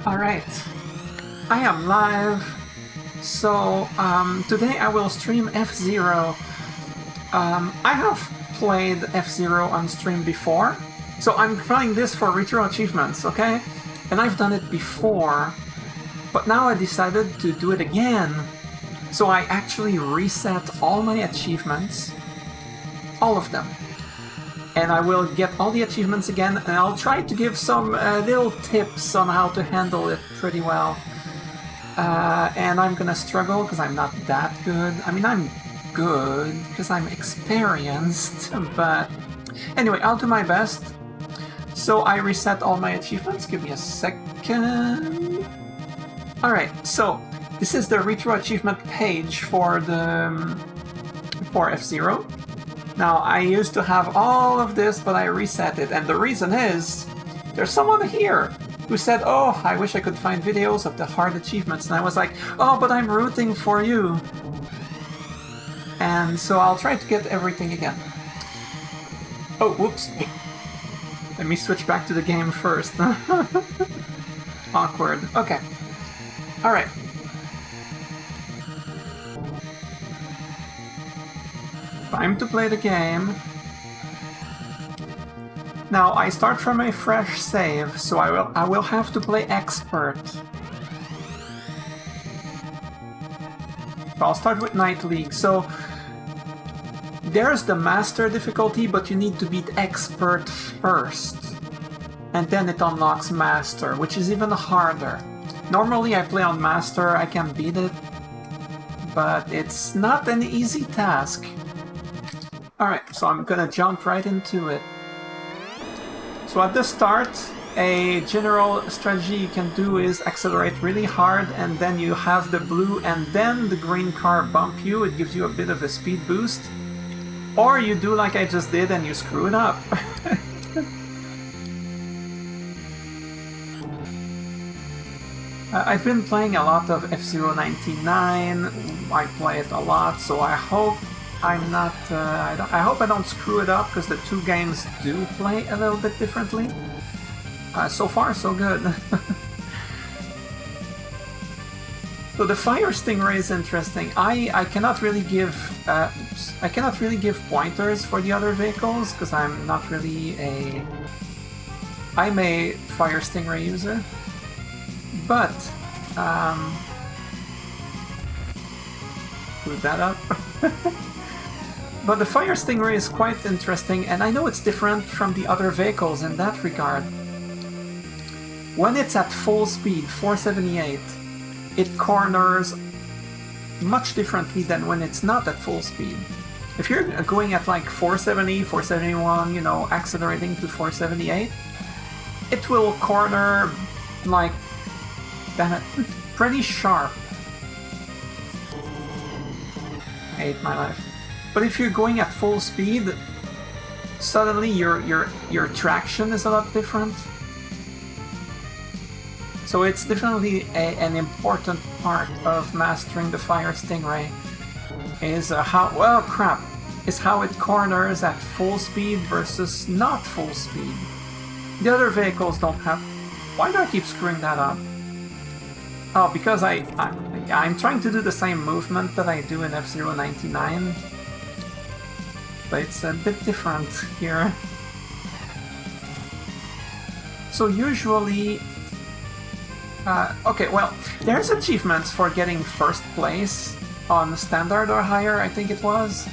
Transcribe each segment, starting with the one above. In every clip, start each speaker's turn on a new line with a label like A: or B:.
A: Alright, I am live. So, today I will stream F-Zero. I have played F-Zero on stream before, so I'm playing this for retro achievements, okay? And I've done it before, but now I decided to do it again. So I actually reset all my achievements, all of them. And I will get all the achievements again, and I'll try to give some little tips on how to handle it pretty well. And I'm gonna struggle because I'm not that good. I mean, I'm good because I'm experienced, but anyway, I'll do my best. So I reset all my achievements. Give me a second. Alright, so this is the retro achievement page for F-Zero. Now, I used to have all of this, but I reset it, and the reason is there's someone here who said, oh, I wish I could find videos of the hard achievements, and I was like, oh, but I'm rooting for you. And so I'll try to get everything again. Oh, whoops. Let me switch back to the game first. Awkward. Okay. Alright. Time to play the game. Now I start from a fresh save, so I will have to play expert. I'll start with Night League. So there's the master difficulty, but you need to beat expert first, and then it unlocks master, which is even harder. Normally I play on master, I can beat it, but it's not an easy task. Alright, so I'm gonna jump right into it. So at the start, a general strategy you can do is accelerate really hard, and then you have the blue and then the green car bump you. It gives you a bit of a speed boost. Or you do like I just did and you screw it up. I've been playing a lot of F-Zero 99. I play it a lot, so I hope I'm not. I hope I don't screw it up, because the two games do play a little bit differently. So far, so good. So the Fire Stingray is interesting. I cannot really give pointers for the other vehicles because I'm not really I'm a Fire Stingray user, but screw that up. But the Fire Stingray is quite interesting, and I know it's different from the other vehicles in that regard. When it's at full speed, 478, it corners much differently than when it's not at full speed. If you're going at like 470, 471, you know, accelerating to 478, it will corner like, damn it, pretty sharp. I hate my life. But if you're going at full speed, suddenly your traction is a lot different. So it's definitely an important part of mastering the Fire Stingray. Is how it corners at full speed versus not full speed. The other vehicles don't have. Why do I keep screwing that up? Oh, because I'm trying to do the same movement that I do in F-Zero 99. But it's a bit different here. So usually... okay, well, there's achievements for getting first place on standard or higher, I think it was.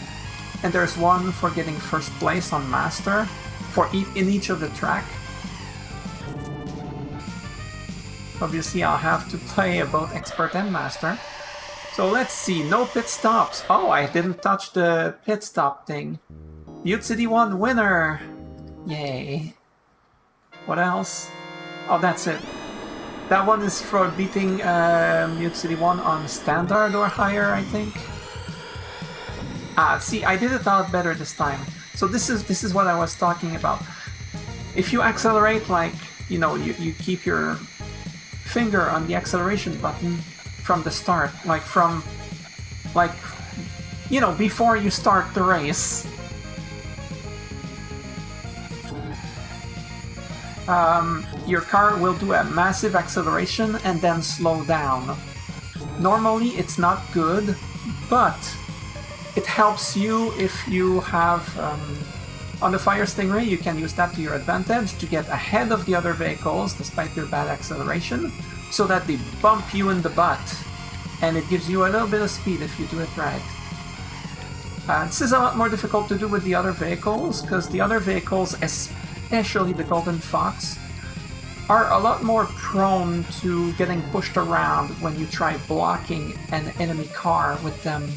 A: And there's one for getting first place on master in each of the track. Obviously, I'll have to play both expert and master. So let's see, no pit stops. Oh, I didn't touch the pit stop thing. Mute City 1 winner! Yay. What else? Oh, that's it. That one is for beating Mute City 1 on standard or higher, I think. Ah, see, I did it a lot better this time. So this is what I was talking about. If you accelerate, like, you know, you keep your finger on the acceleration button from the start, you know, before you start the race. your car will do a massive acceleration and then slow down. Normally it's not good, but it helps you if you have... on the Fire Stingray, you can use that to your advantage to get ahead of the other vehicles despite their bad acceleration, so that they bump you in the butt, and it gives you a little bit of speed if you do it right. This is a lot more difficult to do with the other vehicles, because the other vehicles, especially the Golden Fox, are a lot more prone to getting pushed around when you try blocking an enemy car with them.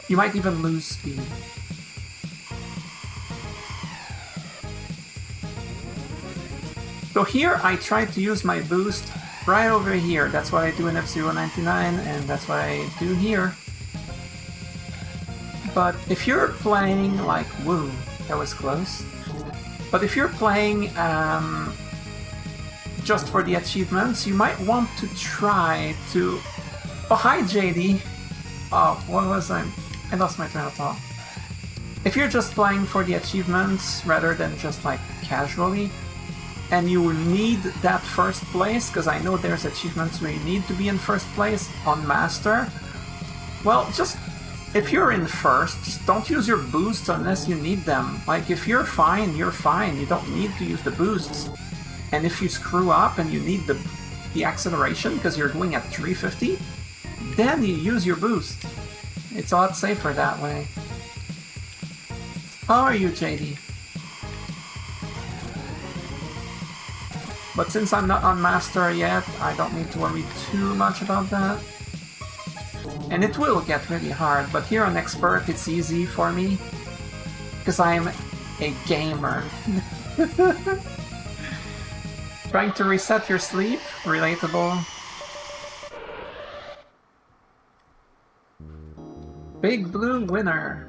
A: You might even lose speed. So here I tried to use my boost right over here. That's what I do in F-Zero 99, and that's what I do here. But if you're playing like... Woo, that was close. But if you're playing just for the achievements, you might want to try to... Oh, hi JD! Oh, what was I lost my train of thought. If you're just playing for the achievements rather than just like casually, and you need that first place, because I know there's achievements where you need to be in first place on Master, well, just... if you're in first, just don't use your boosts unless you need them. Like, if you're fine, you're fine. You don't need to use the boosts. And if you screw up and you need the acceleration because you're going at 350, then you use your boost. It's a lot safer that way. How are you, JD? But since I'm not on Master yet, I don't need to worry too much about that. And it will get really hard, but here on Expert it's easy for me, because I'm a gamer. Trying to reset your sleep? Relatable. Big Blue winner.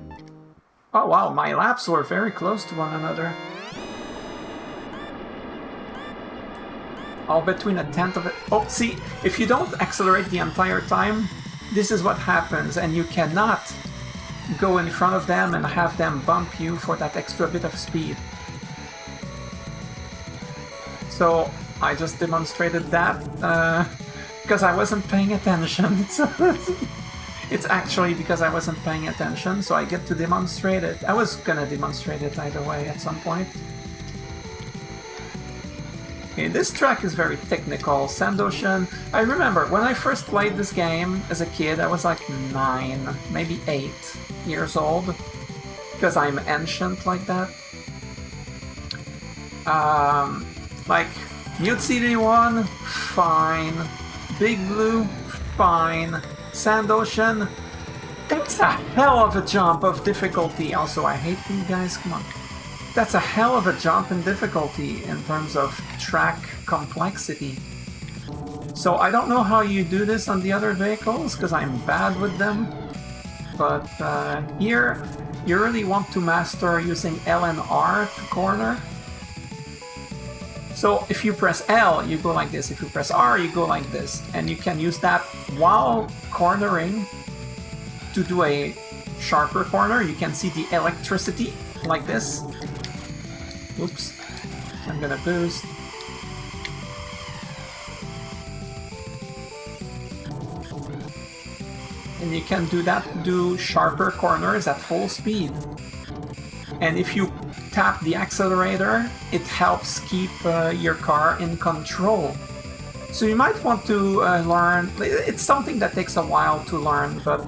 A: Oh wow, my laps were very close to one another. All between a tenth of it. Oh, see, if you don't accelerate the entire time, this is what happens, and you cannot go in front of them and have them bump you for that extra bit of speed. So I just demonstrated that because I wasn't paying attention. It's actually because I wasn't paying attention, so I get to demonstrate it. I was gonna demonstrate it either way at some point. Okay, this track is very technical. Sand Ocean. I remember when I first played this game as a kid, I was like 9, maybe 8 years old, because I'm ancient like that. Like, Mute City 1, fine. Big Blue, fine. Sand Ocean, that's a hell of a jump of difficulty. Also, I hate you guys, come on. That's a hell of a jump in difficulty in terms of track complexity. So I don't know how you do this on the other vehicles, because I'm bad with them. But here, you really want to master using L and R to corner. So if you press L, you go like this. If you press R, you go like this. And you can use that while cornering to do a sharper corner. You can see the electricity like this. Oops, I'm gonna boost. And you can do that to do sharper corners at full speed. And if you tap the accelerator, it helps keep your car in control. So you might want to learn, it's something that takes a while to learn, but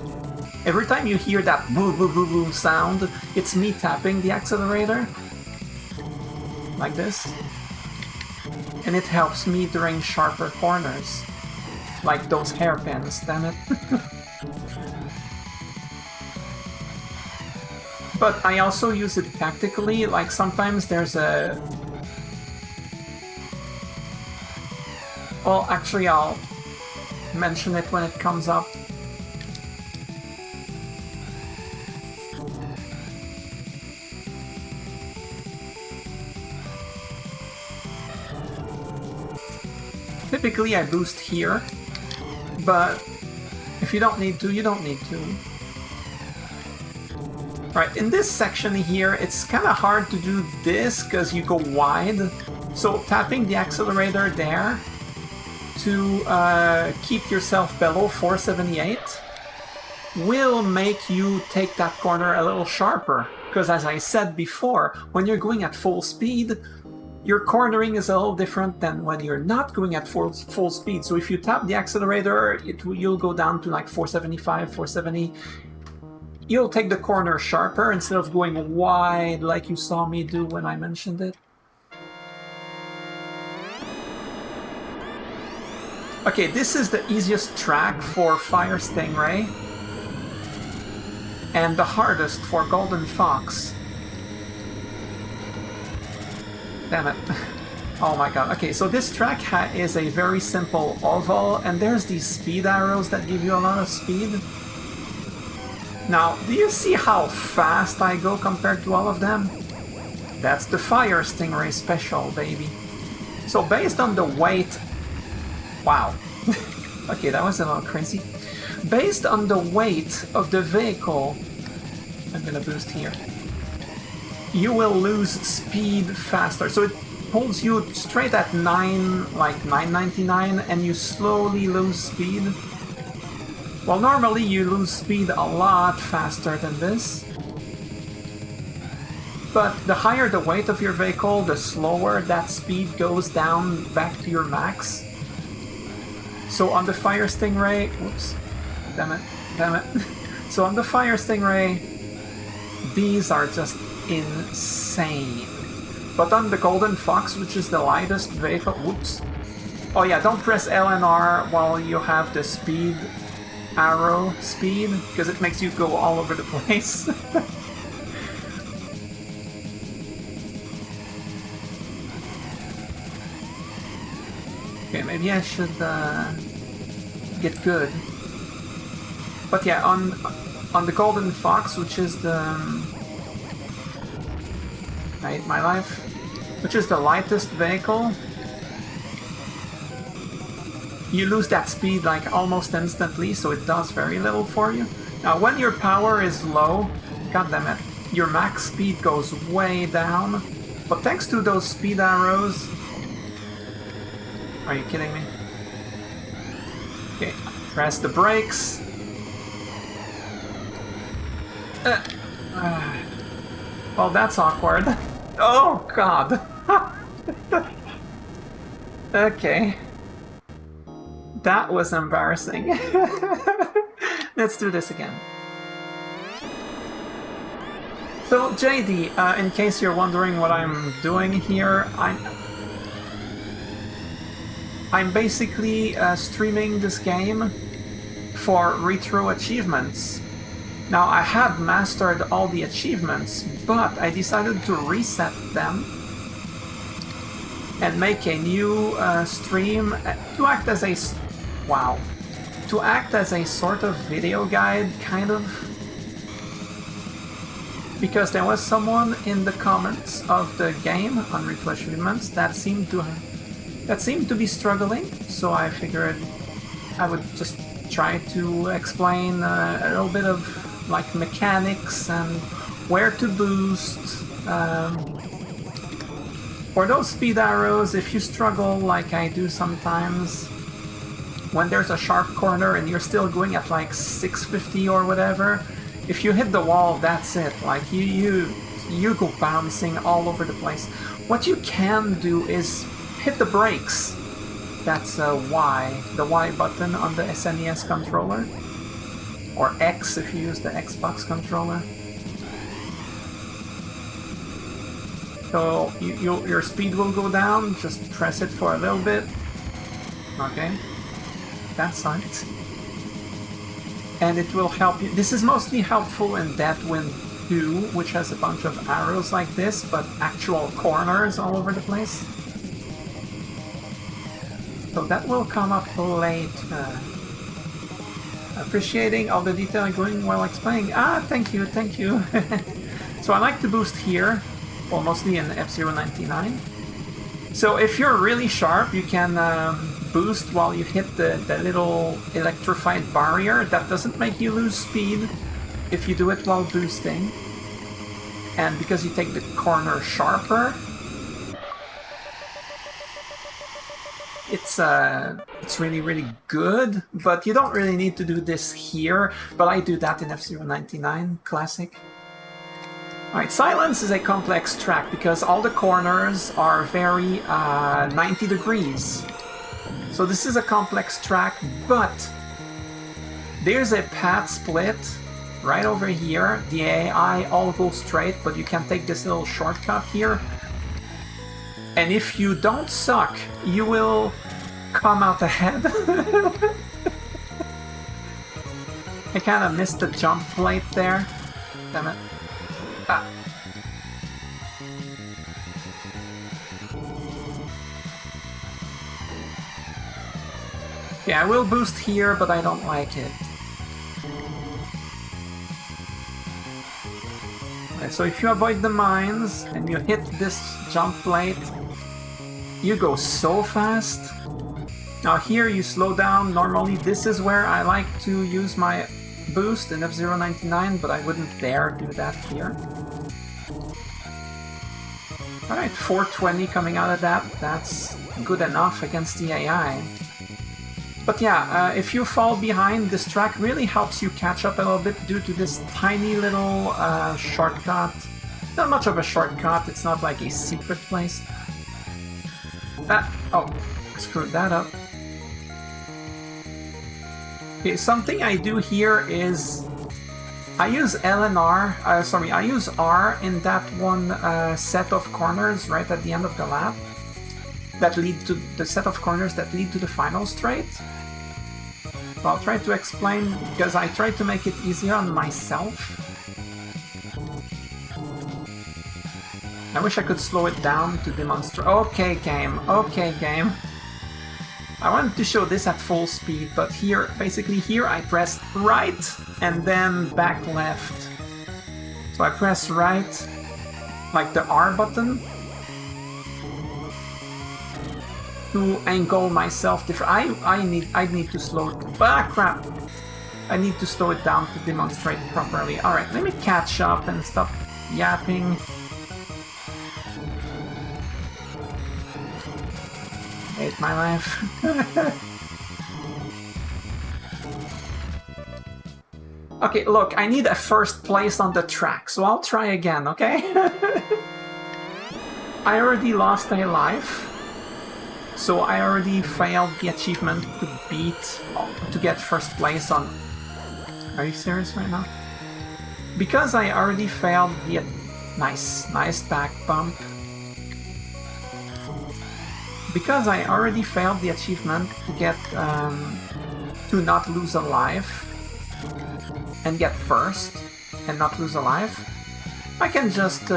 A: every time you hear that boo boo boo boo sound, it's me tapping the accelerator. Like this, and it helps me during sharper corners, like those hairpins, damn it. But I also use it tactically, like sometimes there's a... Well, actually I'll mention it when it comes up. Typically I boost here, but if you don't need to, you don't need to. Right, in this section here, it's kind of hard to do this because you go wide. So tapping the accelerator there to keep yourself below 478 will make you take that corner a little sharper. Because as I said before, when you're going at full speed, your cornering is a little different than when you're not going at full speed. So if you tap the accelerator, you'll go down to like 475, 470. You'll take the corner sharper instead of going wide like you saw me do when I mentioned it. Okay, this is the easiest track for Fire Stingray and the hardest for Golden Fox. Damn it. Oh my god. Okay, so this track is a very simple oval, and there's these speed arrows that give you a lot of speed. Now, do you see how fast I go compared to all of them? That's the Fire Stingray special, baby. So based on the weight... Wow. Okay, that was a little crazy. Based on the weight of the vehicle... I'm gonna boost here. You will lose speed faster. So it holds you straight at 999, and you slowly lose speed. Well, normally you lose speed a lot faster than this. But the higher the weight of your vehicle, the slower that speed goes down back to your max. So on the Fire Stingray... Whoops. Damn it. So on the Fire Stingray, these are just insane. But on the Golden Fox, which is the lightest vehicle... Whoops. Oh yeah, don't press L and R while you have the speed... arrow speed, because it makes you go all over the place. Okay, maybe I should get good. But yeah, on the Golden Fox, which is the... I hate my life. Which is the lightest vehicle, you lose that speed like almost instantly, so it does very little for you. Now when your power is low, god damn it, your max speed goes way down. But thanks to those speed arrows... Are you kidding me? Okay, press the brakes. Well, that's awkward. Oh god. Okay. That was embarrassing. Let's do this again. So, JD, in case you're wondering what I'm doing here, I'm basically streaming this game for retro achievements. Now, I had mastered all the achievements, but I decided to reset them and make a new stream to act as a... Wow. To act as a sort of video guide, kind of. Because there was someone in the comments of the game on Retro Achievements that seemed to be struggling, so I figured I would just try to explain a little bit of like mechanics and where to boost. For those speed arrows, if you struggle like I do sometimes, when there's a sharp corner and you're still going at like 650 or whatever, if you hit the wall, that's it. Like you go bouncing all over the place. What you can do is hit the brakes. That's Y, the Y button on the SNES controller, or X if you use the Xbox controller. So your speed will go down. Just press it for a little bit. Okay. That's it. And it will help you. This is mostly helpful in Deathwind 2, which has a bunch of arrows like this, but actual corners all over the place. So that will come up later. Appreciating all the detail going while explaining. Thank you. So I like to boost here, well, mostly in F-Zero 99. So if you're really sharp, you can boost while you hit the little electrified barrier. That doesn't make you lose speed if you do it while boosting. and because you take the corner sharper, it's really, really good, but you don't really need to do this here, but I do that in F-Zero 99 Classic. Alright, Silence is a complex track because all the corners are very 90 degrees. So this is a complex track, but there's a path split right over here. The AI all go straight, but you can take this little shortcut here. And if you don't suck, you will come out ahead. I kind of missed the jump plate there. Damn it. Ah. Okay, I will boost here, but I don't like it. Okay, so if you avoid the mines and you hit this jump plate, you go so fast. Now here you slow down. Normally this is where I like to use my boost in F-Zero 99, but I wouldn't dare do that here. Alright, 420 coming out of that. That's good enough against the AI. But yeah, if you fall behind, this track really helps you catch up a little bit due to this tiny little shortcut. Not much of a shortcut, it's not like a secret place. Oh, screwed that up. Okay, something I do here is I use L and R, I use R in that one set of corners right at the end of the lap that lead to the set of corners that lead to the final straight. So I'll try to explain because I try to make it easier on myself. I wish I could slow it down to demonstrate. Okay, game. Okay, game. I wanted to show this at full speed, but here, basically here, I press right and then back left. So I press right, like the R button, to angle myself different. I need to slow it. Ah, crap! I need to slow it down to demonstrate properly. All right, let me catch up and stop yapping. Hate my life. Okay, look, I need a first place on the track, so I'll try again, okay? I already lost a life, so I already failed the achievement to get first place on... Are you serious right now? Because I already failed the... Nice back bump. Because I already failed the achievement to get to not lose a life and get first and not lose a life, I can just,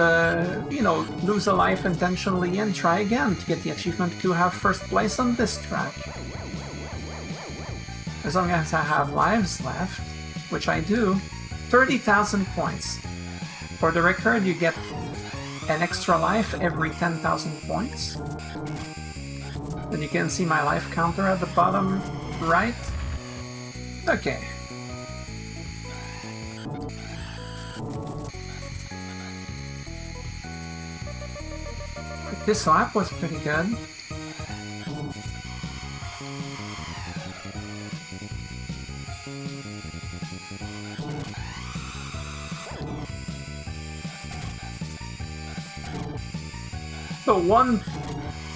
A: you know, lose a life intentionally and try again to get the achievement to have first place on this track. As long as I have lives left, which I do, 30,000 points. For the record, you get an extra life every 10,000 points. And you can see my life counter at the bottom right. Okay. This lap was pretty good. So one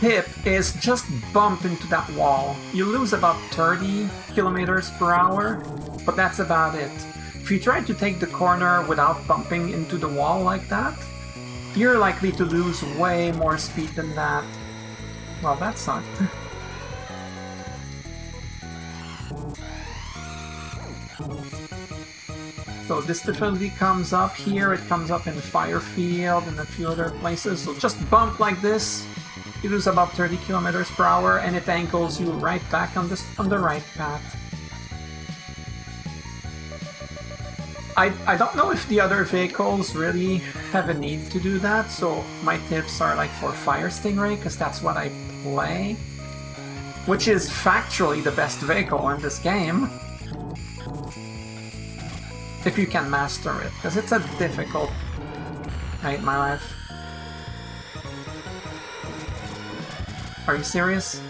A: tip is just bump into that wall. You lose about 30 kilometers per hour, but that's about it. If you try to take the corner without bumping into the wall like that, you're likely to lose way more speed than that. Well, that sucked. So this difficulty comes up here, it comes up in the Firefield and a few other places, so just bump like this. You lose about 30 kilometers per hour, and it angles you right back on the right path. I don't know if the other vehicles really have a need to do that, so my tips are like for Fire Stingray, because that's what I play. Which is factually the best vehicle in this game. If you can master it, because it's a difficult I hate my life. Are you serious?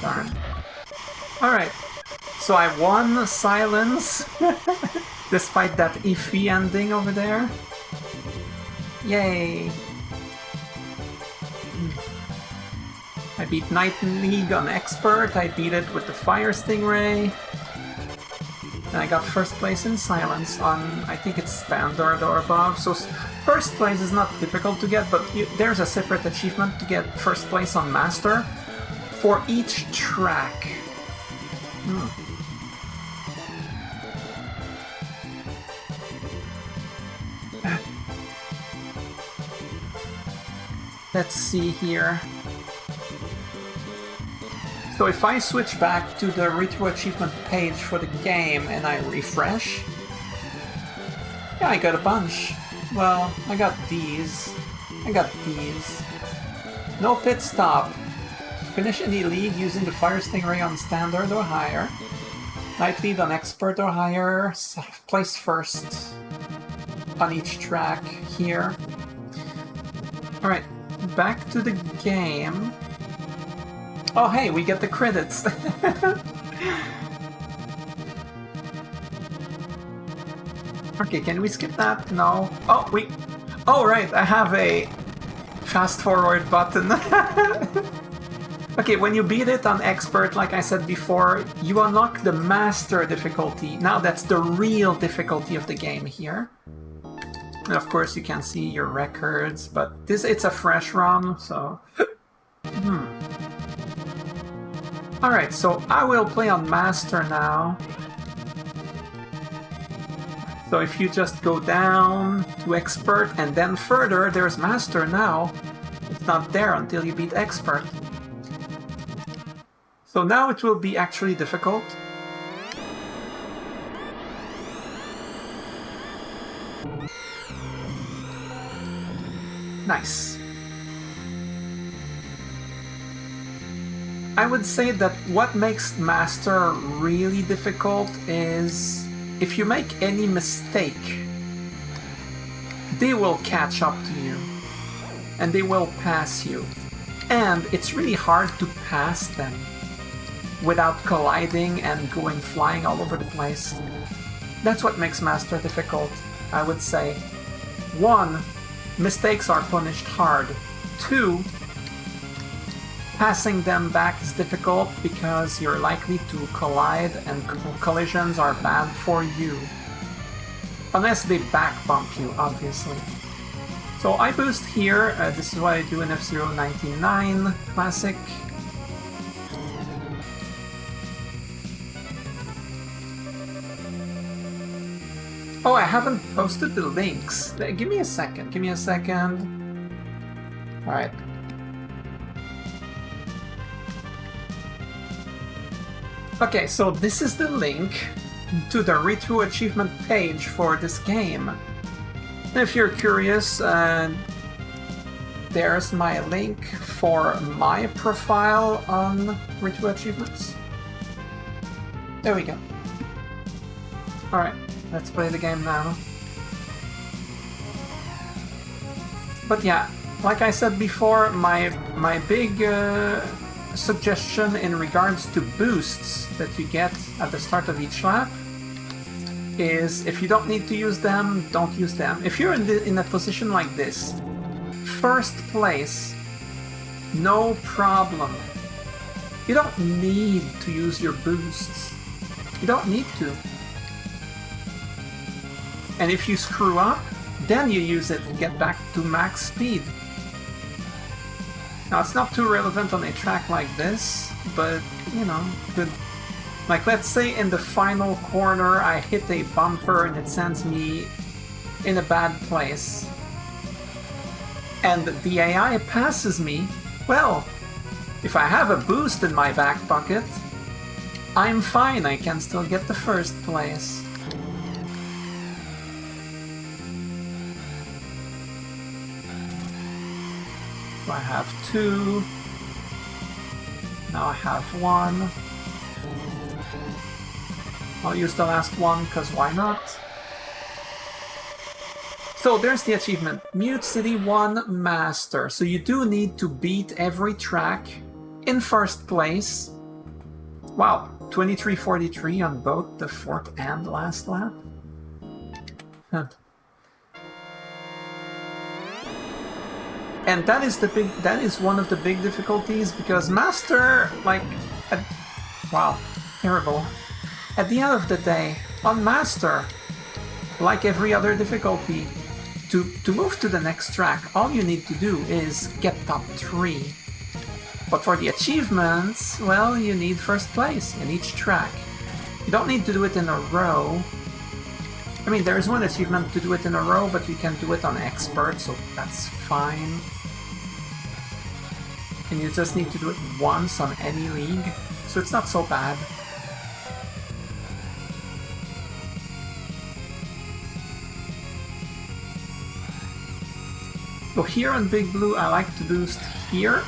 A: Darn. Alright. So I won Silence, despite that iffy ending over there. Yay! I beat Night League on Expert, I beat it with the Fire Stingray. And I got first place in Silence on, I think it's Standard or above. So first place is not difficult to get, but there's a separate achievement to get first place on Master for each track. Let's see here. So if I switch back to the retro achievement page for the game and I refresh, yeah, I got a bunch. Well, I got these. No pit stop. Finish any league using the Fire Stingray on Standard or higher. Night Lead on Expert or higher. Place first on each track here. Alright, back to the game. Oh hey, we get the credits! Okay, can we skip that? No. Oh, wait. Oh right, I have a fast forward button. Okay, when you beat it on Expert, like I said before, you unlock the Master difficulty. Now that's the real difficulty of the game here. And of course you can see your records, but it's a fresh ROM, so... Alright, so I will play on Master now. So if you just go down to Expert and then further, there's Master now. It's not there until you beat Expert. So now it will be actually difficult. Nice. I would say that what makes Master really difficult is if you make any mistake, they will catch up to you and they will pass you. And it's really hard to pass them without colliding and going flying all over the place. That's what makes Master difficult, I would say. 1, mistakes are punished hard. 2, passing them back is difficult because you're likely to collide and collisions are bad for you. Unless they back bump you, obviously. So I boost here, this is what I do in F-Zero 99 Classic. Oh, I haven't posted the links. Give me a second, Alright. Okay, so this is the link to the Retro Achievement page for this game. If you're curious, there's my link for my profile on Retro Achievements. There we go. Alright, let's play the game now. But yeah, like I said before, my big suggestion in regards to boosts that you get at the start of each lap is if you don't need to use them, don't use them. If you're in a position like this, first place, no problem. You don't need to use your boosts. You don't need to. And if you screw up, then you use it and get back to max speed. Now, it's not too relevant on a track like this, but, you know, good. Like, let's say in the final corner I hit a bumper and it sends me in a bad place. And the AI passes me. Well, if I have a boost in my back pocket, I'm fine, I can still get the first place. So I have 2. Now I have 1. I'll use the last one, because why not? So there's the achievement, Mute City 1 Master. So you do need to beat every track in first place. Wow, 23:43 on both the fourth and last lap. Huh. And that is one of the big difficulties, because Master, like, wow, terrible. At the end of the day, on Master, like every other difficulty, to move to the next track, all you need to do is get top 3. But for the achievements, well, you need first place in each track. You don't need to do it in a row. I mean, there is one achievement to do it in a row, but you can do it on Expert, so that's fine. And you just need to do it once on any league, so it's not so bad. So here on Big Blue, I like to boost here.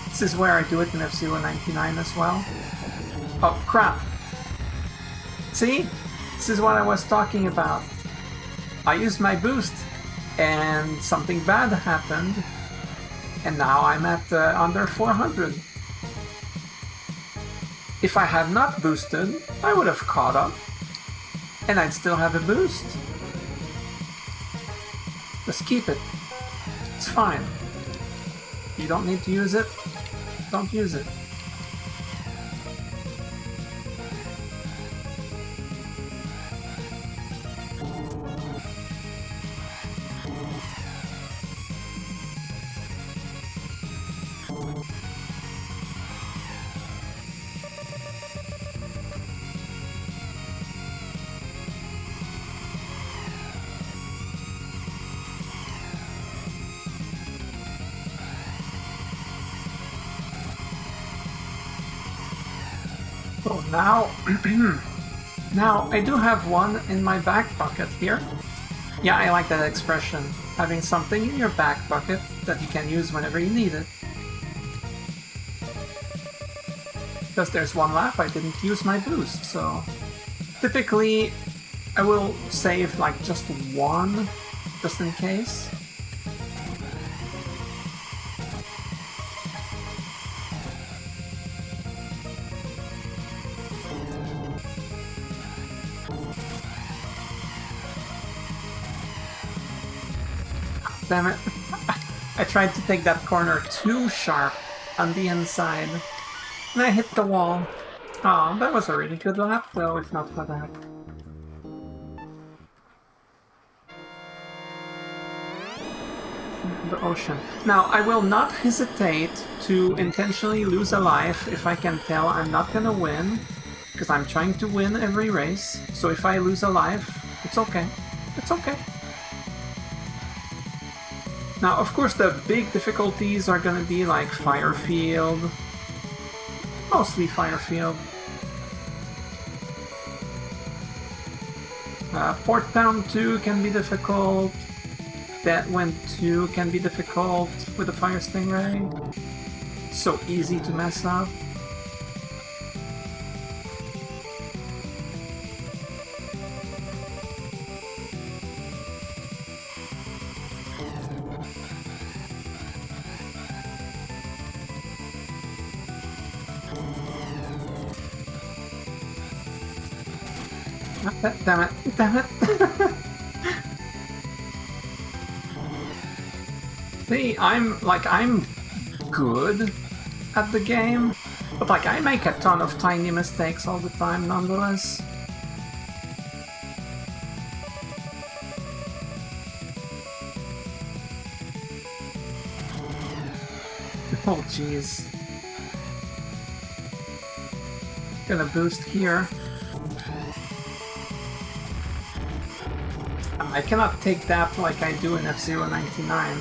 A: This is where I do it in F-Zero 99 as well. Oh, crap. See? This is what I was talking about. I used my boost, and something bad happened, and now I'm at under 400. If I had not boosted, I would have caught up, and I'd still have a boost. Just keep it. It's fine. You don't need to use it. Don't use it. So now, now I do have one in my back pocket here. Yeah, I like that expression. Having something in your back pocket that you can use whenever you need it. Because there's one lap I didn't use my boost, so typically I will save like just one, just in case. Damn it. I tried to take that corner too sharp on the inside, and I hit the wall. Oh, that was a really good lap, though, if not for that. The ocean. Now, I will not hesitate to intentionally lose a life if I can tell I'm not gonna win, because I'm trying to win every race. So if I lose a life, it's okay. It's okay. Now, of course, the big difficulties are gonna be like Firefield. Mostly Firefield. Port Town 2 can be difficult. Deadwind 2 can be difficult with the Fire Stingray. So easy to mess up. Damn it, damn it. See, I'm good at the game, but like I make a ton of tiny mistakes all the time nonetheless. Oh jeez. Gonna boost here. I cannot take that like I do in F-Zero 99.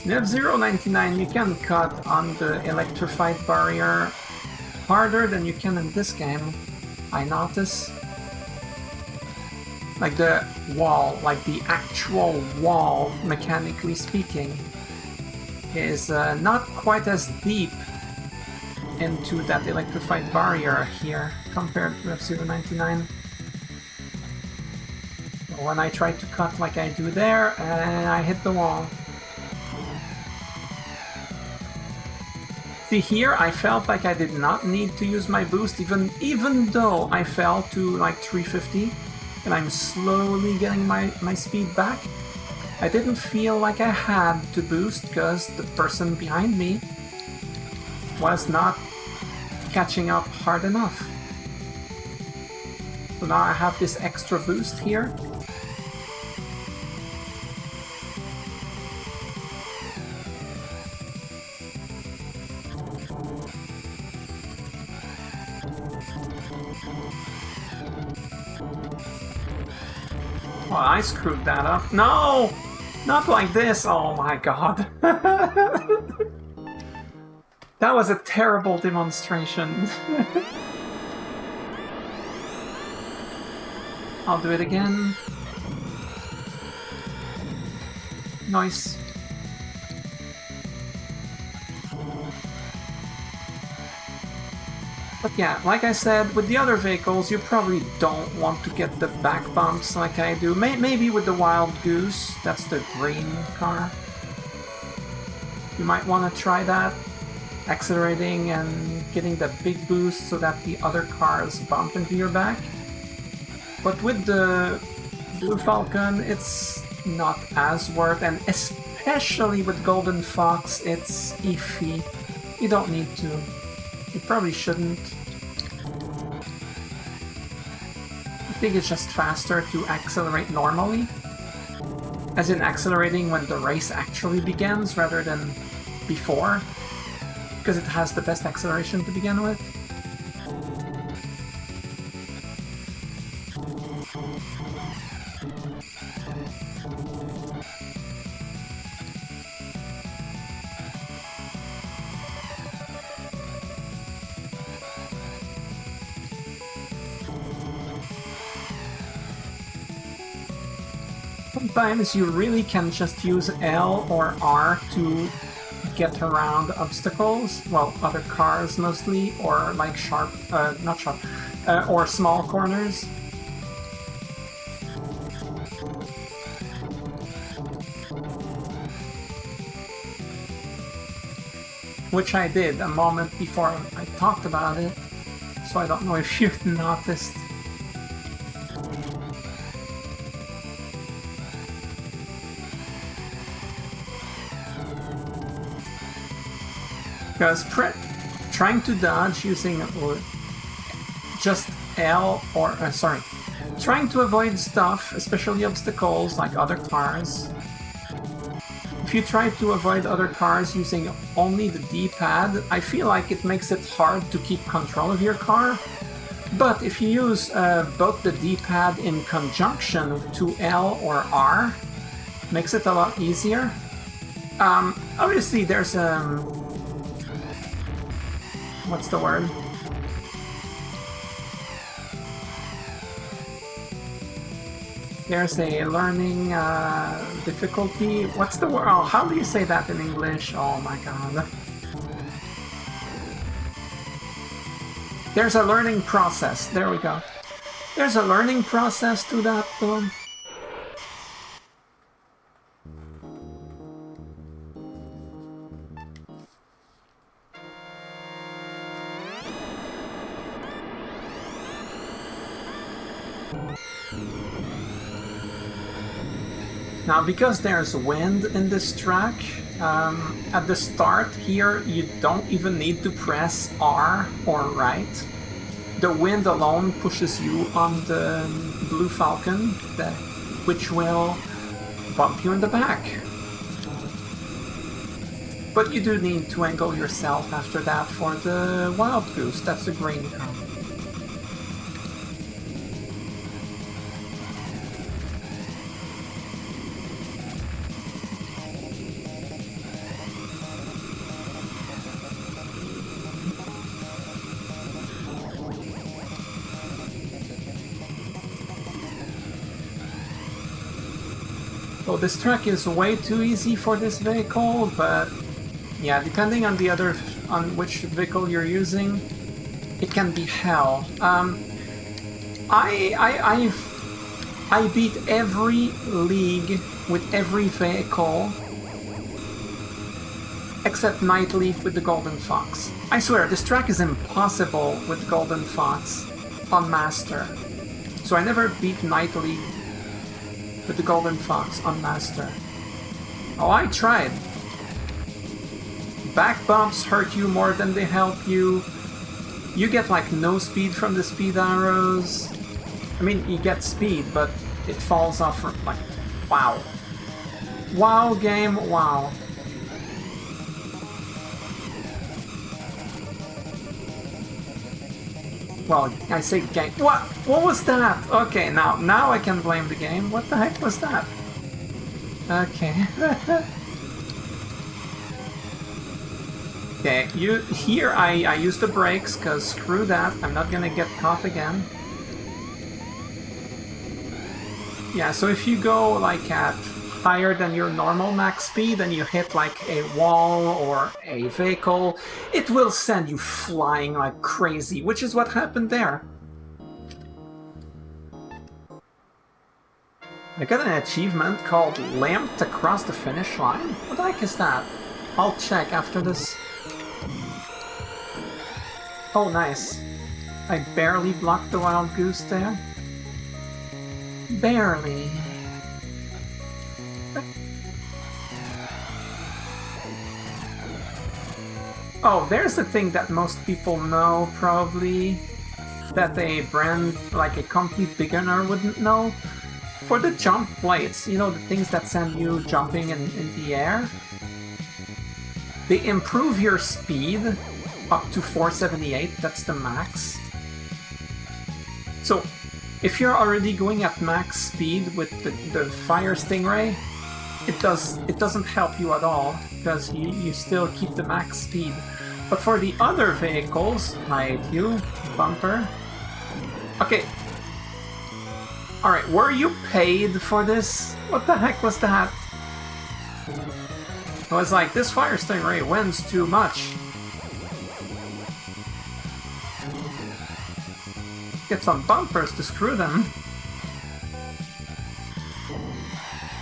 A: In F-Zero 99 you can cut on the electrified barrier harder than you can in this game, I notice. Like the wall, like the actual wall, mechanically speaking, is not quite as deep into that electrified barrier here. compared to F-Zero 99. When I try to cut like I do there, and I hit the wall. See, here I felt like I did not need to use my boost, even though I fell to like 350, and I'm slowly getting my speed back. I didn't feel like I had to boost because the person behind me was not catching up hard enough. So now I have this extra boost here. Oh, I screwed that up. No! Not like this! Oh my god. That was a terrible demonstration. I'll do it again. Nice. But yeah, like I said, with the other vehicles, you probably don't want to get the back bumps like I do. Maybe with the Wild Goose, that's the green car. You might want to try that. Accelerating and getting the big boost so that the other cars bump into your back. But with the Blue Falcon, it's not as worth, and especially with Golden Fox, it's iffy. You don't need to. You probably shouldn't. I think it's just faster to accelerate normally. As in accelerating when the race actually begins rather than before. Because it has the best acceleration to begin with. Sometimes you really can just use L or R to get around obstacles, well, other cars mostly, or like or small corners. Which I did a moment before I talked about it, so I don't know if you've noticed. Because trying to dodge using just L or, trying to avoid stuff, especially obstacles like other cars. If you try to avoid other cars using only the D-pad, I feel like it makes it hard to keep control of your car. But if you use both the D-pad in conjunction to L or R, it makes it a lot easier. Obviously there's what's the word? There's a learning difficulty. What's the word? Oh, how do you say that in English? Oh my god. There's a learning process. There we go. There's a learning process to that though. Now, because there's wind in this track, at the start here you don't even need to press R or right. The wind alone pushes you on the Blue Falcon, which will bump you in the back. But you do need to angle yourself after that for the Wild Goose, that's the green car. So this track is way too easy for this vehicle, but yeah, depending on which vehicle you're using, it can be hell. I beat every league with every vehicle except Night League with the Golden Fox. I swear, this track is impossible with Golden Fox on Master. So I never beat Night League with the Golden Fox on Master. Oh, I tried. Back bumps hurt you more than they help you. You get like no speed from the speed arrows. I mean, you get speed, but it falls off from, like, wow. Wow, game, wow. Well, I say game. What? What was that? Okay, now I can blame the game. What the heck was that? Okay. Okay, here I use the brakes, because screw that, I'm not gonna get caught again. Yeah, so if you go like at higher than your normal max speed and you hit like a wall or a vehicle, it will send you flying like crazy, which is what happened there. I got an achievement called Limped Across the Finish Line? What the heck is that? I'll check after this. Oh, nice. I barely blocked the wild goose there. Barely. Oh, there's the thing that most people know, probably, that a brand, like a complete beginner wouldn't know. For the jump plates, you know, the things that send you jumping in the air, they improve your speed up to 478, that's the max. So, if you're already going at max speed with the Fire Stingray, it doesn't help you at all, because you still keep the max speed. But for the other vehicles, like you, Bumper... Okay. Alright, were you paid for this? What the heck was that? I was like, this Fire Stingray wins too much. Get some bumpers to screw them.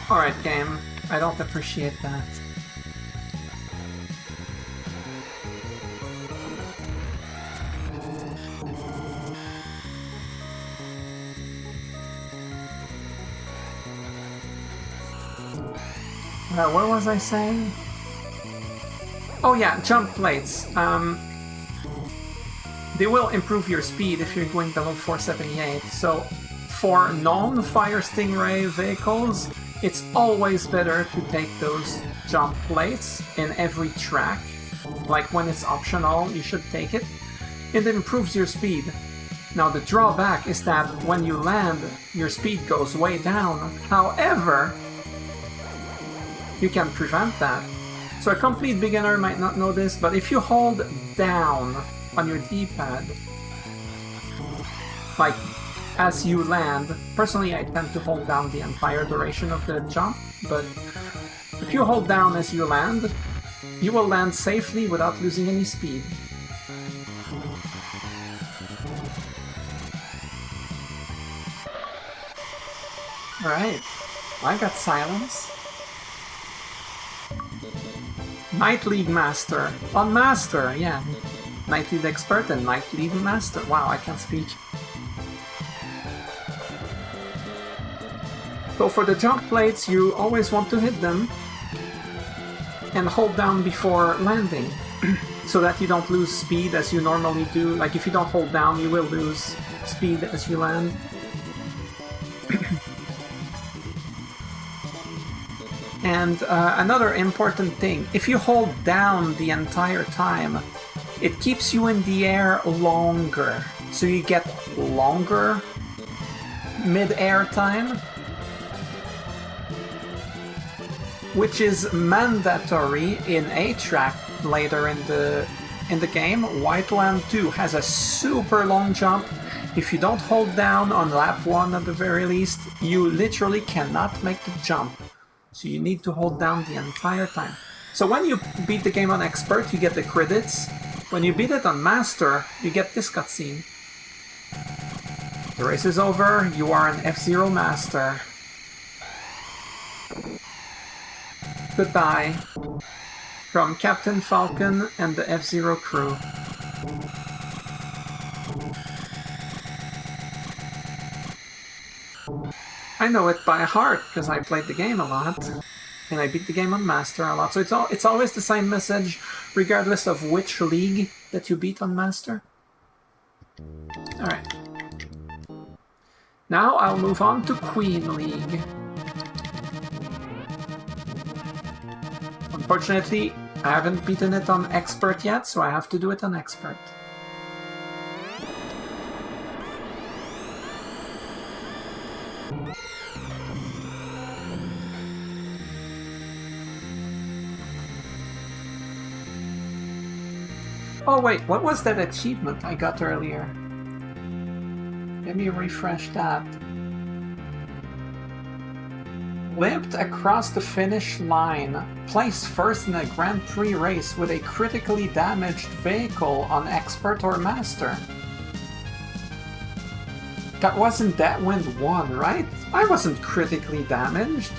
A: Alright, game. I don't appreciate that. What was I saying? Oh yeah, jump plates. They will improve your speed if you're going below 478. So for non-Fire Stingray vehicles, it's always better to take those jump plates in every track. Like when it's optional, you should take it. It improves your speed. Now the drawback is that when you land, your speed goes way down. However, you can prevent that. So a complete beginner might not know this, but if you hold down on your D-pad, like as you land, personally I tend to hold down the entire duration of the jump, but if you hold down as you land, you will land safely without losing any speed. Alright, I got silence. Night League Master. On Master, yeah. Night League Expert and Night League Master. Wow, I can't speak. So for the jump plates, you always want to hit them and hold down before landing so that you don't lose speed as you normally do. Like if you don't hold down, you will lose speed as you land. And another important thing, if you hold down the entire time, it keeps you in the air longer. So you get longer mid-air time, which is mandatory in a track later in the game. Whiteland 2 has a super long jump. If you don't hold down on lap 1 at the very least, you literally cannot make the jump. So you need to hold down the entire time. So when you beat the game on Expert, you get the credits. When you beat it on Master, you get this cutscene. The race is over, you are an F-Zero Master. Goodbye. From Captain Falcon and the F-Zero crew. I know it by heart, because I played the game a lot. And I beat the game on Master a lot. So it's always the same message, regardless of which league that you beat on Master. Alright. Now I'll move on to Queen League. Unfortunately, I haven't beaten it on Expert yet, so I have to do it on Expert. Oh wait, what was that achievement I got earlier? Let me refresh that. Limped across the finish line, placed first in a Grand Prix race with a critically damaged vehicle on Expert or Master. That wasn't that when won, right? I wasn't critically damaged.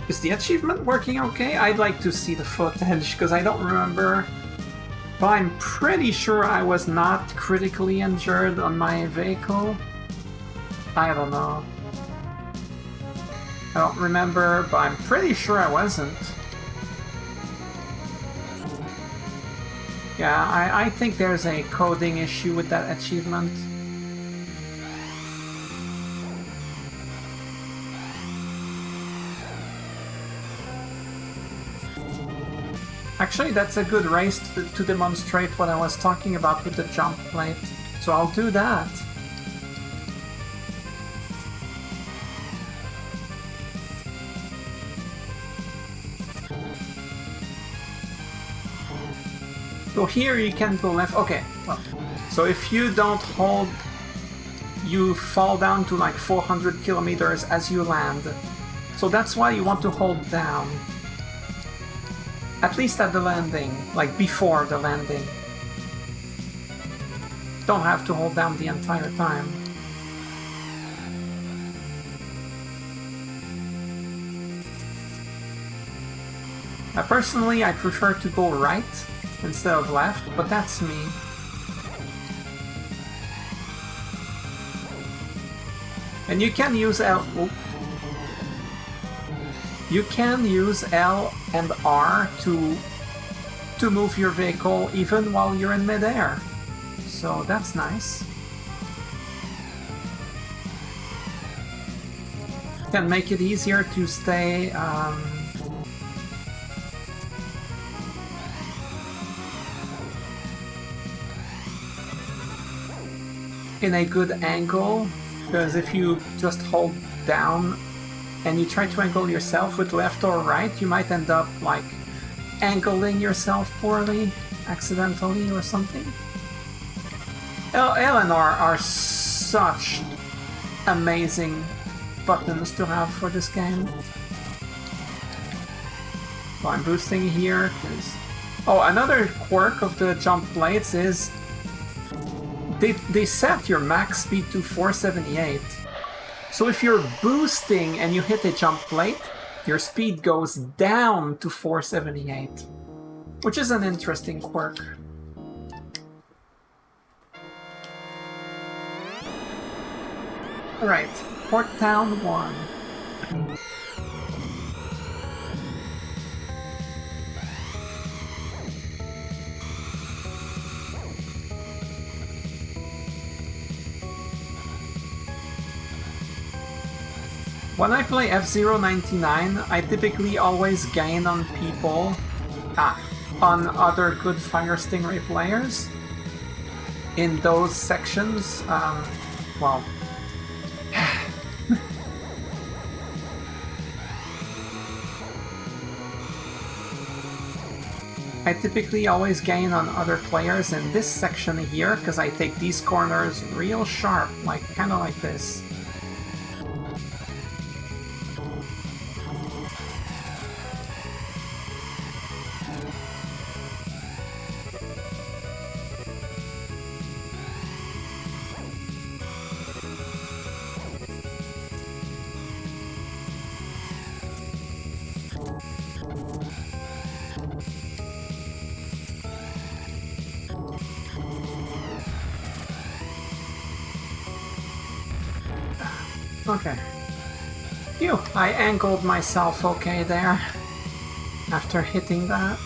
A: Is the achievement working okay? I'd like to see the footage, because I don't remember. But I'm pretty sure I was not critically injured on my vehicle. I don't know. I don't remember, but I'm pretty sure I wasn't. Yeah, I think there's a coding issue with that achievement. Actually, that's a good race to demonstrate what I was talking about with the jump plate. So I'll do that. So here you can go left. Okay, well, so if you don't hold, you fall down to like 400 kilometers as you land. So that's why you want to hold down. At least at the landing, like before the landing. Don't have to hold down the entire time. Personally, I prefer to go right instead of left, but that's me. And you can use L. You can use L and R to move your vehicle even while you're in midair. So that's nice. Can make it easier to stay in a good angle, because if you just hold down and you try to angle yourself with left or right, you might end up like angling yourself poorly, accidentally or something. L and R are such amazing buttons to have for this game. So I'm boosting here because... Oh, another quirk of the jump plates is they set your max speed to 478. So if you're boosting and you hit a jump plate, your speed goes down to 478, which is an interesting quirk. Alright, Port Town 1. When I play F-Zero 99, I typically always gain on people, on other good Fire Stingray players. In those sections, well... I typically always gain on other players in this section here, because I take these corners real sharp, like kind of like this. Okay. Phew, I angled myself okay there after hitting that.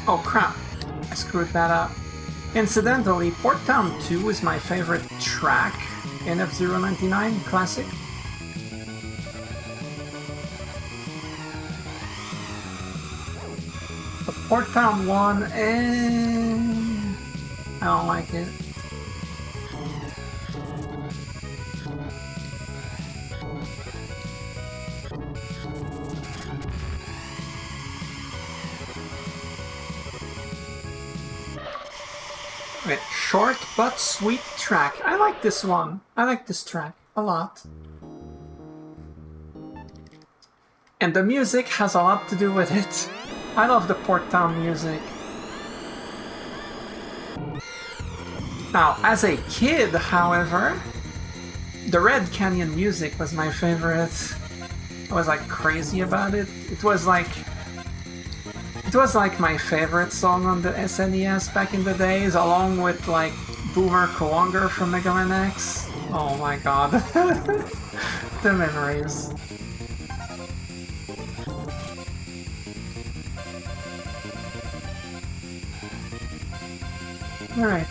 A: Oh crap, I screwed that up. Incidentally, Port Town 2 is my favorite track in F-Zero 99 Classic. But Port Town 1, I don't like it. Wait, short but sweet track. I like this one. I like this track a lot. And the music has a lot to do with it. I love the Port Town music. Now, as a kid, however, the Red Canyon music was my favorite. I was like crazy about it. It was like my favorite song on the SNES back in the days, along with like Boomer Kuwanger from Mega Man X. Oh my god. The memories. Alright.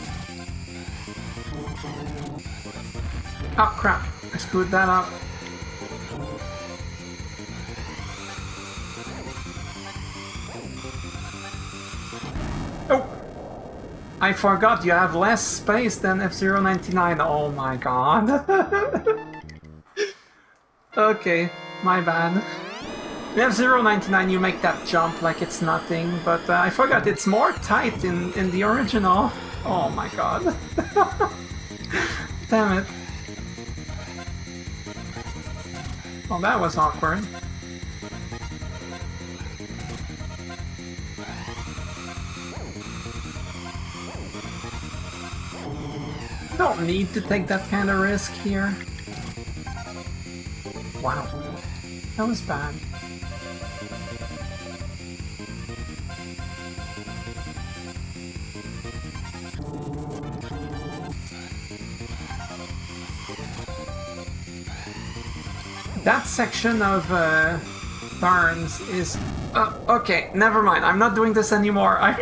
A: Oh crap, I screwed that up. Oh! I forgot you have less space than F-Zero 99. Oh my god. Okay, my bad. In F-Zero 99 you make that jump like it's nothing, but I forgot it's more tight in the original. Oh my god. Damn it. Well, that was awkward. Don't need to take that kind of risk here. Wow. That was bad. That section of Barnes is... okay, never mind. I'm not doing this anymore. I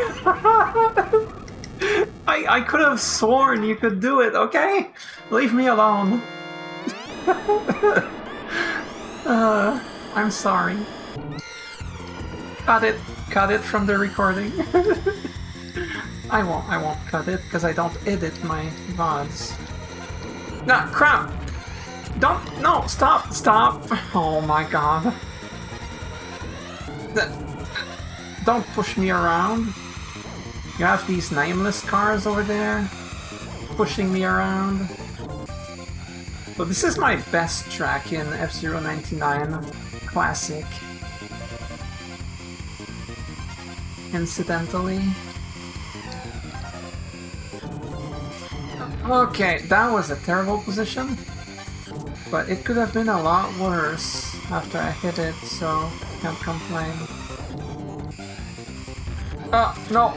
A: could have sworn you could do it, okay? Leave me alone. I'm sorry. Cut it from the recording. I won't cut it, because I don't edit my VODs. Nah, crap! No, stop! Oh my god. Don't push me around. You have these nameless cars over there, pushing me around. But this is my best track in F-Zero 99 Classic. Incidentally. Okay, that was a terrible position. But it could have been a lot worse after I hit it, so can't complain. Oh, no!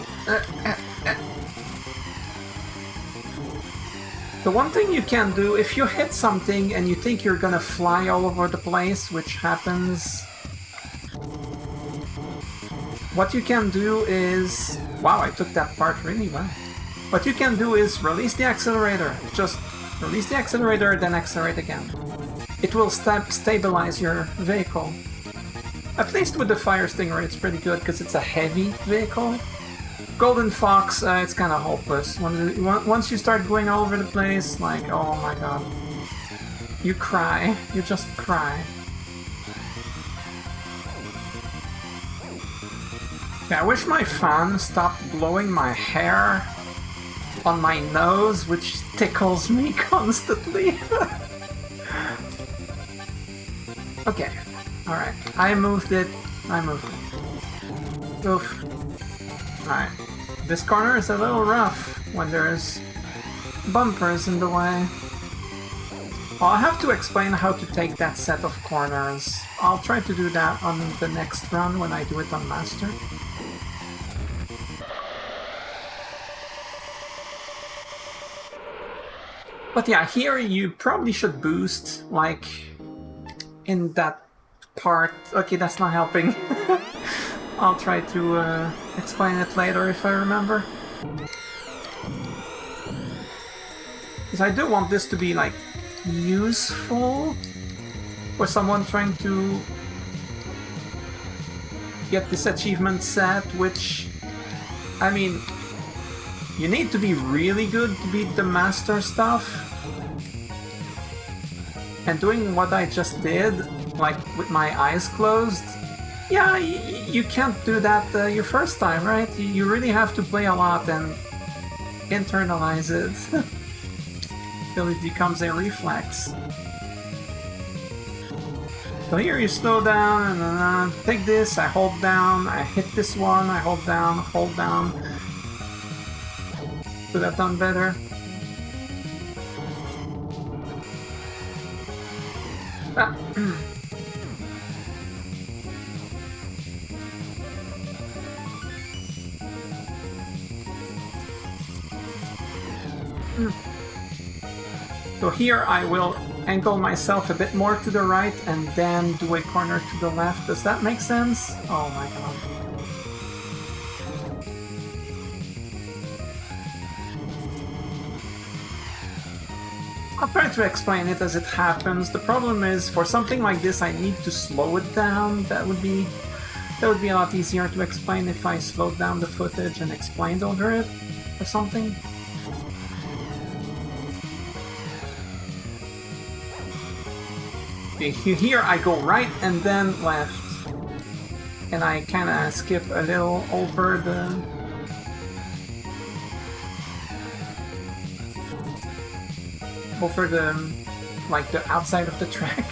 A: The one thing you can do, if you hit something and you think you're gonna fly all over the place, which happens... What you can do is... Wow, I took that part really well. What you can do is release the accelerator. Just release the accelerator, then accelerate again. It will stabilize your vehicle. At least with the Fire Stinger it's pretty good, because it's a heavy vehicle. Golden Fox, it's kind of hopeless. Once you start going all over the place, like, oh my god. You cry. You just cry. Yeah, I wish my fan stopped blowing my hair on my nose, which tickles me constantly. Okay, alright. I moved it. Oof. Alright. This corner is a little rough when there's bumpers in the way. Well, I'll have to explain how to take that set of corners. I'll try to do that on the next run when I do it on Master. But yeah, here you probably should boost, like, in that part. Okay, that's not helping. I'll try to explain it later if I remember. Because I do want this to be, like, useful for someone trying to get this achievement set, which, I mean, you need to be really good to beat the master stuff. And doing what I just did, like with my eyes closed, yeah, you can't do that your first time, right? You really have to play a lot and internalize it till it becomes a reflex. So here you slow down and take this, I hold down, I hit this one, I hold down, hold down. Could have done better. Ah. So here I will angle myself a bit more to the right and then do a corner to the left. Does that make sense? Oh my god. I'll try to explain it as it happens. The problem is, for something like this, I need to slow it down. That would be a lot easier to explain if I slowed down the footage and explained over it or something. Okay, here I go right and then left. And I kinda skip a little over the... like the outside of the track.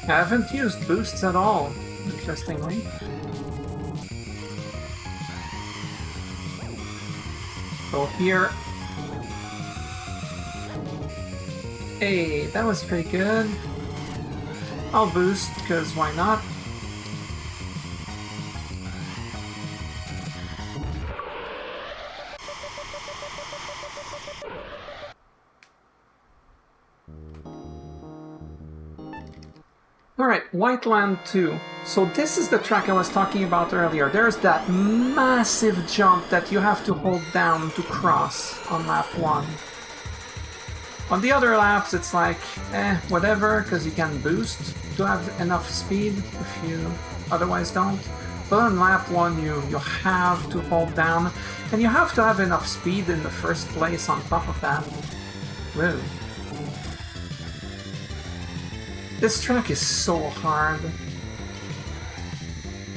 A: I haven't used boosts at all, interestingly. So here... Hey, that was pretty good. I'll boost, because why not? Alright, Whiteland 2. So this is the track I was talking about earlier. There's that massive jump that you have to hold down to cross on lap 1. On the other laps it's like, whatever, because you can boost to have enough speed if you otherwise don't. But on lap 1 you have to hold down, and you have to have enough speed in the first place on top of that. Whoa. This track is so hard.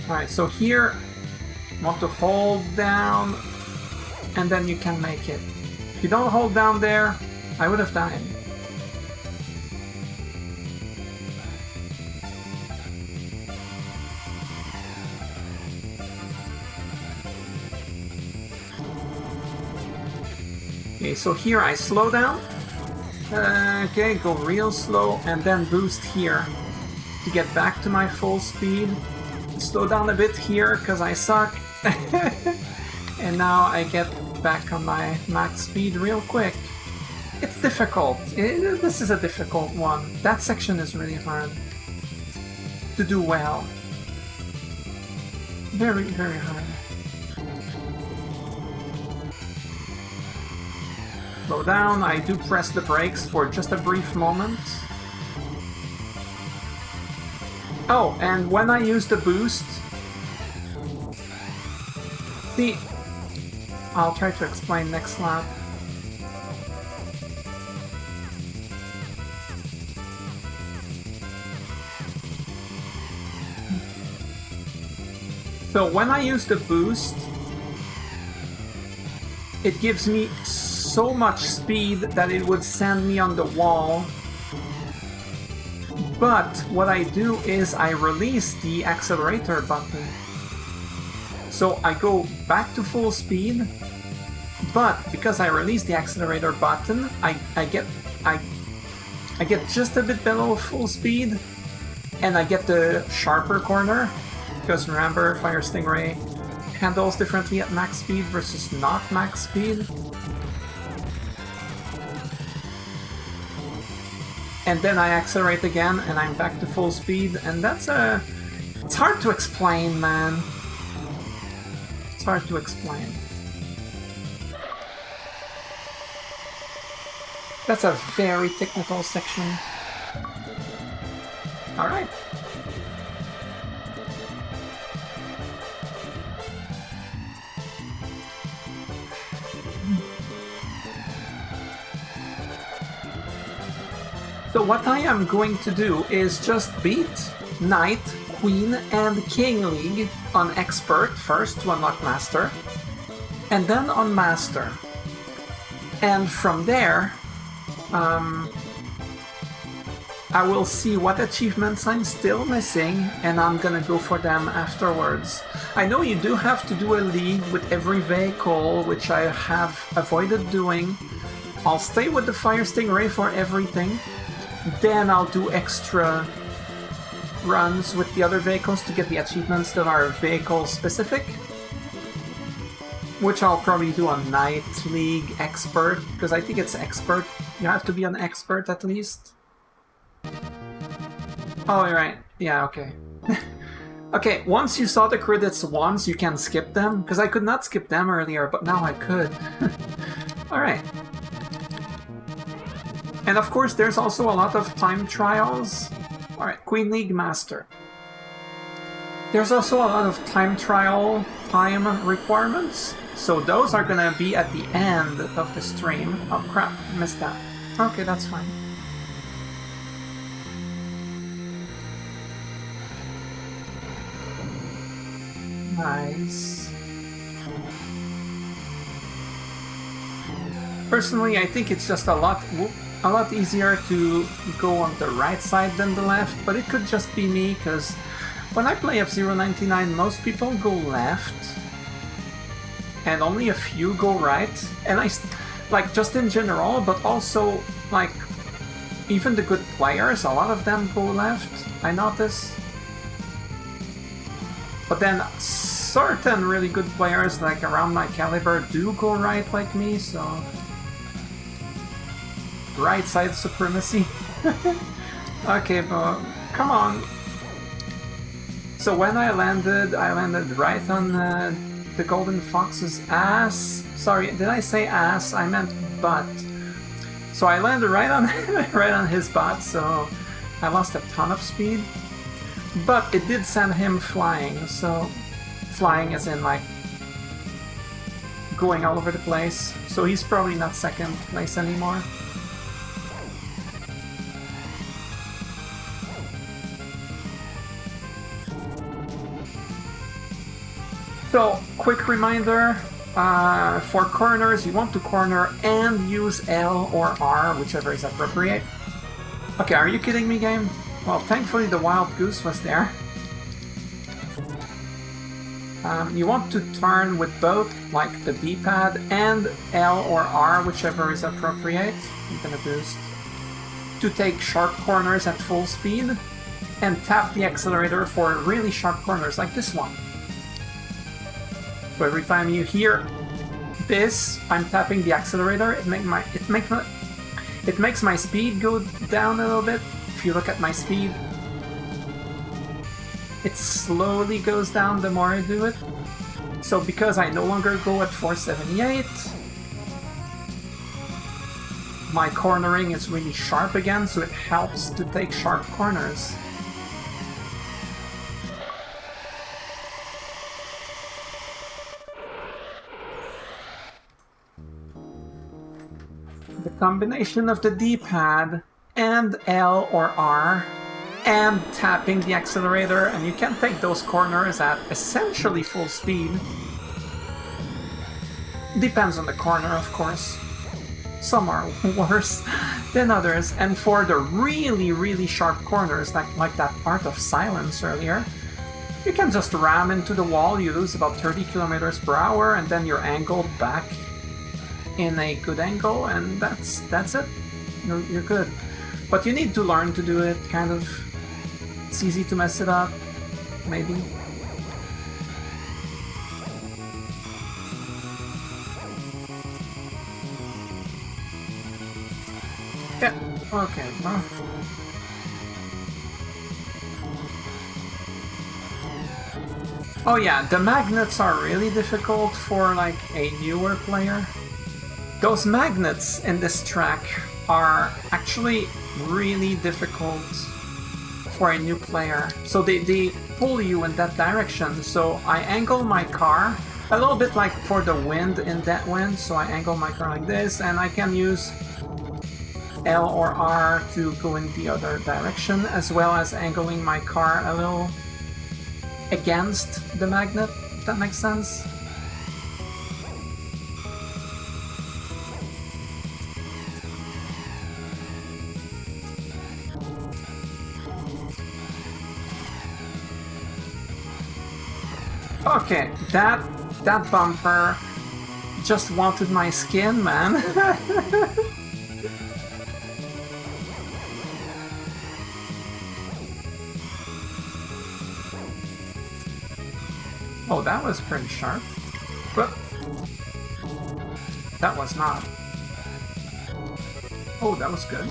A: Alright, so here you want to hold down and then you can make it. If you don't hold down there, I would have died. Okay, so here I slow down. Okay, go real slow and then boost here to get back to my full speed. Slow down a bit here because I suck. And now I get back on my max speed real quick. It's difficult. This is a difficult one. That section is really hard to do well. Very, very hard. Slow down, I do press the brakes for just a brief moment. Oh, and when I use the boost... See, I'll try to explain next lap. So when I use the boost, it gives me so much speed that it would send me on the wall. But what I do is I release the accelerator button. So I go back to full speed, but because I release the accelerator button, I get just a bit below full speed, and I get the sharper corner. Because remember, Fire Stingray handles differently at max speed versus not max speed. And then I accelerate again and I'm back to full speed, and that's a... It's hard to explain, man. It's hard to explain. That's a very technical section. Alright. So what I am going to do is just beat Knight, Queen, and King League on Expert first to unlock Master, and then on Master. And from there, I will see what achievements I'm still missing, and I'm gonna go for them afterwards. I know you do have to do a league with every vehicle, which I have avoided doing. I'll stay with the Fire Stingray for everything. Then I'll do extra runs with the other vehicles to get the achievements that are vehicle specific. Which I'll probably do on Knight, League, Expert, because I think it's Expert. You have to be an Expert at least. Oh, you're right. Yeah, okay. Okay, once you saw the credits once, you can skip them, because I could not skip them earlier, but now I could. Alright. And of course, there's also a lot of time trials. Alright, Queen League Master. There's also a lot of time trial time requirements, so those are gonna be at the end of the stream. Oh crap, missed that. Okay, that's fine. Nice. Personally, I think it's just a lot easier to go on the right side than the left, but it could just be me, because when I play F-Zero 99, most people go left, and only a few go right, and like, just in general, but also, like, even the good players, a lot of them go left, I notice. But then certain really good players, like around my caliber, do go right like me, so... Right side supremacy. Okay, but come on. So when I landed right on the Golden Fox's ass. Sorry, did I say ass? I meant butt. So I landed right on right on his butt, so I lost a ton of speed. But it did send him flying, so flying as in like going all over the place. So he's probably not second place anymore. So, quick reminder, for corners, you want to corner and use L or R, whichever is appropriate. Okay, are you kidding me, game? Well, thankfully the Wild Goose was there. You want to turn with both, like the D-pad and L or R, whichever is appropriate. I'm gonna boost. To take sharp corners at full speed, and tap the accelerator for really sharp corners, like this one. So every time you hear this, I'm tapping the accelerator. It makes my speed go down a little bit. If you look at my speed, it slowly goes down the more I do it. So because I no longer go at 478, my cornering is really sharp again, so it helps to take sharp corners. The combination of the D-pad and L or R and tapping the accelerator, and you can take those corners at essentially full speed. Depends on the corner, of course. Some are worse than others, and for the really, really sharp corners, like that part of Silence earlier, you can just ram into the wall, you lose about 30 kilometers per hour, and then you're angled back in a good angle, and that's it. You're good. But you need to learn to do it, kind of. It's easy to mess it up, maybe. Yeah, okay, well. Oh yeah, the magnets are really difficult for like a newer player. Those magnets in this track are actually really difficult for a new player. So they pull you in that direction. So I angle my car a little bit like for the wind in that wind. So I angle my car like this, and I can use L or R to go in the other direction, as well as angling my car a little against the magnet, if that makes sense. Okay, that bumper just wanted my skin, man. Oh, that was pretty sharp. But that was not. Oh, that was good.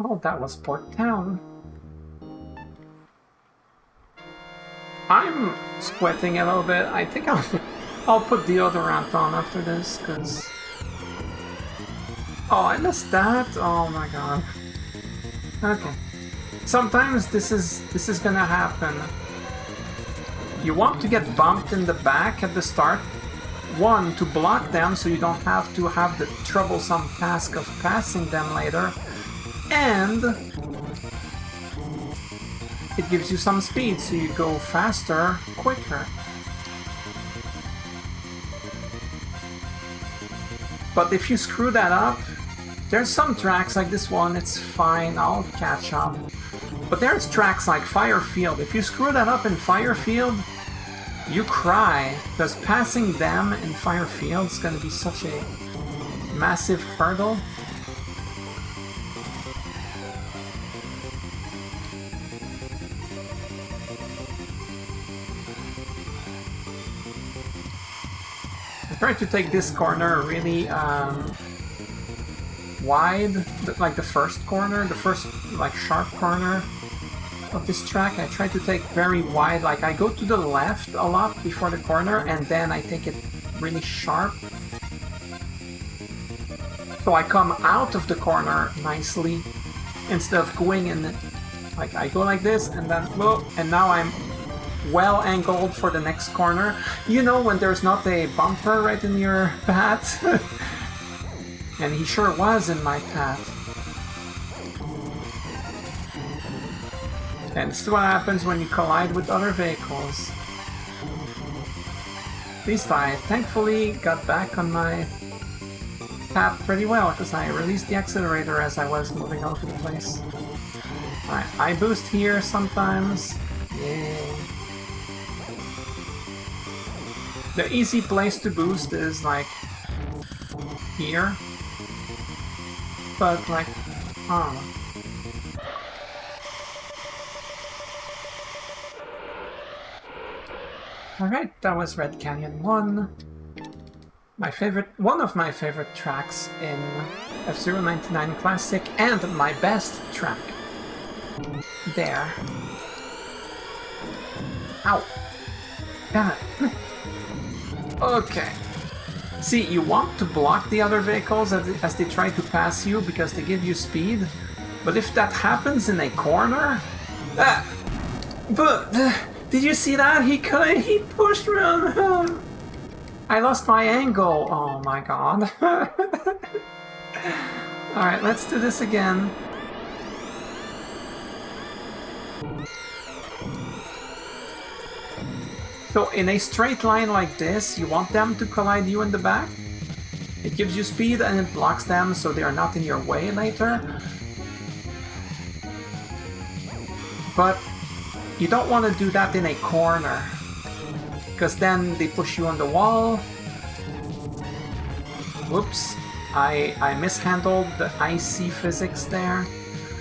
A: Oh, that was Port Town. I'm sweating a little bit. I think I'll put deodorant on after this, because... Oh, I missed that? Oh my god. Okay. Sometimes this is gonna happen. You want to get bumped in the back at the start. One, to block them so you don't have to have the troublesome task of passing them later. And it gives you some speed, so you go faster, quicker. But if you screw that up, there's some tracks like this one, it's fine, I'll catch up. But there's tracks like Firefield. If you screw that up in Firefield, you cry, because passing them in Firefield is going to be such a massive hurdle. I tried to take this corner really wide, like the first corner, the first like sharp corner of this track. I try to take very wide, like I go to the left a lot before the corner, and then I take it really sharp. So I come out of the corner nicely, instead of going in, like I go like this, and then, whoa, and now I'm well angled for the next corner. You know when there's not a bumper right in your path? And he sure was in my path. And this is what happens when you collide with other vehicles. At least I thankfully got back on my path pretty well, because I released the accelerator as I was moving all over the place. Alright, I boost here sometimes. Yay. The easy place to boost is like here. But like, oh. Alright, that was Red Canyon 1. One of my favorite tracks in F-Zero 99 Classic, and my best track. There. Ow. Damn it. Okay. See, you want to block the other vehicles as they try to pass you because they give you speed, but if that happens in a corner... did you see that? He pushed me on him! I lost my angle! Oh my god. Alright, let's do this again. So in a straight line like this, you want them to collide you in the back. It gives you speed and it blocks them so they are not in your way later. But you don't want to do that in a corner, because then they push you on the wall. Whoops, I mishandled the icy physics there.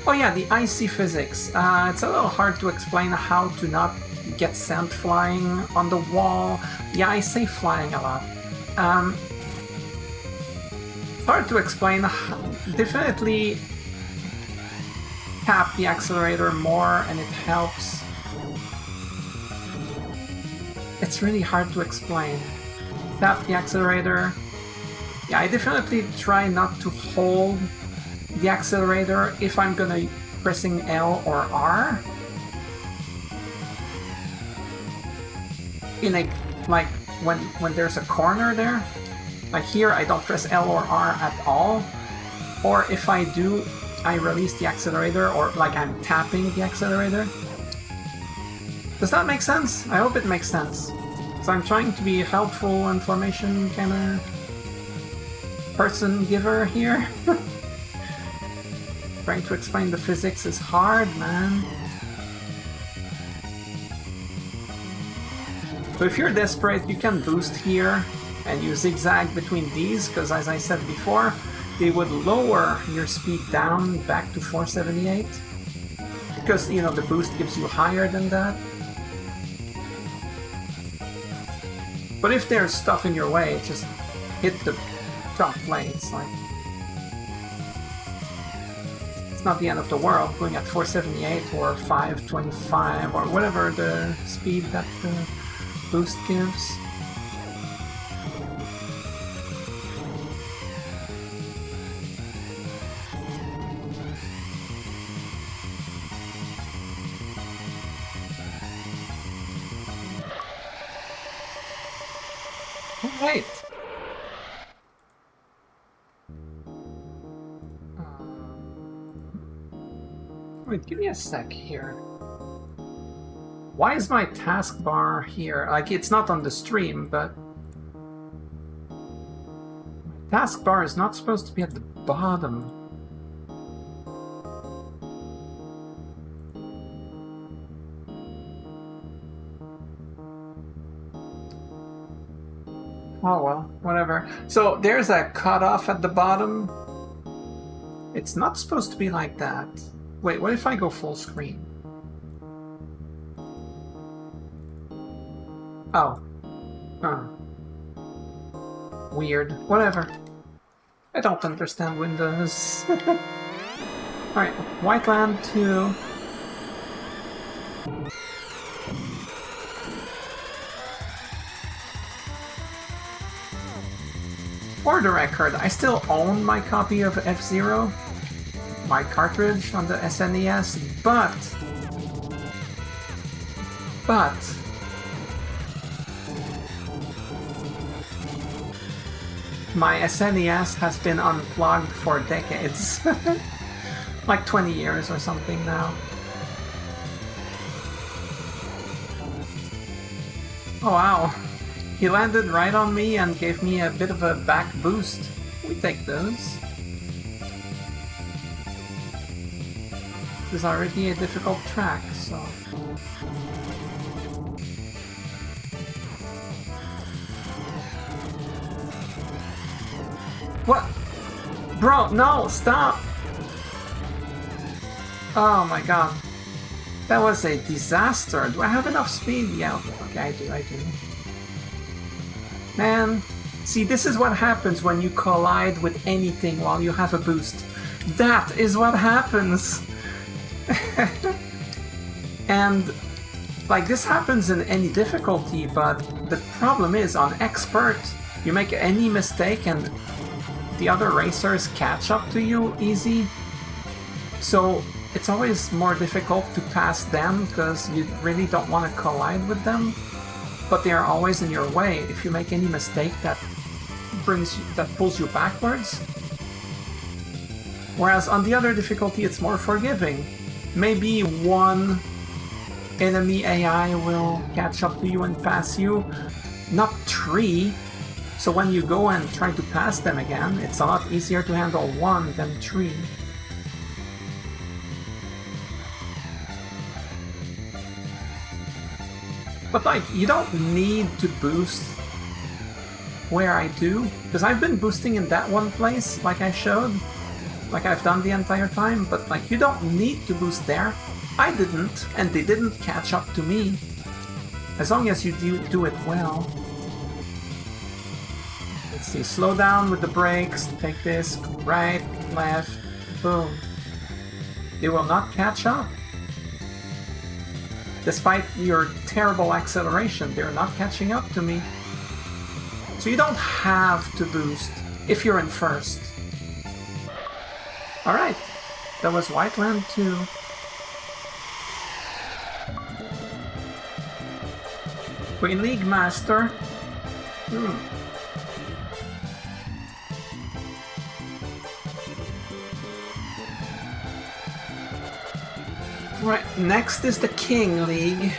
A: Oh yeah, the icy physics. It's a little hard to explain how to not get sand flying on the wall. Yeah, I say flying a lot. It's hard to explain. Definitely tap the accelerator more and it helps. It's really hard to explain. Tap the accelerator. Yeah, I definitely try not to hold the accelerator if I'm gonna pressing L or R. In a, like, when there's a corner there. Like here, I don't press L or R at all. Or if I do, I release the accelerator, or like I'm tapping the accelerator. Does that make sense? I hope it makes sense. So I'm trying to be a helpful information kind of person giver here. Trying to explain the physics is hard, man. So if you're desperate, you can boost here and you zigzag between these, because as I said before, they would lower your speed down back to 478. Because, you know, the boost gives you higher than that. But if there's stuff in your way, just hit the jump plates, like... It's not the end of the world going at 478 or 525 or whatever the speed that the boost gives. Alright. Wait, give me a sec here. Why is my taskbar here? Like, it's not on the stream, but... my taskbar is not supposed to be at the bottom. Oh well, whatever. So there's a cutoff at the bottom. It's not supposed to be like that. Wait, what if I go full screen? Oh. Huh. Weird. Whatever. I don't understand Windows. Alright, Whiteland 2. For the record, I still own my copy of F-Zero, my cartridge on the SNES, but my SNES has been unplugged for decades. Like 20 years or something now. Oh wow. He landed right on me and gave me a bit of a back boost. We take those. This is already a difficult track, so... What? Bro, no, stop! Oh my god. That was a disaster. Do I have enough speed? Yeah, okay, I do. Man, see, this is what happens when you collide with anything while you have a boost. That is what happens! And, like, this happens in any difficulty, but the problem is, on Expert, you make any mistake and the other racers catch up to you easy. So, it's always more difficult to pass them, because you really don't want to collide with them. But they are always in your way if you make any mistake that pulls you backwards. Whereas on the other difficulty, it's more forgiving. Maybe one enemy AI will catch up to you and pass you, not 3. So when you go and try to pass them again, it's a lot easier to handle 1 than 3. But like, you don't need to boost where I do, because I've been boosting in that one place, like I showed. like I've done the entire time, but like you don't need to boost there. I didn't, and they didn't catch up to me. As long as you do it well. Let's see, slow down with the brakes, take this, right, left, boom. They will not catch up. Despite your terrible acceleration, they're not catching up to me. So you don't have to boost if you're in first. Alright, that was Whiteland 2. Queen League Master. Right, next is the King League.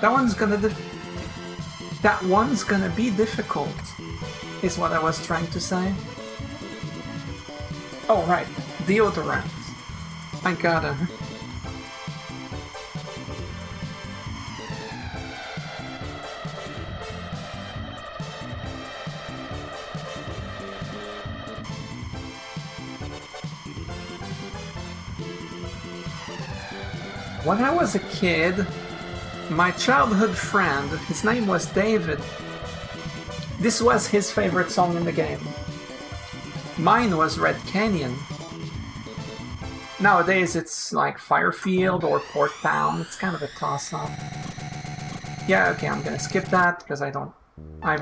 A: That one's gonna be difficult, is what I was trying to say. Oh right, deodorant. I gotta. When I was a kid, my childhood friend, his name was David, this was his favorite song in the game. Mine was Red Canyon. Nowadays it's like Firefield or Port Town, it's kind of a toss-up. Yeah, okay, I'm gonna skip that because I've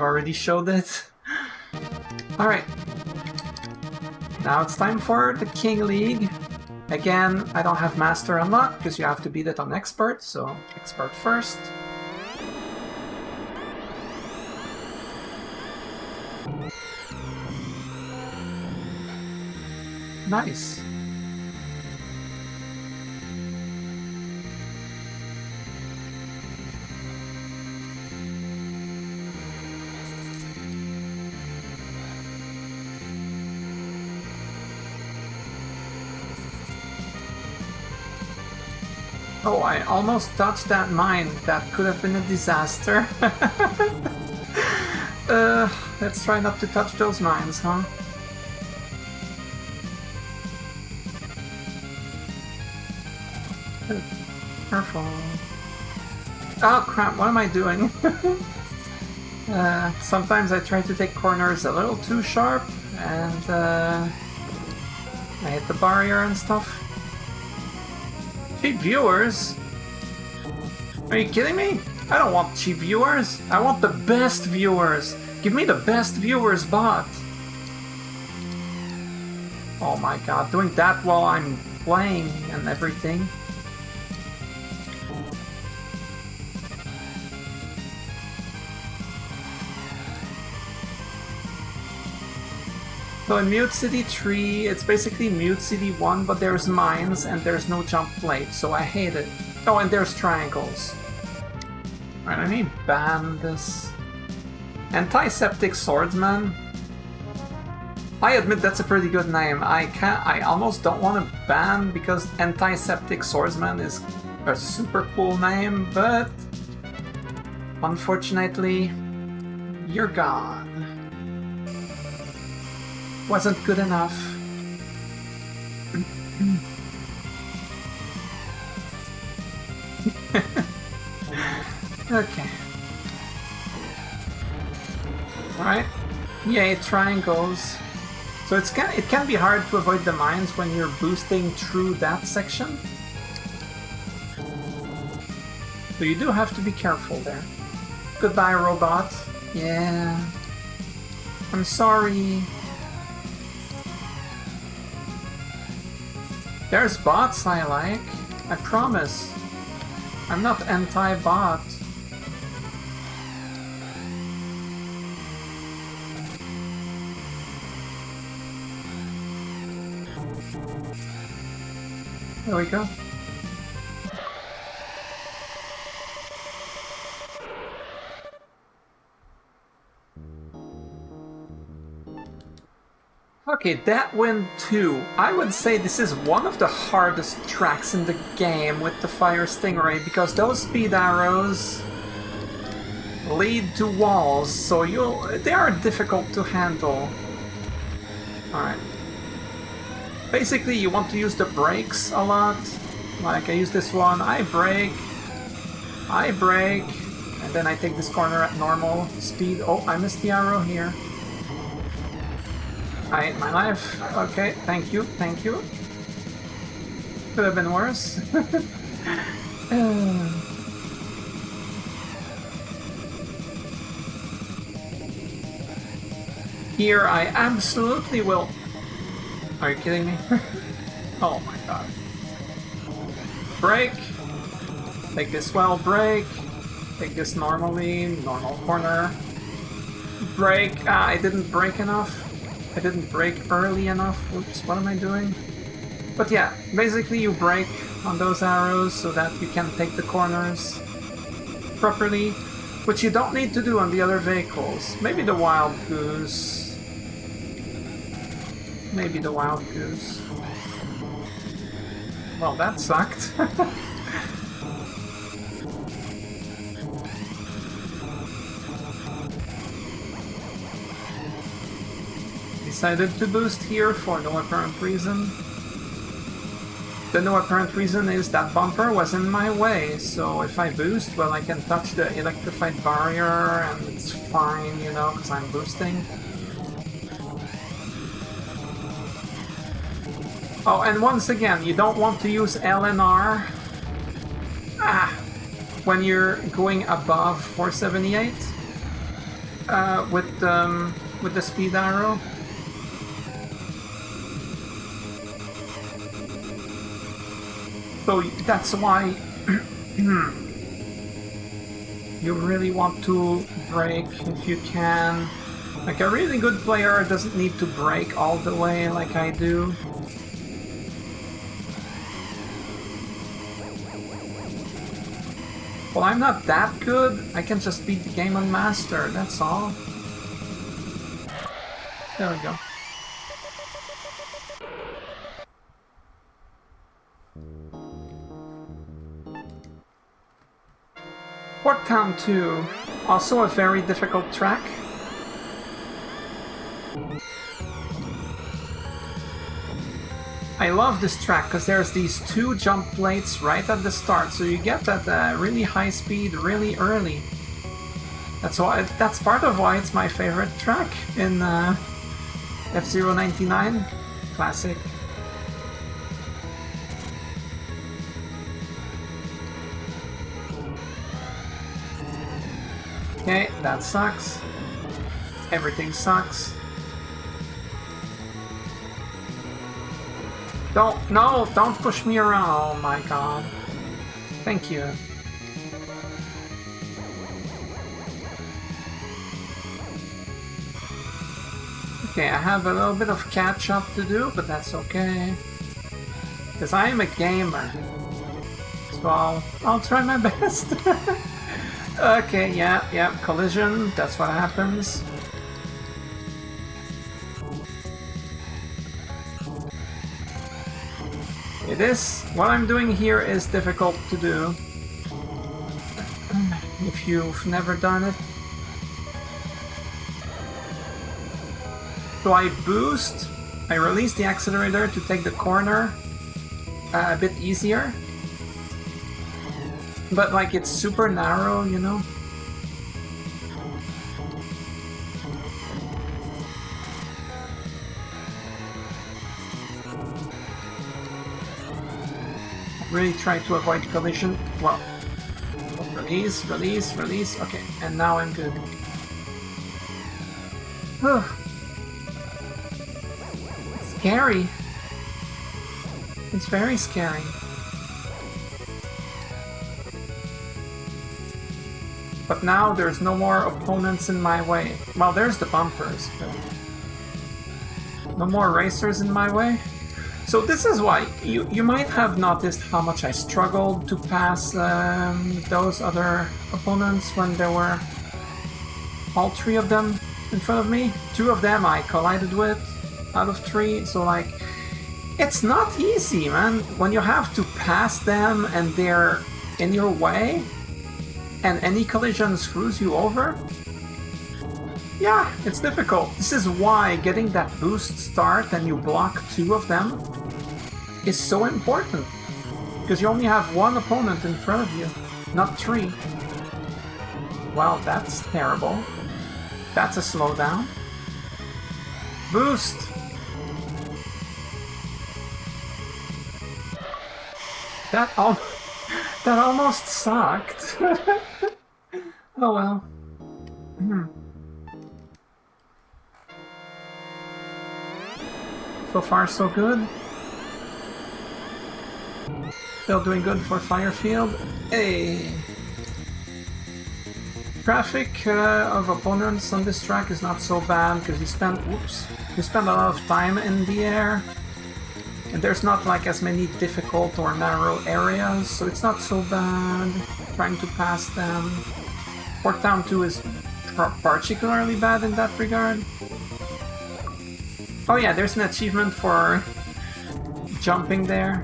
A: already showed it. Alright. Now it's time for the King League. Again, I don't have Master unlocked because you have to beat it on Expert, so Expert first. Nice. Oh, I almost touched that mine. That could have been a disaster. Let's try not to touch those mines, huh? Careful. Oh crap, what am I doing? Sometimes I try to take corners a little too sharp, and I hit the barrier and stuff. Cheap viewers? Are you kidding me? I don't want cheap viewers. I want the best viewers. Give me the best viewers bot. Oh my god, doing that while I'm playing and everything. So in Mute City 3, it's basically Mute City 1, but there's mines and there's no jump plate, so I hate it. Oh, and there's triangles. Alright, let me ban this. Antiseptic Swordsman. I admit that's a pretty good name. I almost don't want to ban because Antiseptic Swordsman is a super cool name, but unfortunately, you're gone. Wasn't good enough. Okay. Alright. Yay, triangles. So it can be hard to avoid the mines when you're boosting through that section. So you do have to be careful there. Goodbye, robot. Yeah. I'm sorry. There's bots I like. I promise. I'm not anti-bot. There we go. Okay, Deathwind 2. I would say this is one of the hardest tracks in the game with the Fire Stingray because those speed arrows lead to walls, so they are difficult to handle. Alright. Basically, you want to use the brakes a lot. Like, I use this one, I brake, and then I take this corner at normal speed. Oh, I missed the arrow here. I ate my life. Okay, thank you, thank you. Could have been worse. Here I absolutely will... Are you kidding me? Oh my god. Brake. Take this well, brake. Take this normally, normal corner. Brake. Ah, I didn't brake enough. I didn't brake early enough. Oops, what am I doing? But yeah, basically you brake on those arrows so that you can take the corners properly, which you don't need to do on the other vehicles. Maybe the Wild Goose. Maybe the Wild Goose. Well, that sucked. Decided to boost here for no apparent reason. The no apparent reason is that bumper was in my way, so if I boost, well, I can touch the electrified barrier and it's fine, you know, because I'm boosting. Oh, and once again, you don't want to use LNR when you're going above 478 with the speed arrow. So that's why you really want to brake if you can. Like, a really good player doesn't need to brake all the way like I do. Well, I'm not that good. I can just beat the game on Master, that's all. There we go. Port Town 2, also a very difficult track. I love this track because there's these two jump plates right at the start, so you get that really high speed really early. That's part of why it's my favorite track in F-Zero 99 Classic. Okay, that sucks. Everything sucks. Don't push me around, oh my god. Thank you. Okay, I have a little bit of catch up to do, but that's okay. Because I am a gamer. So I'll try my best. Okay, yeah, collision, that's what happens. What I'm doing here is difficult to do. If you've never done it. So I boost, I release the accelerator to take the corner a bit easier. But like, it's super narrow, you know? Really try to avoid collision. Well, release, release, release. Okay, and now I'm good. Scary. It's very scary. But now there's no more opponents in my way. Well, there's the bumpers, but no more racers in my way. So this is why you might have noticed how much I struggled to pass those other opponents when there were all three of them in front of me. Two of them I collided with out of three, so like, it's not easy, man. When you have to pass them and they're in your way and any collision screws you over, Yeah, it's difficult. This is why getting that boost start and you block 2 of them is so important. Because you only have 1 opponent in front of you, not 3. Well, that's terrible. That's a slowdown. Boost! That almost sucked. Oh well. So far, so good. Still doing good for Firefield. Hey! Traffic of opponents on this track is not so bad because you spend a lot of time in the air, and there's not like as many difficult or narrow areas, so it's not so bad trying to pass them. Port Town 2 is particularly bad in that regard. Oh yeah, there's an achievement for jumping there.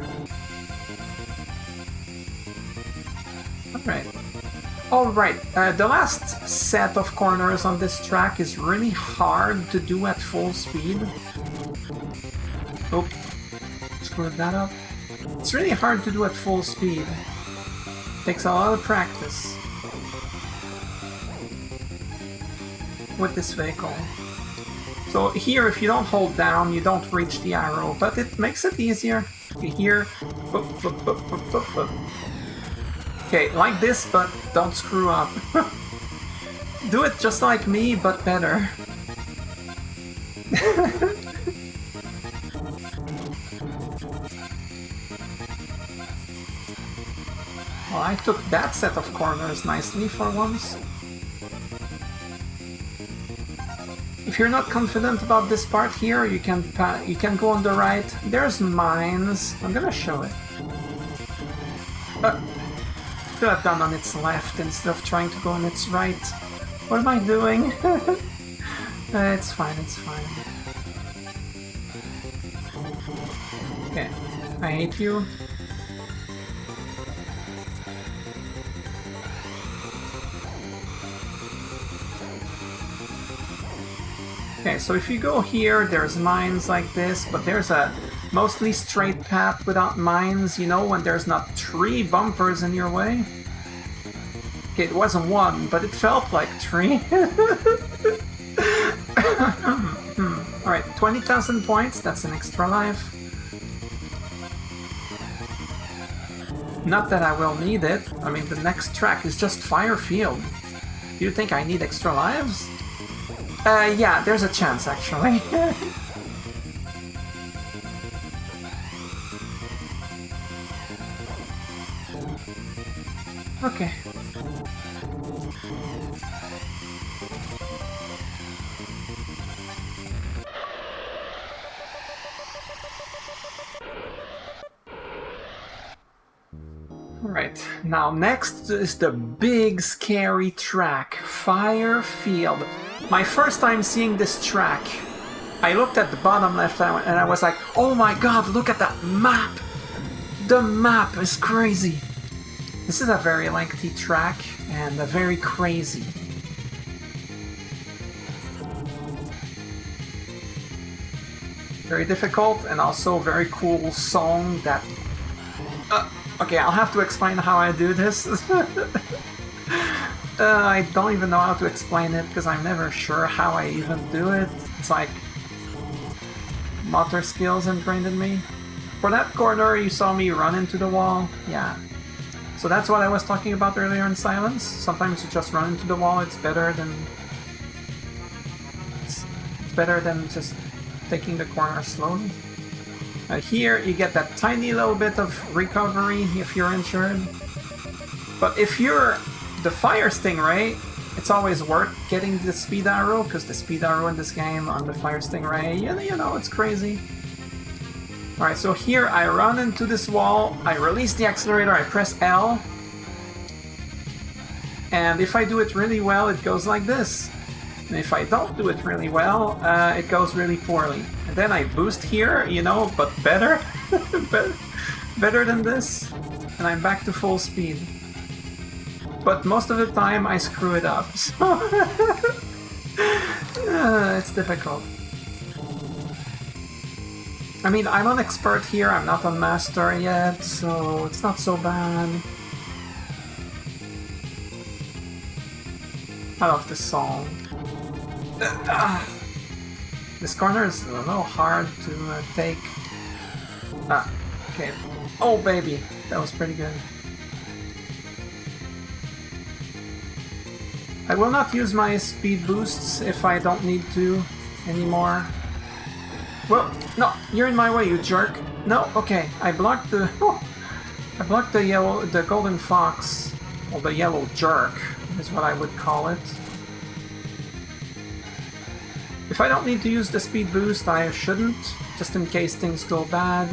A: Alright, the last set of corners on this track is really hard to do at full speed. Oh, screwed that up. It's really hard to do at full speed. Takes a lot of practice with this vehicle. So here, if you don't hold down, you don't reach the arrow, but it makes it easier. You hear... Okay, like this, but don't screw up. Do it just like me, but better. Well, I took that set of corners nicely for once. If you're not confident about this part here, you can go on the right. There's mines. I'm gonna show it. Could have done on its left instead of trying to go on its right. What am I doing? It's fine, it's fine. Okay, I hate you. Okay, so if you go here, there's mines like this, but there's a mostly straight path without mines, you know, when there's not 3 bumpers in your way. Okay, it wasn't 1, but it felt like 3. Alright, 20,000 points, that's an extra life. Not that I will need it. I mean, the next track is just Firefield. Do you think I need extra lives? Yeah, there's a chance, actually. Okay. Alright, now next is the big scary track, Firefield. My first time seeing this track, I looked at the bottom left and I was like, oh my god, look at that map! The map is crazy! This is a very lengthy track and a very crazy. Very difficult and also very cool song that... okay, I'll have to explain how I do this. I don't even know how to explain it because I'm never sure how I even do it. It's like motor skills ingrained in me. For that corner, you saw me run into the wall. Yeah. So that's what I was talking about earlier in Silence. Sometimes you just run into the wall. It's better than just taking the corner slowly. Here you get that tiny little bit of recovery if you're injured. But if you're the Fire Stingray, it's always worth getting the speed arrow, because the speed arrow in this game on the Fire Stingray, you know, it's crazy. Alright, so here I run into this wall, I release the accelerator, I press L, and if I do it really well, it goes like this. And if I don't do it really well, it goes really poorly. And then I boost here, you know, but better. better than this. And I'm back to full speed. But most of the time I screw it up. So It's difficult. I mean, I'm on expert here, I'm not on master yet, so it's not so bad. I love this song. This corner is a little hard to take. Okay. Oh, baby. That was pretty good. I will not use my speed boosts if I don't need to anymore. Well, no, you're in my way, you jerk. No, okay. I blocked the... Oh, I blocked the yellow... the golden fox. Or the yellow jerk, is what I would call it. If I don't need to use the speed boost, I shouldn't, just in case things go bad.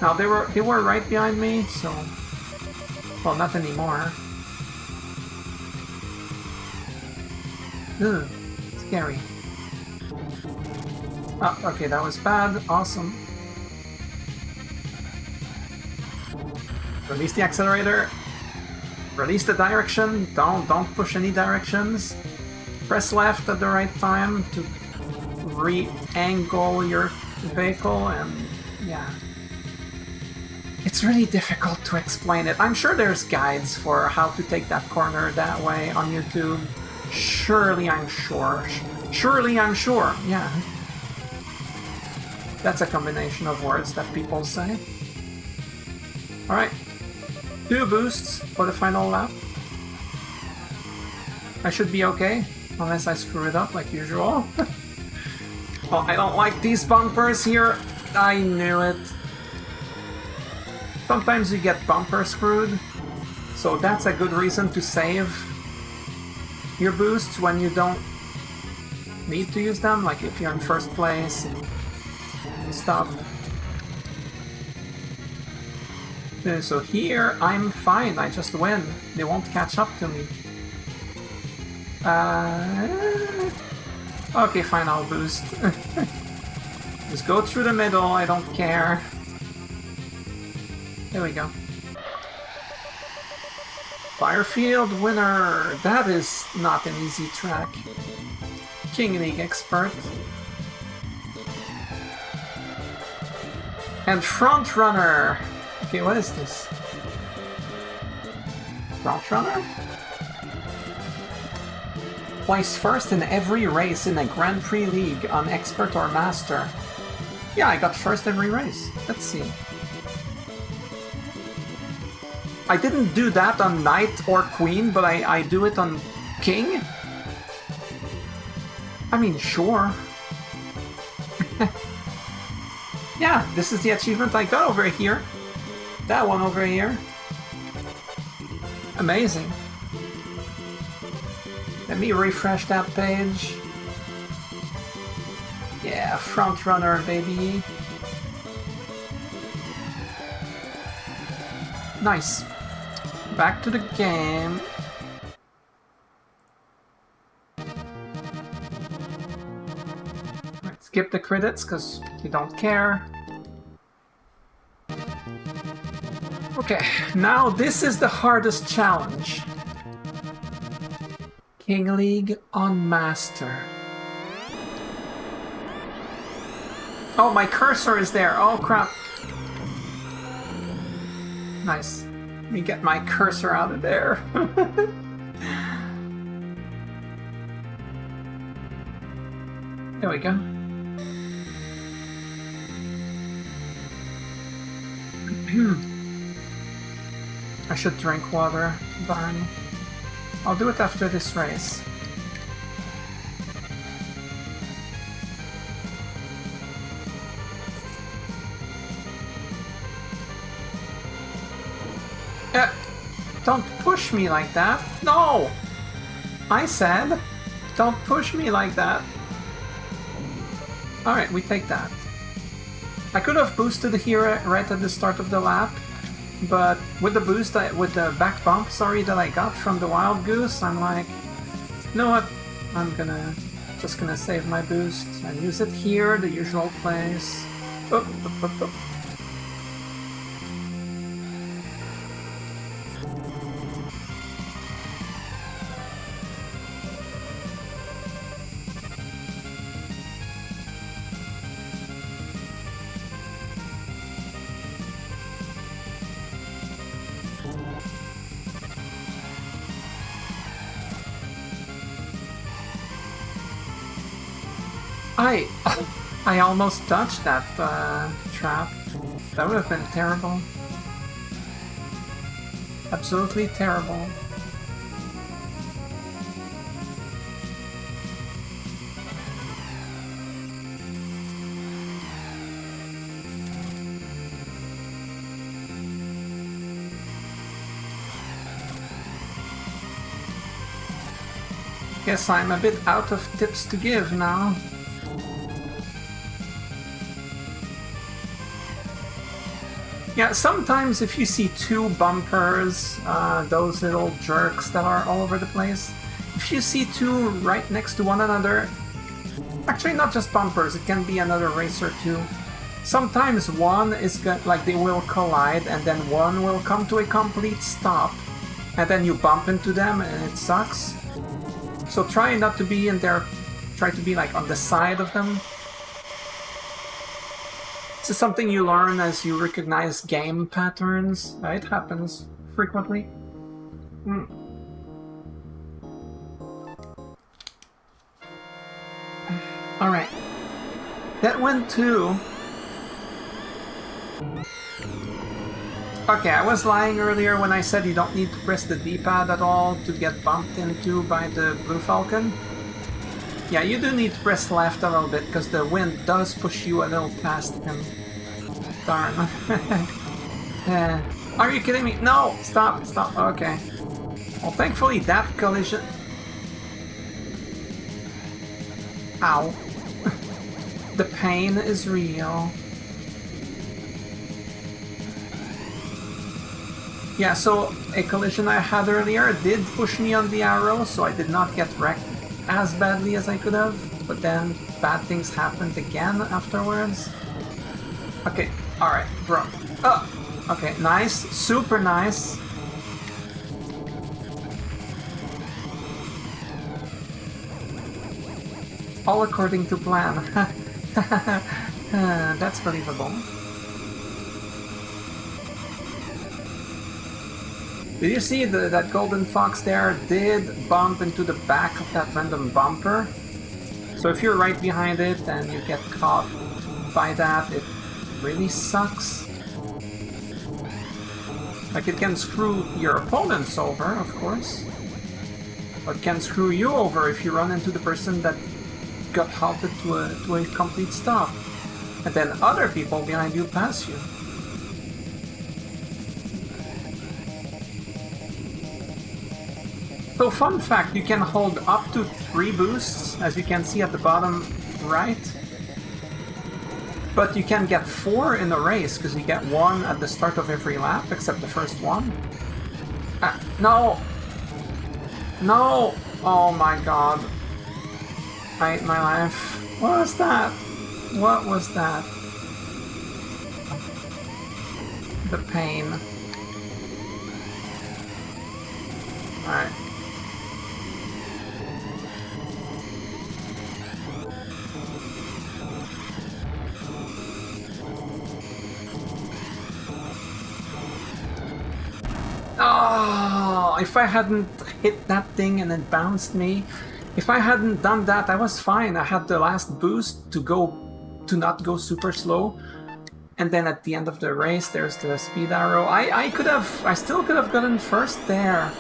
A: Now, they were right behind me, so... Well, not anymore. Ugh, scary. Oh, okay, that was bad. Awesome. Release the accelerator. Release the direction. Don't push any directions. Press left at the right time to re-angle your vehicle, and yeah. It's really difficult to explain it. I'm sure there's guides for how to take that corner that way on YouTube. Surely I'm sure. Surely I'm sure, yeah. That's a combination of words that people say. Alright. 2 boosts for the final lap. I should be okay, unless I screw it up like usual. Oh, I don't like these bumpers here. I knew it. Sometimes you get bumper screwed, so that's a good reason to save your boosts when you don't need to use them, like if you're in first place and stuff. So here, I'm fine, I just win. They won't catch up to me. Okay, fine, I'll boost. Just go through the middle, I don't care. There we go. Firefield winner! That is not an easy track. King League expert. And front runner! Okay, what is this? Front runner? Place first in every race in a Grand Prix League on Expert or Master. Yeah, I got first every race. Let's see. I didn't do that on Knight or Queen, but I do it on King? I mean, sure. Yeah, this is the achievement I got over here. That one over here. Amazing. Let me refresh that page. Yeah, front runner, baby. Nice. Back to the game. Right, skip the credits because you don't care. Okay, now this is the hardest challenge. King League on Master. Oh, my cursor is there. Oh, crap. Nice. Let me get my cursor out of there. There we go. I should drink water. Darn. I'll do it after this race. Don't push me like that. No! I said, don't push me like that. Alright, we take that. I could have boosted here right at the start of the lap, but with the boost, with the back bump, sorry, that I got from the Wild Goose, I'm like, you know what? I'm just gonna save my boost and use it here, the usual place. Oh, oh, oh, oh. I I almost touched that trap. That would have been terrible. Absolutely terrible. Guess I'm a bit out of tips to give now. Yeah, sometimes if you see two bumpers, those little jerks that are all over the place, if you see two right next to one another, actually not just bumpers, it can be another racer too. Sometimes one is good, like they will collide and then one will come to a complete stop and then you bump into them and it sucks. So try not to be in there, try to be like on the side of them. This is something you learn as you recognize game patterns. It happens frequently. Alright. That went too. Okay, I was lying earlier when I said you don't need to press the D-pad at all to get bumped into by the Blue Falcon. Yeah, you do need to press left a little bit because the wind does push you a little past him. Darn. Are you kidding me? No! Stop, stop. Okay. Well, thankfully that collision... Ow. The pain is real. Yeah, so a collision I had earlier did push me on the arrow, so I did not get wrecked as badly as I could have, but then bad things happened again afterwards. Okay, alright, bro. Okay, nice, super nice. All according to plan. That's believable. Did you see that golden fox there did bump into the back of that random bumper? So if you're right behind it and you get caught by that, it really sucks. Like, it can screw your opponents over, of course, but can screw you over if you run into the person that got halted to a complete stop, and then other people behind you pass you. So fun fact, you can hold up to 3 boosts, as you can see at the bottom right. But you can get 4 in a race, because you get 1 at the start of every lap, except the first one. No! No! Oh my god. I hate my life. What was that? What was that? The pain. Alright. Oh, if I hadn't hit that thing and it bounced me, if I hadn't done that, I was fine. I had the last boost to not go super slow. And then at the end of the race, there's the speed arrow. I still could have gotten first there.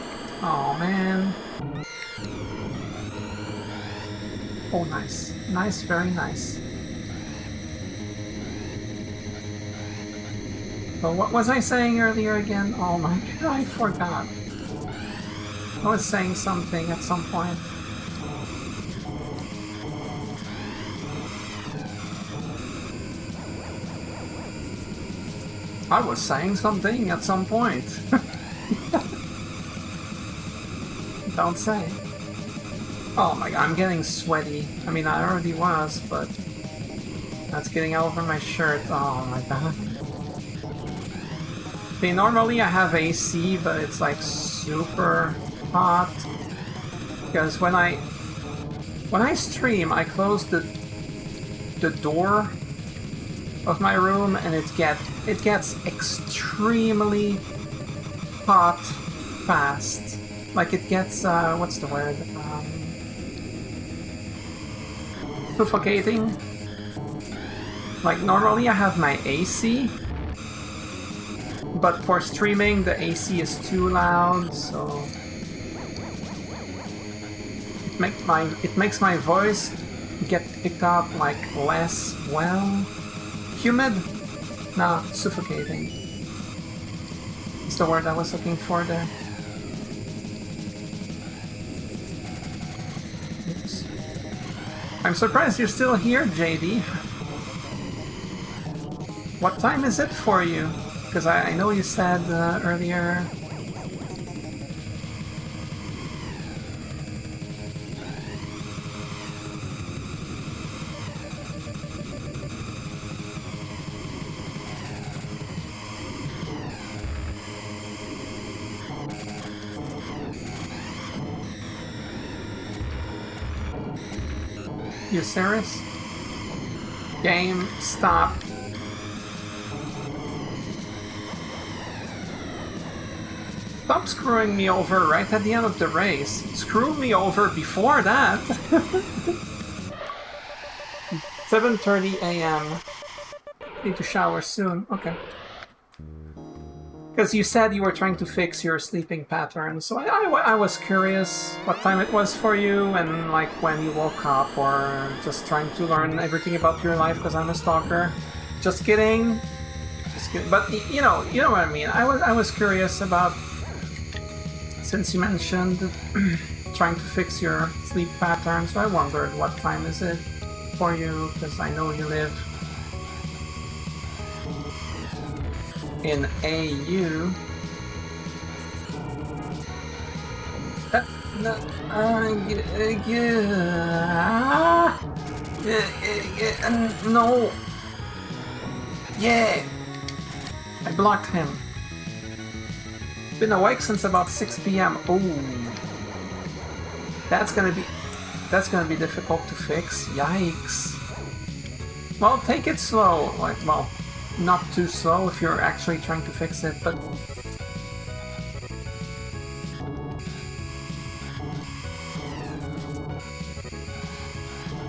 A: Oh man. Oh, nice. Nice, very nice. So what was I saying earlier again? Oh my god, I forgot. I was saying something at some point. I was saying something at some point. Don't say. Oh my god, I'm getting sweaty. I mean, I already was, but that's getting over my shirt. Oh my god. See, normally I have AC, but it's like super hot. Because when I stream, I close the door of my room, and it gets extremely hot fast. Like it gets what's the word? suffocating. Like, normally I have my AC, but for streaming the AC is too loud, so it makes my voice get picked up like less well. Humid? No, suffocating. It's the word I was looking for there. Oops. I'm surprised you're still here, JD. What time is it for you? Because I know you said earlier... You serious? Game, stop. Stop screwing me over right at the end of the race. Screw me over before that. 7:30 a.m. Need to shower soon. Okay. Because you said you were trying to fix your sleeping pattern, so I was curious what time it was for you and like when you woke up, or just trying to learn everything about your life because I'm a stalker. Just kidding. Just kidding. But you know what I mean. I was curious about, since you mentioned trying to fix your sleep pattern, so I wondered what time is it for you, because I know you live in AU. No. Yeah. I blocked him. Been awake since about 6 p.m. Ooh. That's gonna be difficult to fix. Yikes. Well, take it slow. Like, well, not too slow if you're actually trying to fix it, but...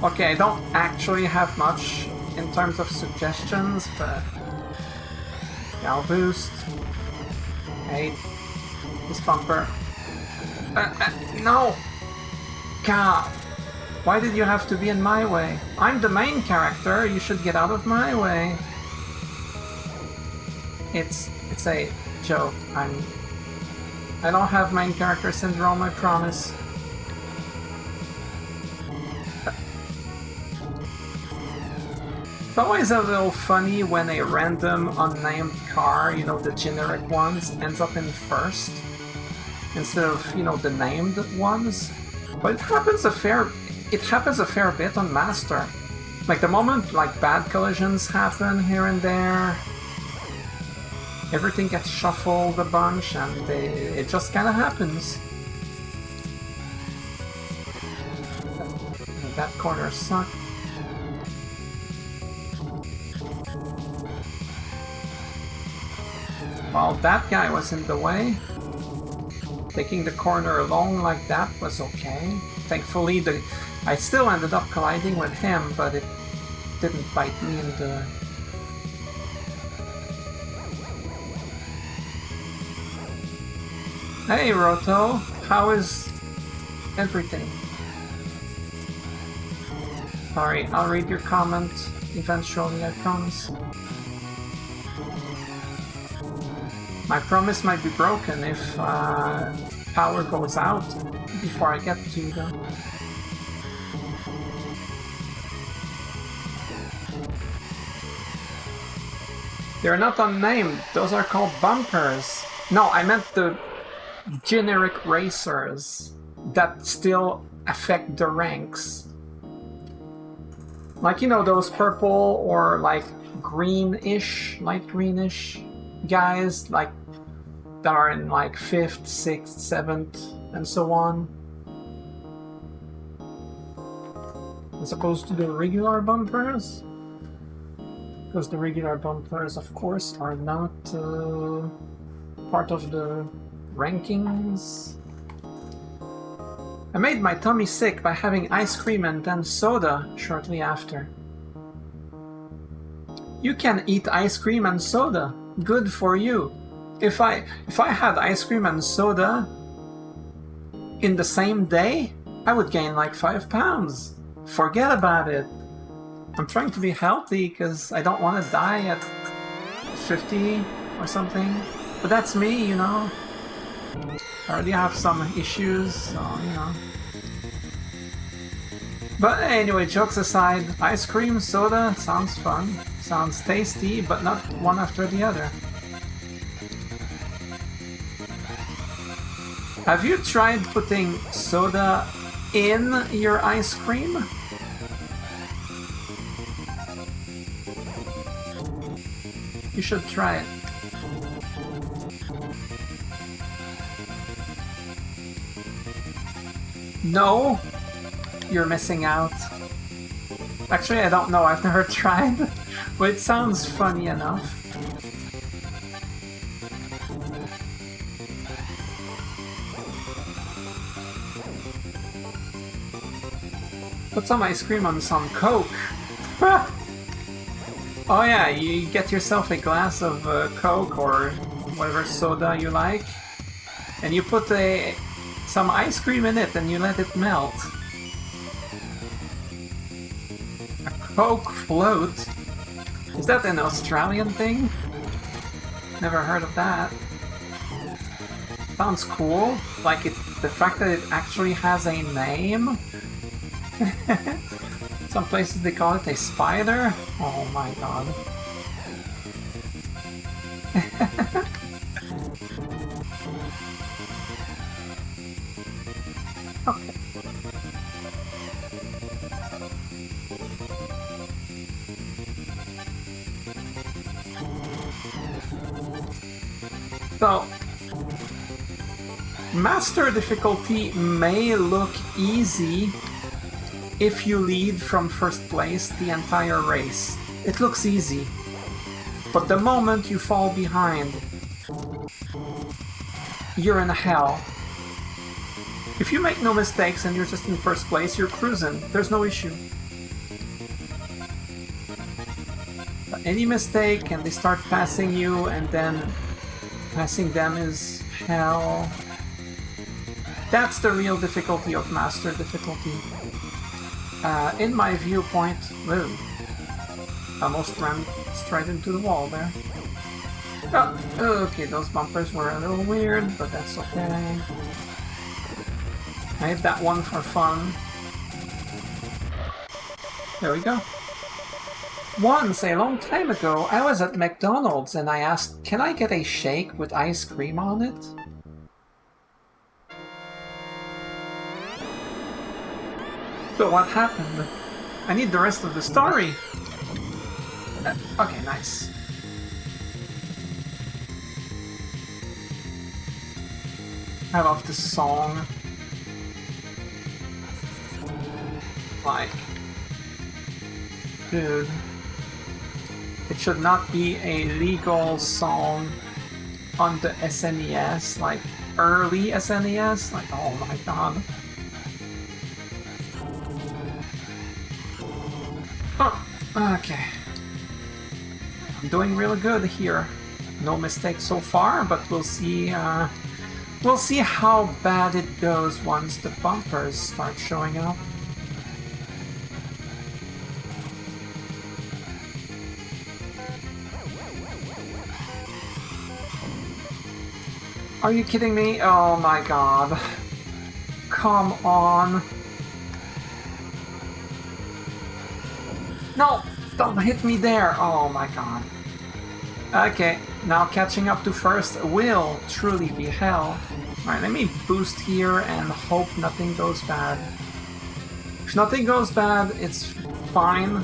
A: Okay, I don't actually have much in terms of suggestions, but... Gal boost. Hey, this bumper. No! God! Why did you have to be in my way? I'm the main character, you should get out of my way. It's a joke. I don't have main character syndrome, I promise. It's always a little funny when a random unnamed car, you know, the generic ones, ends up in first instead of, you know, the named ones. But it happens a fair bit on Master. Like the moment like bad collisions happen here and there, everything gets shuffled a bunch, and it just kind of happens. That corner sucked. Well, that guy was in the way. Taking the corner alone like that was okay. Thankfully, I still ended up colliding with him, but it didn't bite me in the... Hey, Roto! How is everything? Sorry, I'll read your comment eventually, I promise. My promise might be broken if power goes out before I get to you, though. They're not unnamed, those are called bumpers. No, I meant the generic racers that still affect the ranks. Like, you know, those purple or like greenish, light greenish guys, like that are in like 5th, 6th, 7th, and so on. As opposed to the regular bumpers. Because the regular bumpers, of course, are not part of the rankings. I made my tummy sick by having ice cream and then soda shortly after. You can eat ice cream and soda. Good for you. If I had ice cream and soda in the same day, I would gain like 5 pounds. Forget about it. I'm trying to be healthy because I don't want to die at 50 or something. But that's me, you know. I already have some issues, so, you know. But anyway, jokes aside, ice cream, soda, sounds fun. Sounds tasty, but not one after the other. Have you tried putting soda in your ice cream? You should try it. No? You're missing out. Actually, I don't know. I've never tried. But it sounds funny enough. Put some ice cream on some Coke. Oh yeah, you get yourself a glass of Coke or whatever soda you like, and you put some ice cream in it and you let it melt. A Coke float? Is that an Australian thing? Never heard of that. Sounds cool. Like the fact that it actually has a name. Some places they call it a spider. Oh my god. Okay. So, master difficulty may look easy if you lead from first place the entire race. It looks easy. But the moment you fall behind, you're in hell. If you make no mistakes and you're just in first place, you're cruising. There's no issue. But any mistake and they start passing you, and then passing them is hell. That's the real difficulty of master difficulty. In my viewpoint, whoa, almost ran straight into the wall there. Oh, okay, those bumpers were a little weird, but that's okay. I hit that one for fun. There we go. Once, a long time ago, I was at McDonald's and I asked, can I get a shake with ice cream on it? So what happened? I need the rest of the story. Okay, nice. I love this song. Like, dude, it should not be a legal song on the SNES, like early SNES. Like, oh my god. Oh, okay. I'm doing really good here. No mistakes so far, but we'll see. We'll see how bad it goes once the bumpers start showing up. Are you kidding me? Oh my god. Come on. No! Don't hit me there! Oh my god. Okay, now catching up to first will truly be hell. Alright, let me boost here and hope nothing goes bad. If nothing goes bad, it's fine.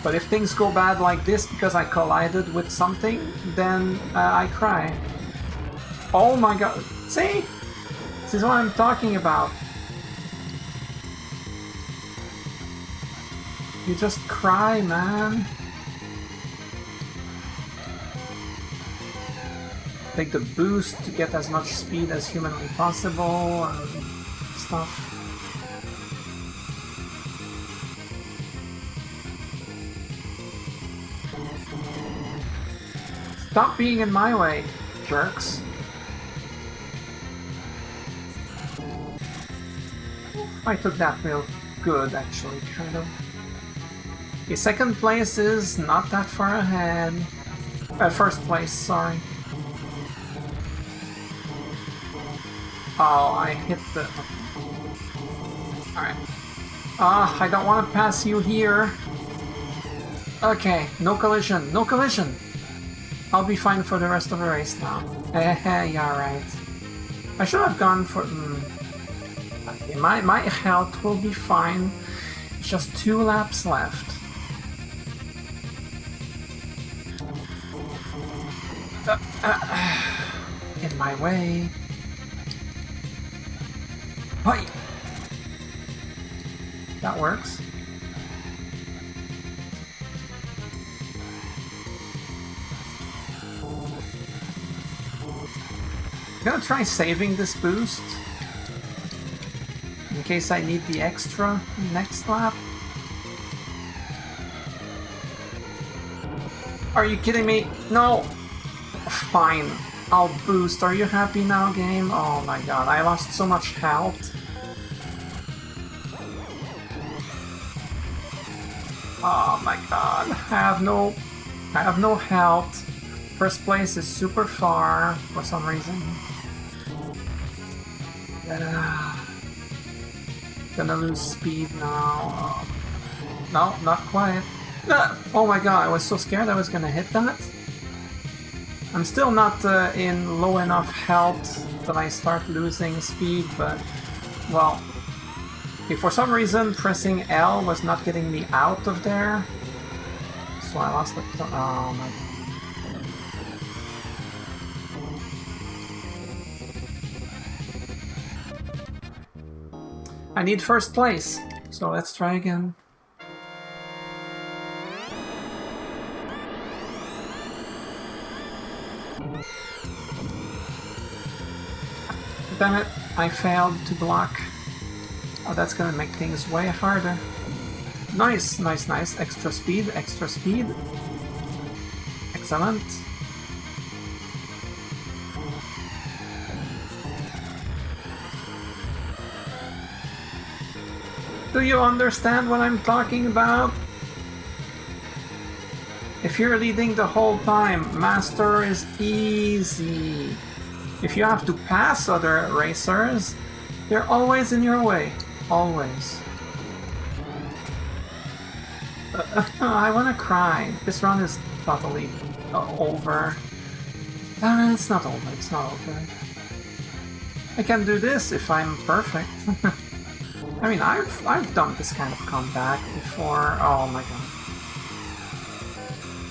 A: But if things go bad like this because I collided with something, then I cry. Oh my god. See? This is what I'm talking about. You just cry, take the boost to get as much speed as humanly possible and stuff. Stop being in my way, jerks. I took that real good, actually, kind of. The second place is not that far ahead. First place, sorry. Oh, I hit the... Alright. I don't want to pass you here. Okay, no collision, no collision! I'll be fine for the rest of the race now. Yeah, right. I should have gone for... Okay, my health will be fine. Just 2 laps left. In my way. Hi! That works. I'm gonna try saving this boost in case I need the extra next lap. Are you kidding me? No! Fine, I'll boost. Are you happy now, game? Oh my god, I lost so much health. Oh my god, I have no health. First place is super far for some reason. Gonna lose speed now. No, not quite. Oh my god, I was so scared I was gonna hit that. I'm still not in low enough health that I start losing speed, but, well, okay, for some reason pressing L was not getting me out of there, so I lost the... Oh my god. I need first place, so let's try again. Damn it, I failed to block. Oh, that's gonna make things way harder. Nice, nice, nice. Extra speed, extra speed. Excellent. Do you understand what I'm talking about? If you're leading the whole time, Master is easy. If you have to pass other racers, they're always in your way. Always. I wanna cry. This run is totally over. It's not over, it's not over. I can do this if I'm perfect. I mean, I've done this kind of comeback before. Oh my god.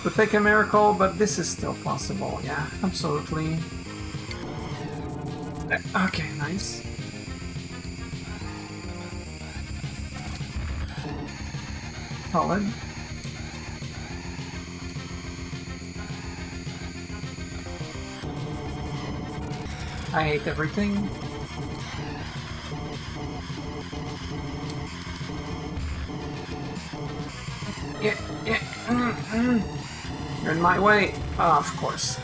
A: Would take a miracle, but this is still possible. Yeah, absolutely. Okay, nice. Solid. I hate everything. Yeah. You're in my way. Oh, of course.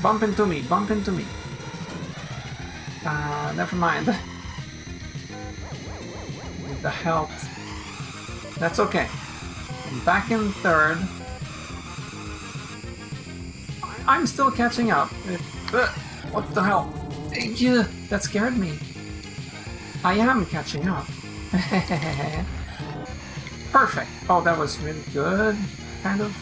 A: Bump into me, bump into me. Never mind. Need the help. That's okay. I'm back in third. I'm still catching up. What the hell? Yeah, that scared me. I am catching up. Perfect. Oh, that was really good, kind of.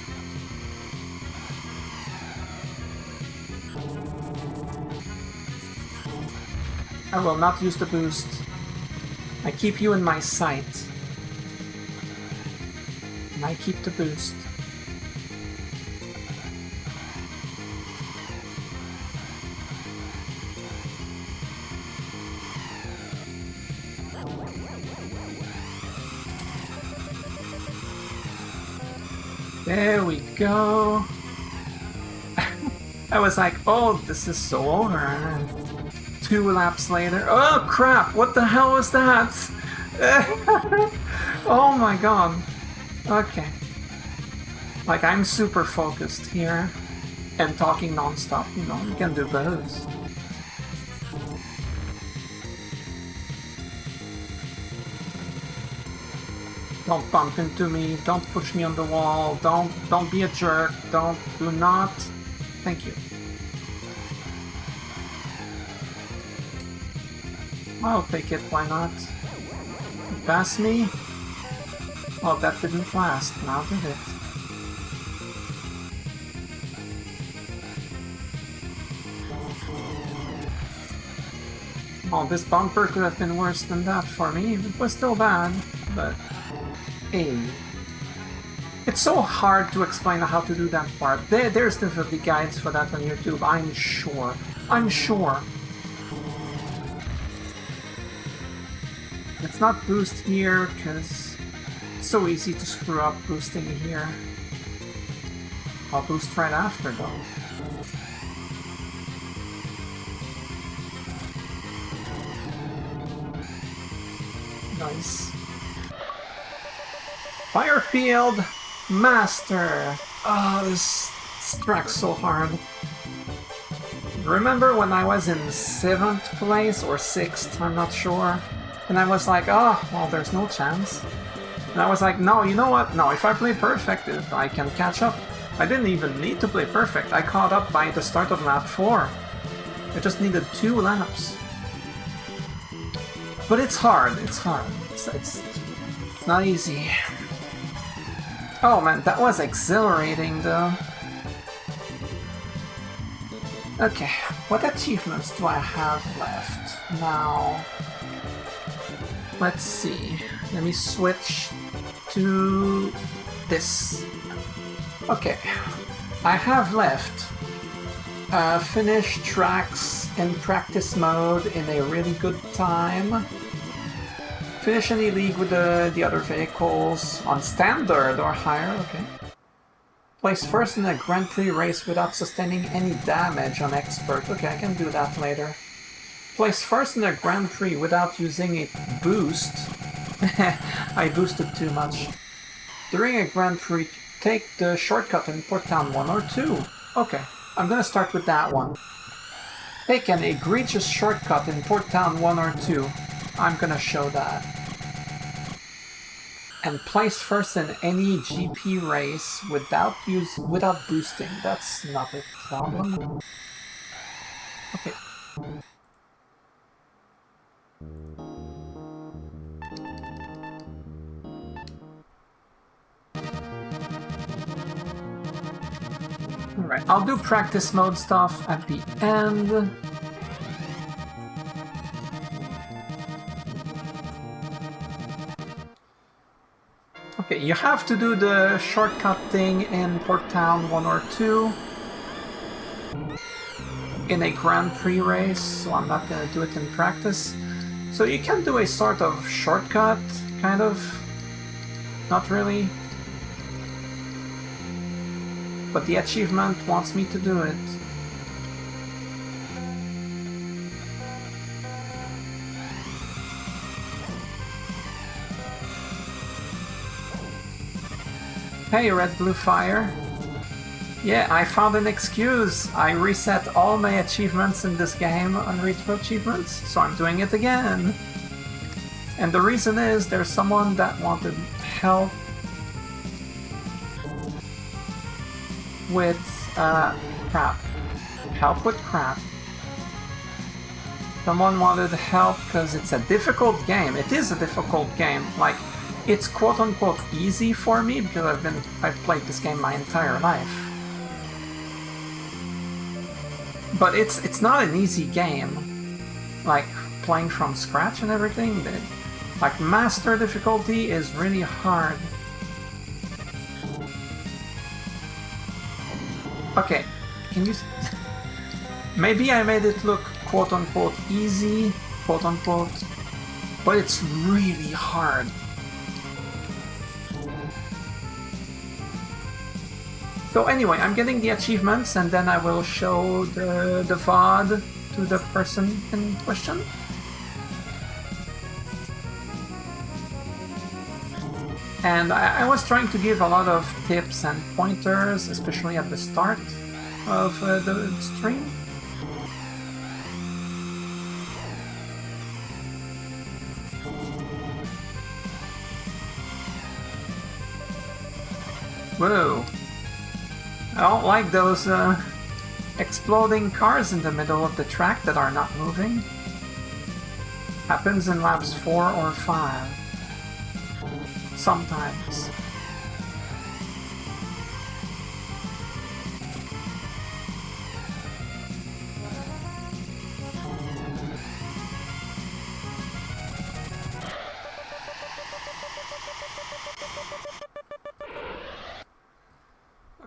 A: I will not use the boost. I keep you in my sight. And I keep the boost. There we go. I was like, oh, this is so over. And then 2 laps later, oh crap, what the hell was that? Oh my god. Okay. Like, I'm super focused here and talking non-stop, you know, you can do those. Don't bump into me, don't push me on the wall, don't be a jerk, do not. Thank you. I'll take it, why not? Pass me? Oh, that didn't last, now did it? Oh, this bumper could have been worse than that for me. It was still bad, but... Hey. It's so hard to explain how to do that part. There's definitely guides for that on YouTube, I'm sure. I'm sure. Let's not boost here, because it's so easy to screw up boosting here. I'll boost right after, though. Nice. Firefield Master! Oh, this tracks so hard. Remember when I was in 7th place or 6th, I'm not sure, and I was like, oh, well, there's no chance. And I was like, no, you know what? No, if I play perfect, I can catch up. I didn't even need to play perfect. I caught up by the start of lap 4. I just needed 2 laps. But it's hard, it's hard. It's not easy. Oh man, that was exhilarating though. Okay, what achievements do I have left now? Let's see. Let me switch to this. Okay, I have left finish tracks in practice mode in a really good time. Finish any league with the other vehicles on standard or higher, okay. Place first in a Grand Prix race without sustaining any damage on expert. Okay, I can do that later. Place first in a Grand Prix without using a boost. I boosted too much. During a Grand Prix, take the shortcut in Port Town 1 or 2. Okay, I'm gonna start with that one. Take an egregious shortcut in Port Town 1 or 2. I'm gonna show that. And place first in any GP race without boosting. That's not a problem. Okay. Alright, I'll do practice mode stuff at the end. Okay, you have to do the shortcut thing in Port Town 1 or 2 in a Grand Prix race, so I'm not gonna do it in practice. So you can do a sort of shortcut, kind of. Not really. But the achievement wants me to do it. Hey, Red Blue Fire. Yeah, I found an excuse. I reset all my achievements in this game on Retro Achievements, so I'm doing it again. And the reason is there's someone that wanted help with crap. Help with crap. Someone wanted help because it's a difficult game. It is a difficult game. Like, it's quote-unquote easy for me because I've played this game my entire life. But it's not an easy game. Like, playing from scratch and everything. Like, master difficulty is really hard. Okay, can you... Maybe I made it look quote-unquote easy, quote-unquote, but it's really hard. So anyway, I'm getting the achievements and then I will show the VOD to the person in question. And I was trying to give a lot of tips and pointers, especially at the start of the stream. Whoa. I don't like those exploding cars in the middle of the track that are not moving. Happens in laps 4 or 5. Sometimes.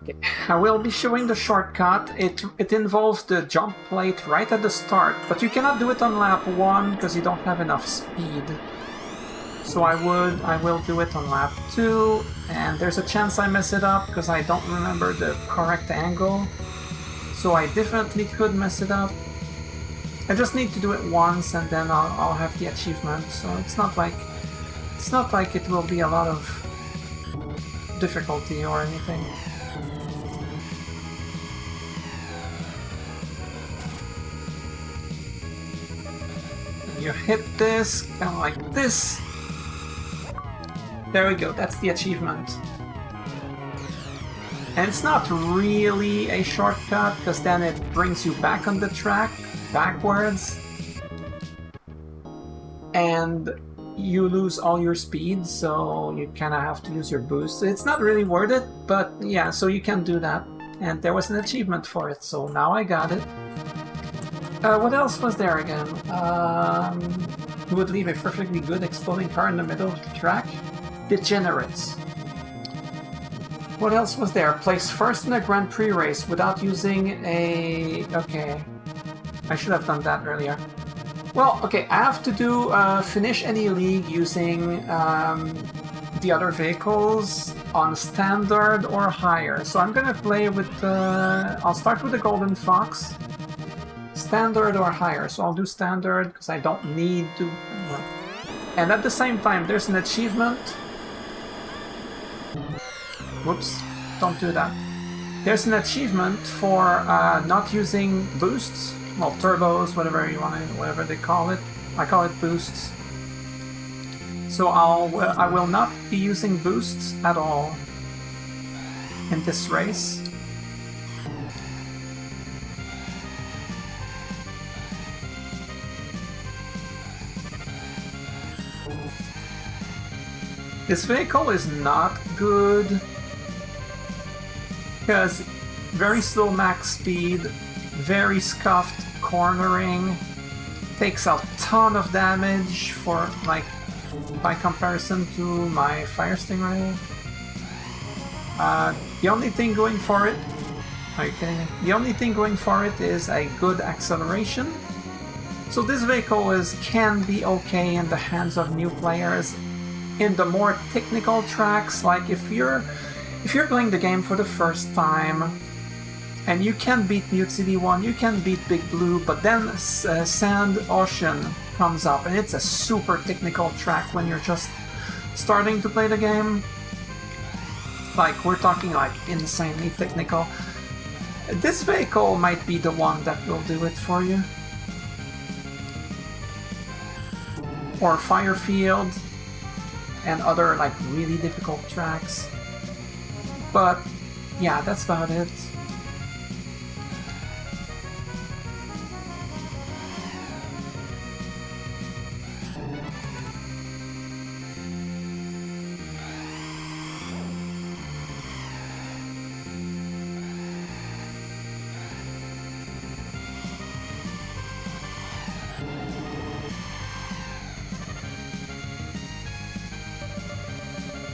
A: Okay, I will be showing the shortcut. It involves the jump plate right at the start, but you cannot do it on lap 1 because you don't have enough speed. So I will do it on lap 2, and there's a chance I mess it up because I don't remember the correct angle. So I definitely could mess it up. I just need to do it once and then I'll have the achievement. So it's not like it will be a lot of difficulty or anything. You hit this, kind of like this. There we go, that's the achievement. And it's not really a shortcut, because then it brings you back on the track, backwards. And you lose all your speed, so you kind of have to use your boost. It's not really worth it, but yeah, so you can do that. And there was an achievement for it, so now I got it. What else was there again? Who would leave a perfectly good exploding car in the middle of the track? Degenerates. What else was there? Place first in a Grand Prix race without using a... Okay. I should have done that earlier. Well, okay, I have to do finish any league using the other vehicles on standard or higher. So I'm gonna play with I'll start with the Golden Fox. Standard or higher. So I'll do standard because I don't need to... And at the same time, there's an achievement. Whoops, don't do that. There's an achievement for not using boosts, well, turbos, whatever you want, whatever they call it. I call it boosts. So I will not be using boosts at all in this race. This vehicle is not good because very slow max speed, very scuffed cornering, takes a ton of damage for, like, by comparison to my Fire Stingray. The only thing going for it, are you kidding me? The only thing going for it is a good acceleration. So this vehicle can be okay in the hands of new players. In the more technical tracks, like if you're playing the game for the first time and you can beat Mute City 1, you can beat Big Blue, but then Sand Ocean comes up and it's a super technical track when you're just starting to play the game. Like, we're talking like insanely technical. This vehicle might be the one that will do it for you. Or Firefield and other like really difficult tracks. But yeah, that's about it.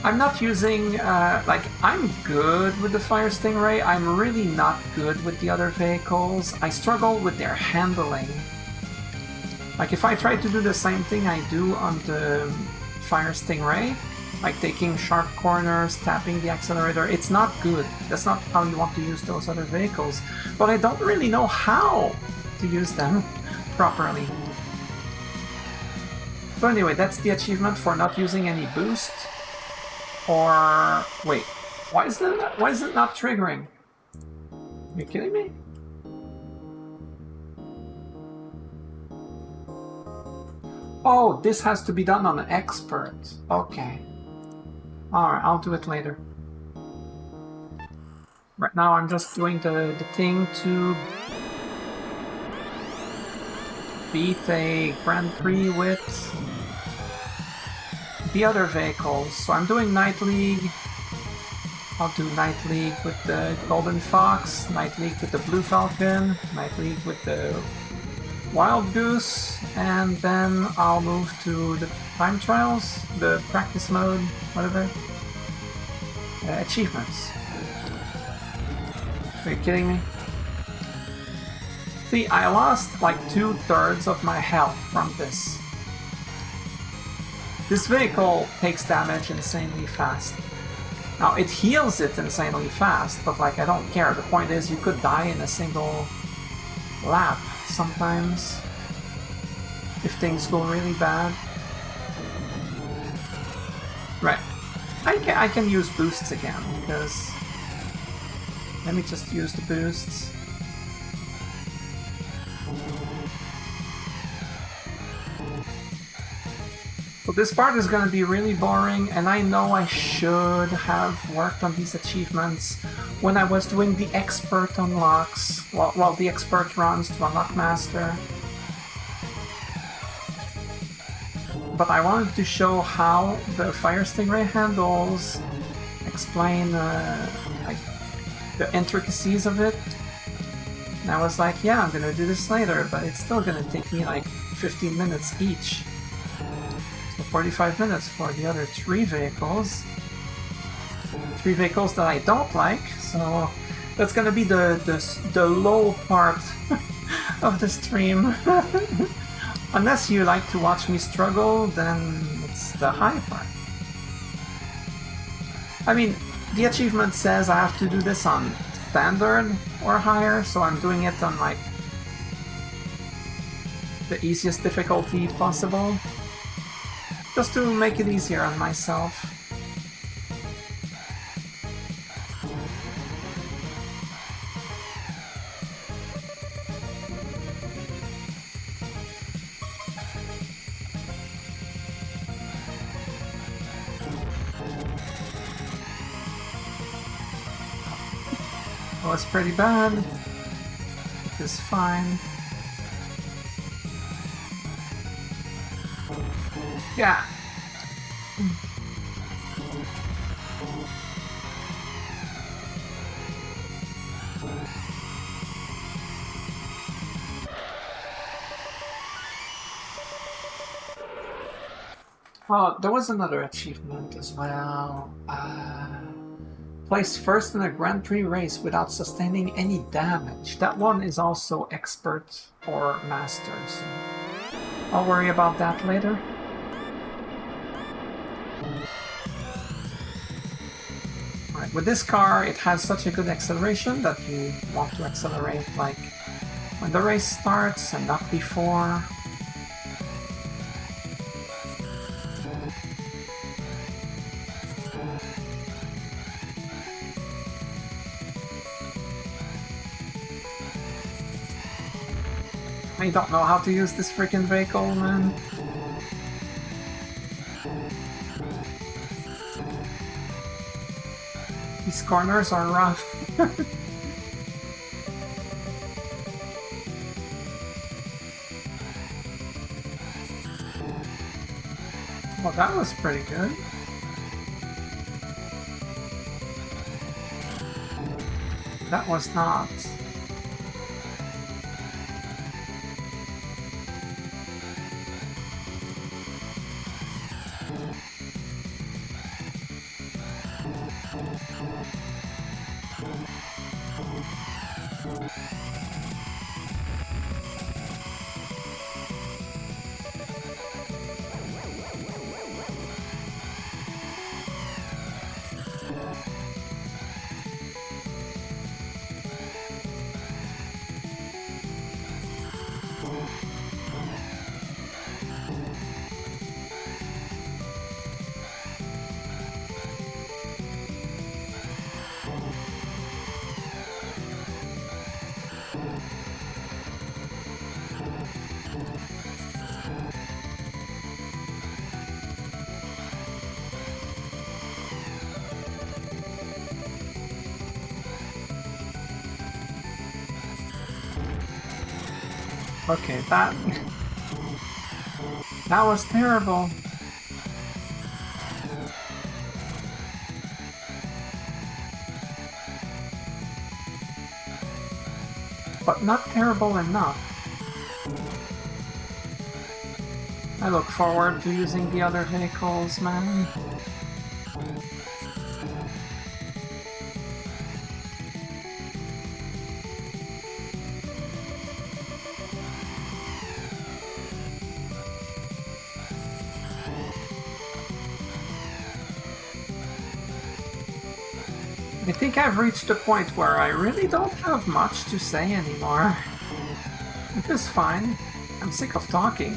A: I'm not using, like, I'm good with the Fire Stingray, I'm really not good with the other vehicles. I struggle with their handling. Like, if I try to do the same thing I do on the Fire Stingray, like taking sharp corners, tapping the accelerator. It's not good. That's not how you want to use those other vehicles. But I don't really know how to use them properly. So anyway, that's the achievement for not using any boost. Or wait, why is it not triggering? Are you kidding me? Oh, this has to be done on expert. Okay. Alright, I'll do it later. Right now I'm just doing the thing to beat a Grand Prix with the other vehicles. So I'm doing Night League. I'll do Night League with the Golden Fox, Night League with the Blue Falcon, Night League with the Wild Goose, and then I'll move to the time trials, the practice mode, whatever. Achievements. Are you kidding me? See, I lost like 2/3 of my health from this. This vehicle takes damage insanely fast. Now, it heals it insanely fast, but like, I don't care. The point is, you could die in a single lap sometimes if things go really bad. Right. I can use boosts again, because... Let me just use the boosts. So this part is going to be really boring, and I know I should have worked on these achievements when I was doing the expert unlocks, well, the expert runs to unlock master. But I wanted to show how the Fire Stingray handles, explain like the intricacies of it. And I was like, yeah, I'm gonna do this later, but it's still gonna take me like 15 minutes each. 45 minutes for the other 3 vehicles. 3 vehicles that I don't like, so that's gonna be the low part of the stream. Unless you like to watch me struggle, then it's the high part. I mean, the achievement says I have to do this on standard or higher, so I'm doing it on like the easiest difficulty possible. Just to make it easier on myself. Well, it's pretty bad. It is fine. Yeah. Oh, there was another achievement as well. Place first in a Grand Prix race without sustaining any damage. That one is also expert or master, so I'll worry about that later. Right, with this car, it has such a good acceleration that you want to accelerate like when the race starts and not before. I don't know how to use this freaking vehicle, man. These corners are rough. Well, that was pretty good. That was not. Okay, that was terrible. But not terrible enough. I look forward to using the other vehicles, man. I think I've reached the point where I really don't have much to say anymore. It is fine. I'm sick of talking.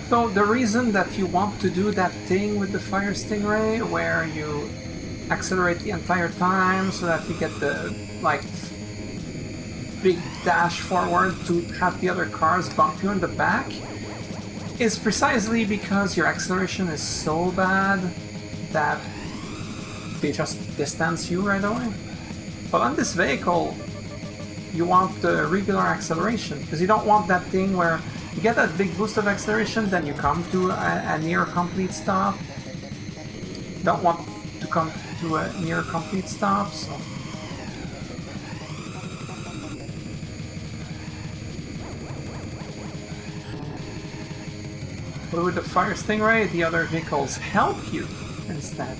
A: So the reason that you want to do that thing with the Fire Stingray, where you accelerate the entire time so that you get the, like, big dash forward to have the other cars bump you in the back, is precisely because your acceleration is so bad that they just distance you right away. But on this vehicle, you want the regular acceleration, because you don't want that thing where you get that big boost of acceleration, then you come to a near complete stop. You don't want to come to a near complete stop, so... But with the Fire Stingray, the other vehicles help you instead.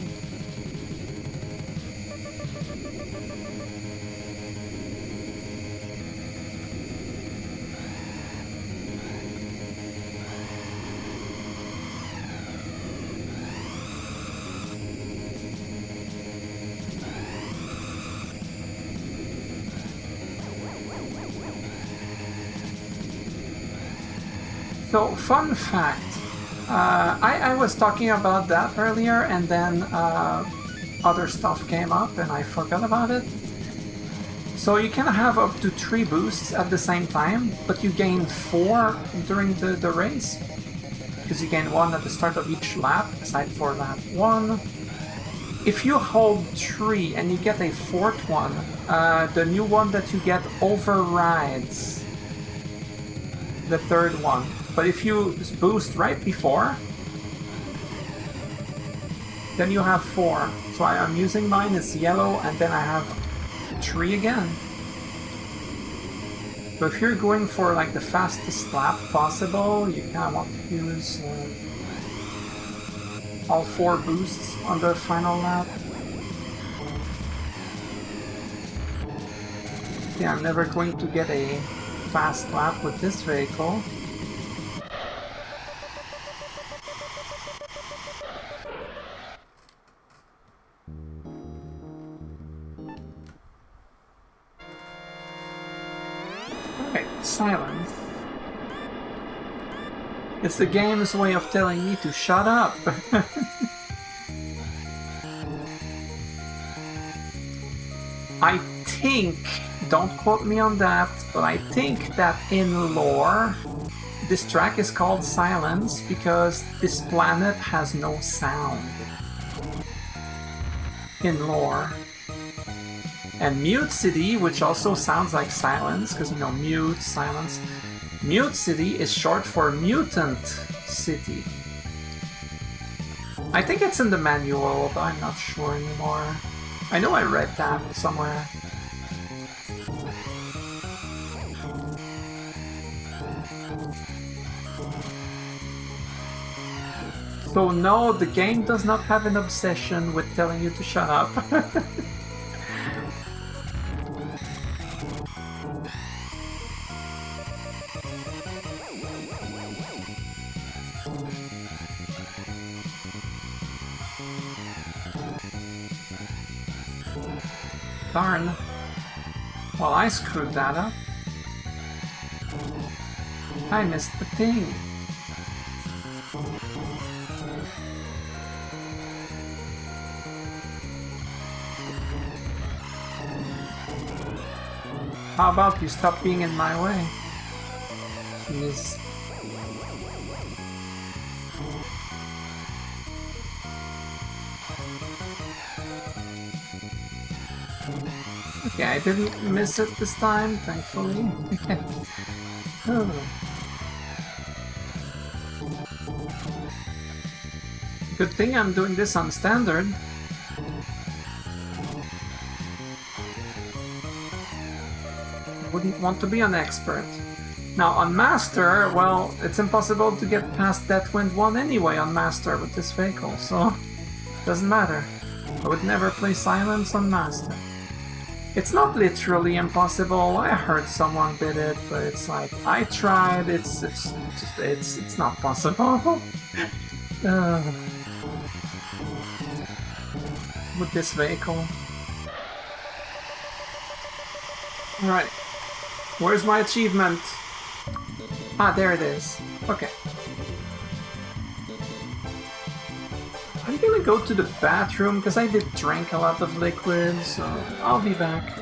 A: So, fun fact, I was talking about that earlier, and then other stuff came up and I forgot about it. So you can have up to 3 boosts at the same time, but you gain 4 during the race, because you gain 1 at the start of each lap, aside for lap 1. If you hold 3 and you get a 4th one, the new one that you get overrides the 3rd one. But if you boost right before, then you have 4. So I'm using mine, it's yellow, and then I have 3 again. So if you're going for like the fastest lap possible, you kind of want to use all 4 boosts on the final lap. Yeah, I'm never going to get a fast lap with this vehicle. Silence. It's the game's way of telling me to shut up. I think, don't quote me on that, but I think that in lore, this track is called Silence because this planet has no sound. In lore. And Mute City, which also sounds like silence, because you know, mute, silence. Mute City is short for Mutant City. I think it's in the manual, but I'm not sure anymore. I know I read that somewhere. So no, the game does not have an obsession with telling you to shut up. Darn. Well, I screwed that up. I missed the thing. How about you stop being in my way? Jeez. Okay, I didn't miss it this time, thankfully. Oh. Good thing I'm doing this on standard. Wouldn't want to be an expert. Now on Master, well, it's impossible to get past Deathwind 1 anyway on Master with this vehicle, so doesn't matter. I would never play Silence on Master. It's not literally impossible. I heard someone did it, but it's like I tried. It's not possible. With this vehicle. Right. Where's my achievement? Ah, there it is. Okay. I'm gonna go to the bathroom because I did drink a lot of liquid, so I'll be back.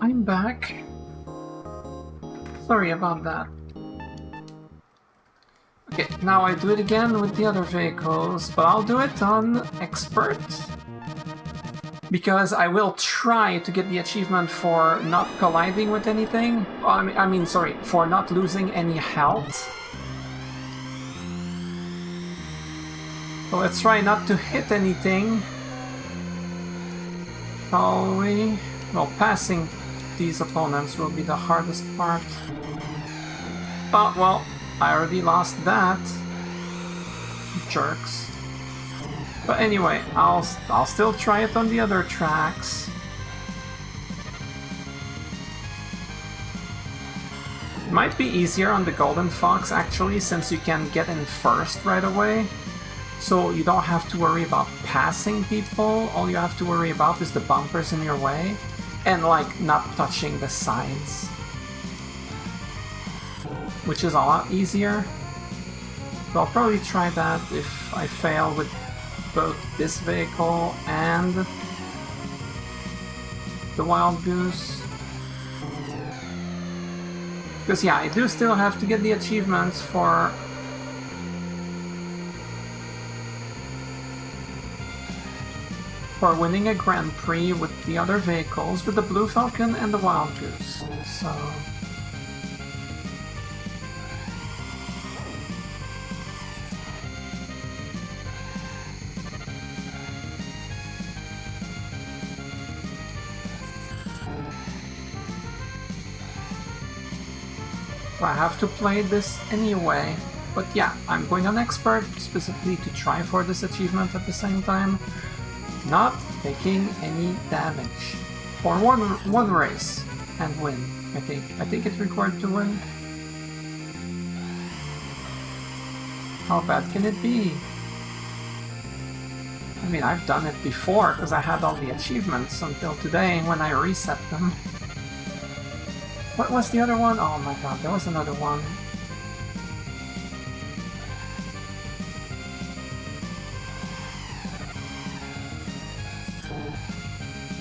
A: I'm back. Sorry about that. Okay, now I do it again with the other vehicles, but I'll do it on Expert. Because I will try to get the achievement for not colliding with anything. I mean, sorry, for not losing any health. So let's try not to hit anything. Shall we? Well, passing these opponents will be the hardest part. Oh, well, I already lost that. Jerks. But anyway, I'll still try it on the other tracks. It might be easier on the Golden Fox, actually, since you can get in first right away. So you don't have to worry about passing people. All you have to worry about is the bumpers in your way. And, like, not touching the sides. Which is a lot easier. So I'll probably try that if I fail with both this vehicle and the Wild Goose. Because, yeah, I do still have to get the achievements for for winning a Grand Prix with the other vehicles, with the Blue Falcon and the Wild Goose. So... I have to play this anyway. But yeah, I'm going on Expert specifically to try for this achievement at the same time. Not taking any damage. For one race and win, I think. I think it's required to win. How bad can it be? I mean, I've done it before because I had all the achievements until today when I reset them. What was the other one? Oh my god, there was another one.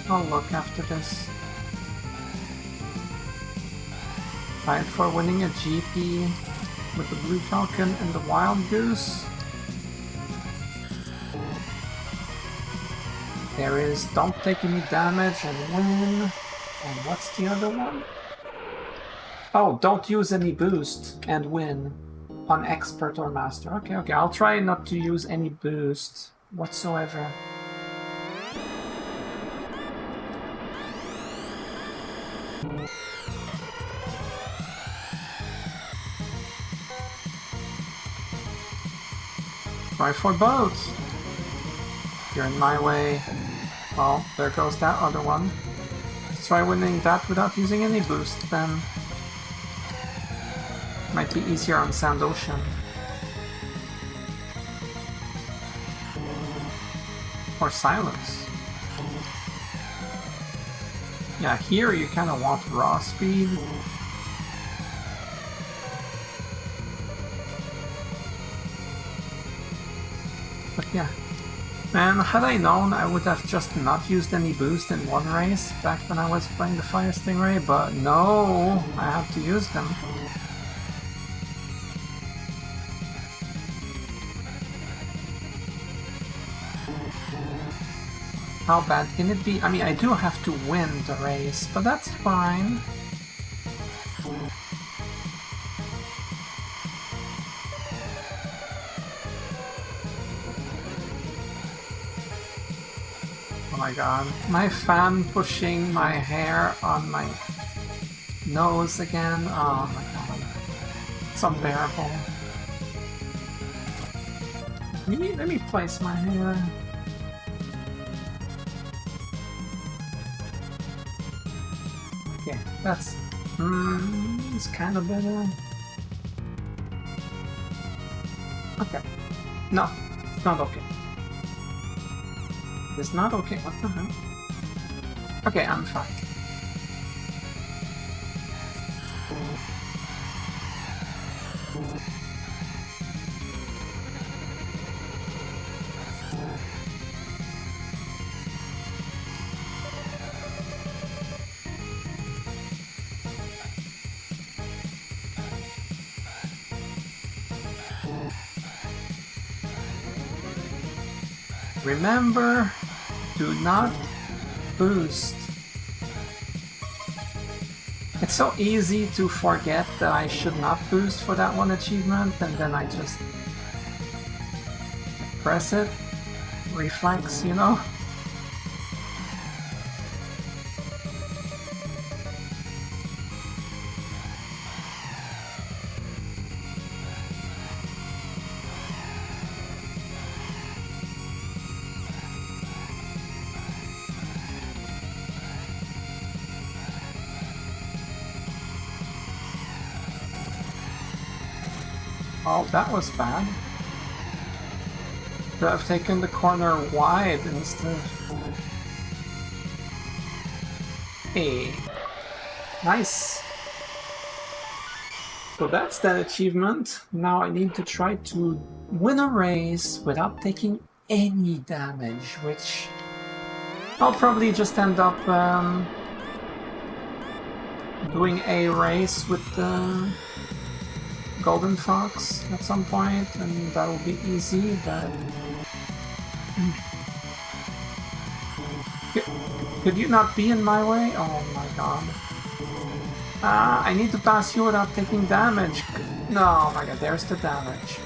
A: I'll look after this. Fight for winning a GP with the Blue Falcon and the Wild Goose. There is don't take any damage and win. And what's the other one? Oh, don't use any boost and win on Expert or Master. Okay, okay, I'll try not to use any boost whatsoever. Try for both. You're in my way. Well, there goes that other one. Let's try winning that without using any boost then. Might be easier on Sand Ocean. Or Silence. Yeah, here you kind of want raw speed. But yeah. Man, had I known, I would have just not used any boost in one race back when I was playing the Fire Stingray, but no, I have to use them. How bad can it be? I mean, I do have to win the race, but that's fine. Oh my god. My fan pushing my hair on my nose again. Oh my god. It's unbearable. Let me place my hair. Okay, that's... it's kind of better. Okay. No, it's not okay. It's not okay, what the hell? Okay, I'm fine. Remember, do not boost. It's so easy to forget that I should not boost for that one achievement, and then I just press it. Reflex, you know? Oh, that was bad. Could have taken the corner wide instead. Hey. Nice. So that's that achievement. Now I need to try to win a race without taking any damage, which I'll probably just end up doing a race with the Golden Fox at some point, and that'll be easy, but Could you not be in my way? Oh my god. I need to pass you without taking damage. No, oh my god, there's the damage.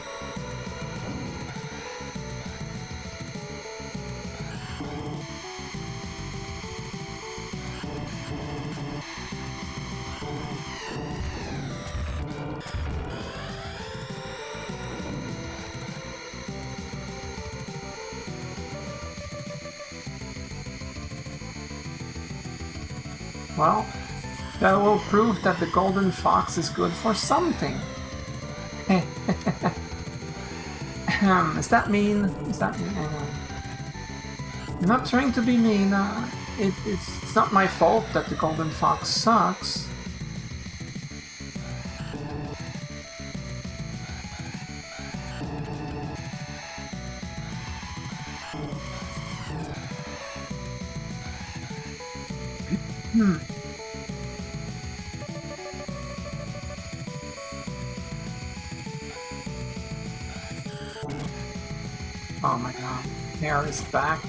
A: Well, that will prove that the golden fox is good for something. Is that mean? Is that mean? I'm not trying to be mean. It's not my fault that the golden fox sucks. Oh my god. Hair is back.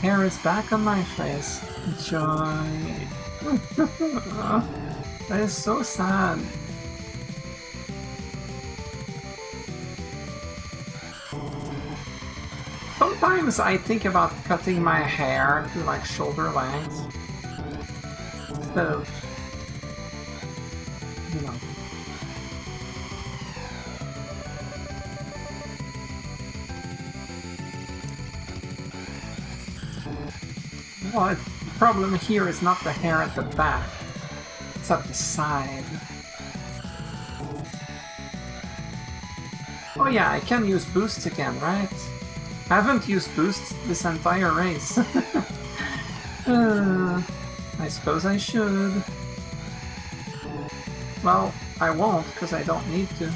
A: Hair is back on my face. Joy. That is so sad. Sometimes I think about cutting my hair to like shoulder length. Instead of, you know. Well, the problem here is not the hair at the back, it's at the side. Oh yeah, I can use boosts again, right? I haven't used boosts this entire race. I suppose I should. Well, I won't, because I don't need to.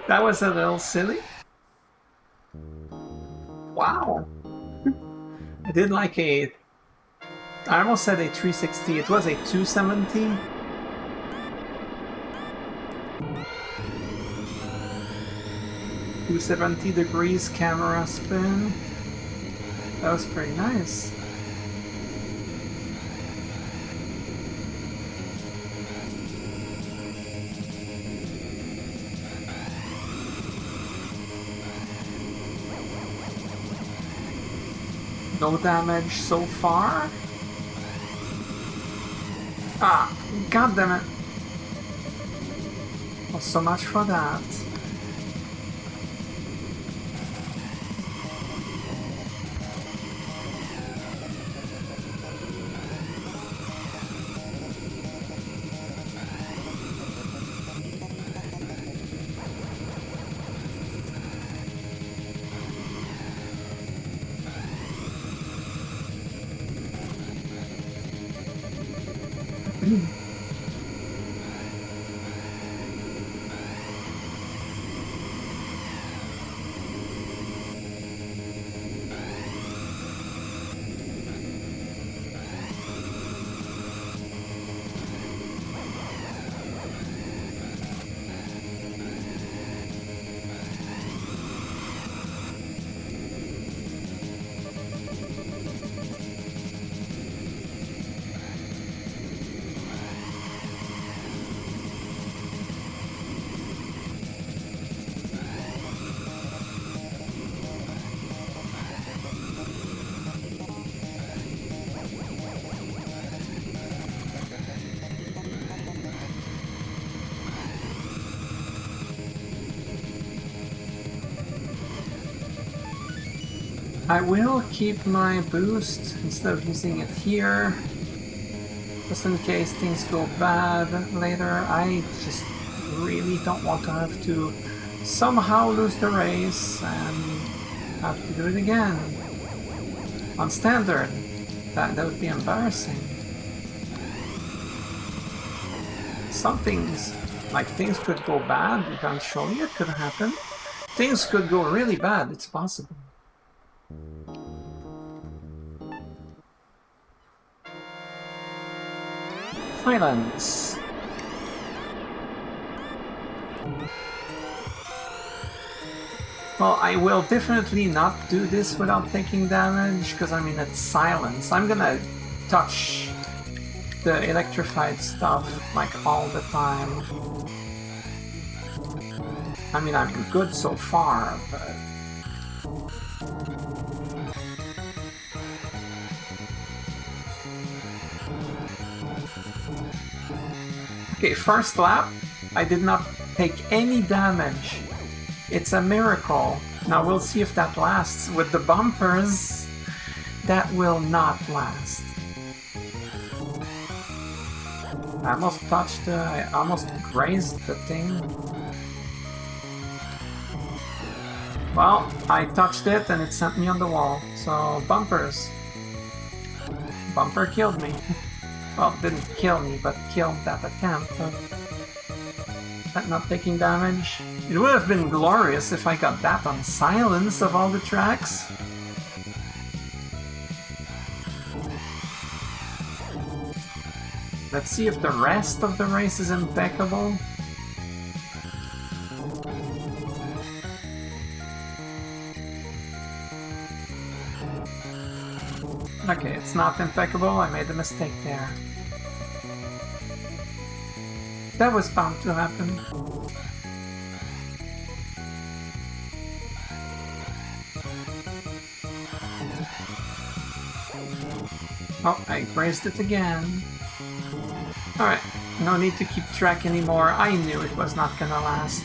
A: That was a little silly. Wow. I did like a... I almost said a 360. It was a 270. .270 degrees camera spin. That was pretty nice. No damage so far. Ah, god damn it. Well, so much for that. I will keep my boost instead of using it here. Just in case things go bad later. I just really don't want to have to somehow lose the race and have to do it again. On standard. That would be embarrassing. Some things, like things could go bad, eventually it could happen. Things could go really bad, it's possible. Silence. Well, I will definitely not do this without taking damage, because I mean it's silence. I'm gonna touch the electrified stuff like all the time. I mean, I'm good so far, but... Okay, first lap, I did not take any damage. It's a miracle. Now we'll see if that lasts. With the bumpers, that will not last. I almost touched I almost grazed the thing. Well, I touched it and it sent me on the wall. So, bumpers. Bumper killed me. Well, didn't kill me, but killed that attempt. That not taking damage. It would have been glorious if I got that on silence of all the tracks. Let's see if the rest of the race is impeccable. Okay, it's not impeccable, I made a mistake there. That was bound to happen. Oh, I grazed it again. Alright, no need to keep track anymore. I knew it was not gonna last.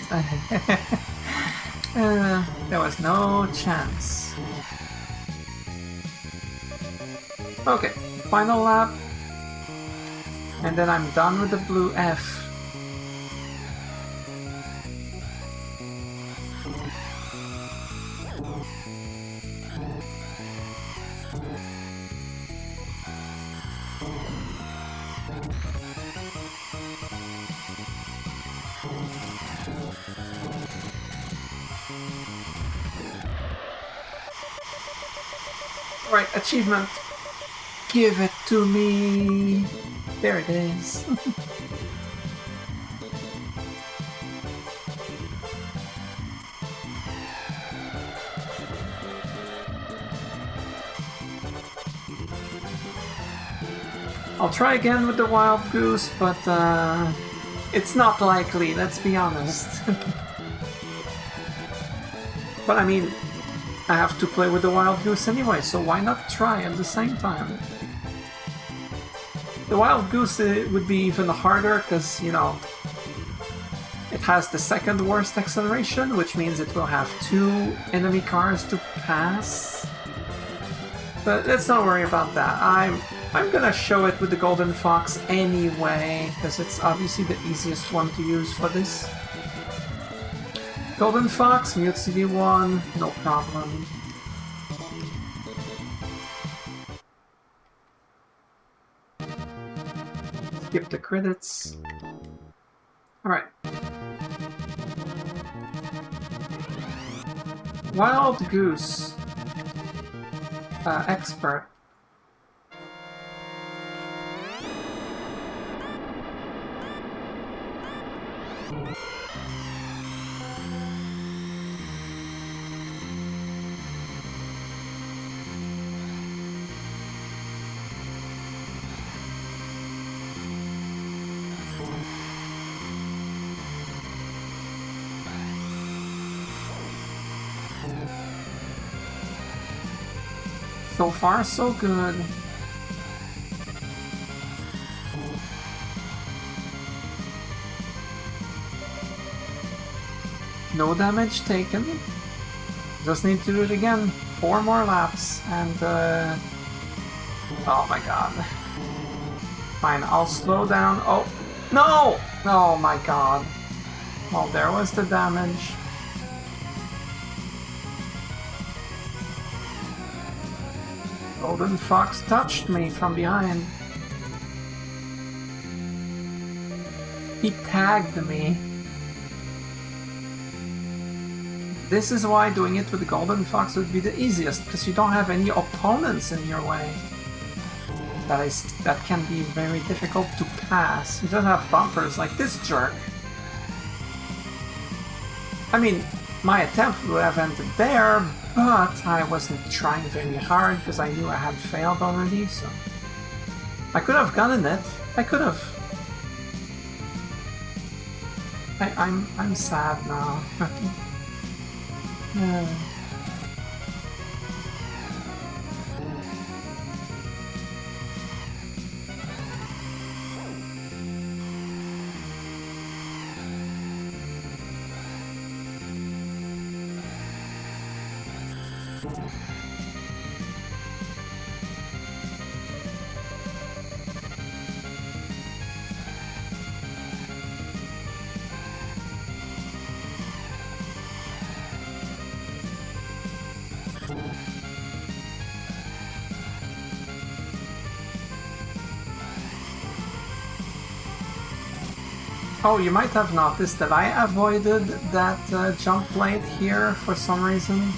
A: There was no chance. Okay, final lap. And then I'm done with the blue F. Right, achievement. Give it to me. There it is. I'll try again with the Wild Goose, but it's not likely, let's be honest. But I mean, I have to play with the Wild Goose anyway, so why not try at the same time? The Wild Goose would be even harder because, you know, it has the second worst acceleration, which means it will have 2 enemy cars to pass. But let's not worry about that. I'm gonna show it with the Golden Fox anyway, because it's obviously the easiest one to use for this. Golden Fox, Mute CD1, no problem. Skip the credits. Alright. Wild Goose. Expert. So far, so good. No damage taken. Just need to do it again. 4 more laps and oh my god. Fine, I'll slow down. Oh, no! Oh my god. Well, there was the damage. Golden Fox touched me from behind. He tagged me. This is why doing it with the Golden Fox would be the easiest, because you don't have any opponents in your way. That can be very difficult to pass. You don't have bumpers like this jerk. I mean, my attempt would have ended there, but I wasn't trying very hard because I knew I had failed already, so... I could have gotten it. I could have. I'm sad now. Oh, you might have noticed that I avoided that jump plate here for some reason.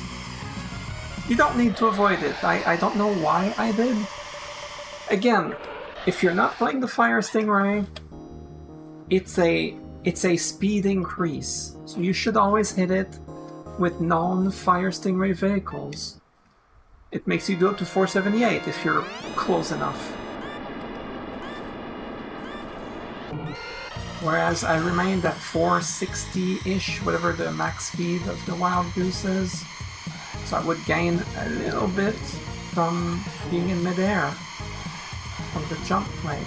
A: You don't need to avoid it. I don't know why I did. Again, if you're not playing the Fire Stingray, it's a speed increase. So you should always hit it with non-Fire Stingray vehicles. It makes you go to 478 if you're close enough. Whereas I remained at 460-ish, whatever the max speed of the Wild Goose is. So I would gain a little bit from being in midair, from the jump plate.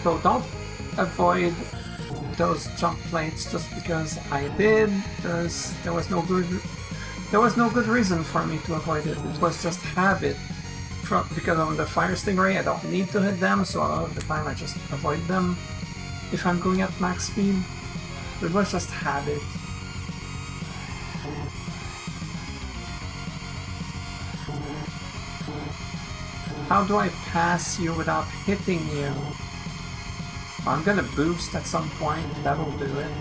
A: So don't avoid those jump plates just because I did. There was no good reason for me to avoid it. It was just habit. Because on the Fire Stingray I don't need to hit them, so a lot of the time I just avoid them if I'm going at max speed. It was just habit. How do I pass you without hitting you? I'm gonna boost at some point, that'll do it.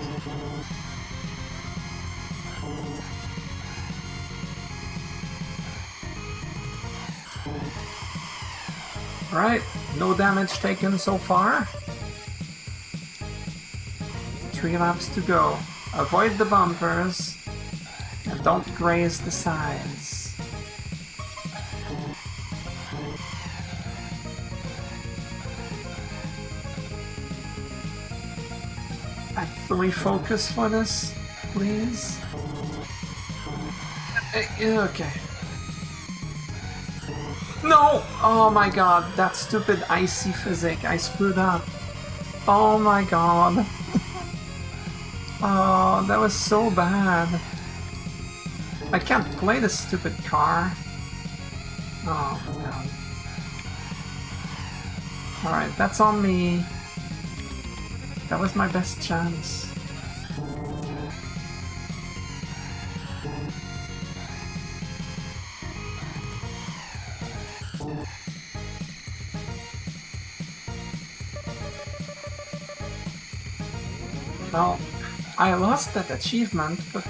A: Alright, no damage taken so far. 3 laps to go. Avoid the bumpers and don't graze the sides. Actually focus for this, please. Okay. No! Oh my god, that stupid icy physic, I screwed up. Oh my god. Oh, that was so bad. I can't play this stupid car. Oh my god. Alright, that's on me. That was my best chance. Well, I lost that achievement, but...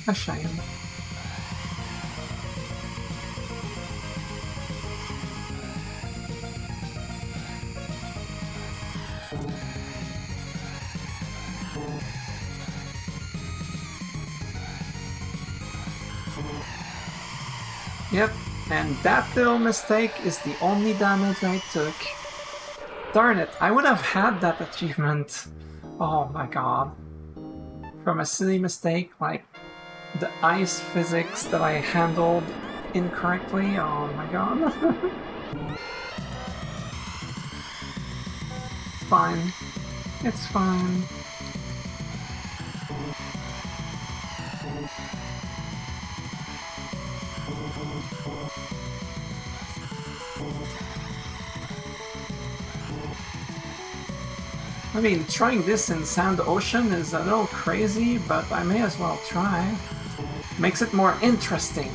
A: a shame. Yep, and that little mistake is the only damage I took. Darn it, I would have had that achievement. Oh my god. From a silly mistake like the ice physics that I handled incorrectly. Oh my god. Fine. It's fine. I mean, trying this in Sand Ocean is a little crazy, but I may as well try. Makes it more interesting.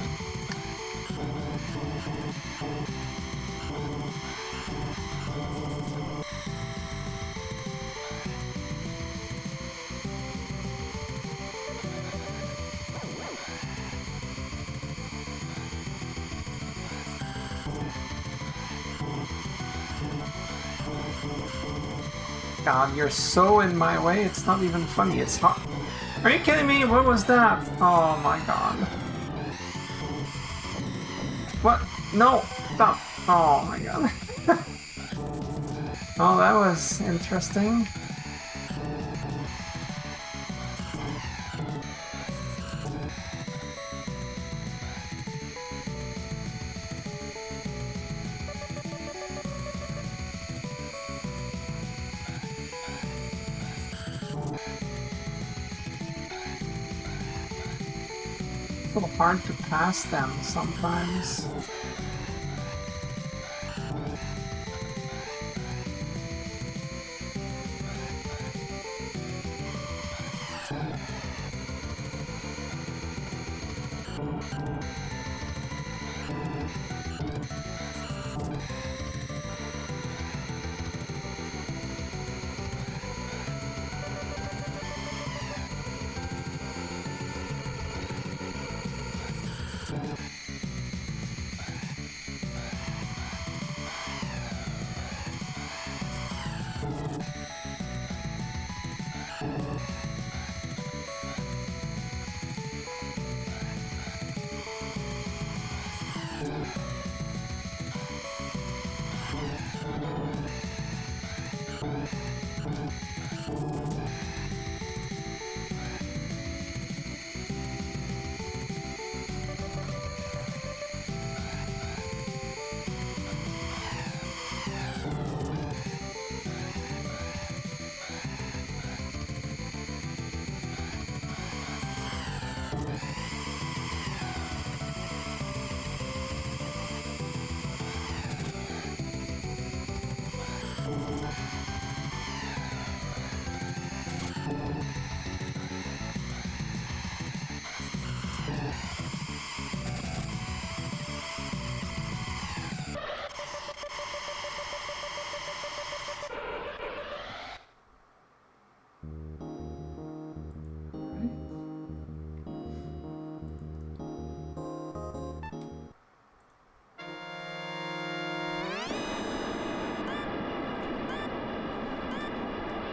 A: God, you're so in my way, it's not even funny, it's hot. Are you kidding me? What was that? Oh my god. What? No! Stop! Oh my god. Oh, that was interesting. It's a little hard to pass them sometimes.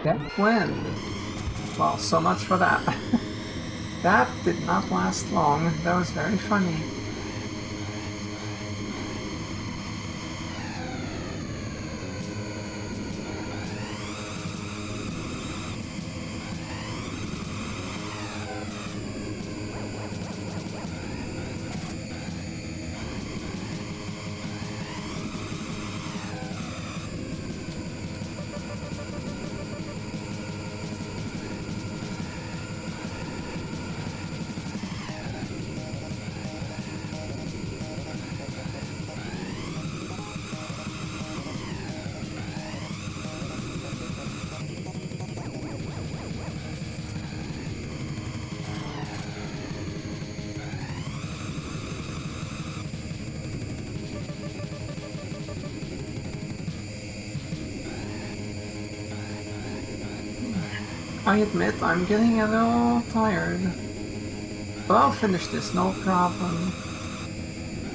A: That win. Well, so much for that. That did not last long. That was very funny. I admit I'm getting a little tired. But I'll finish this, no problem.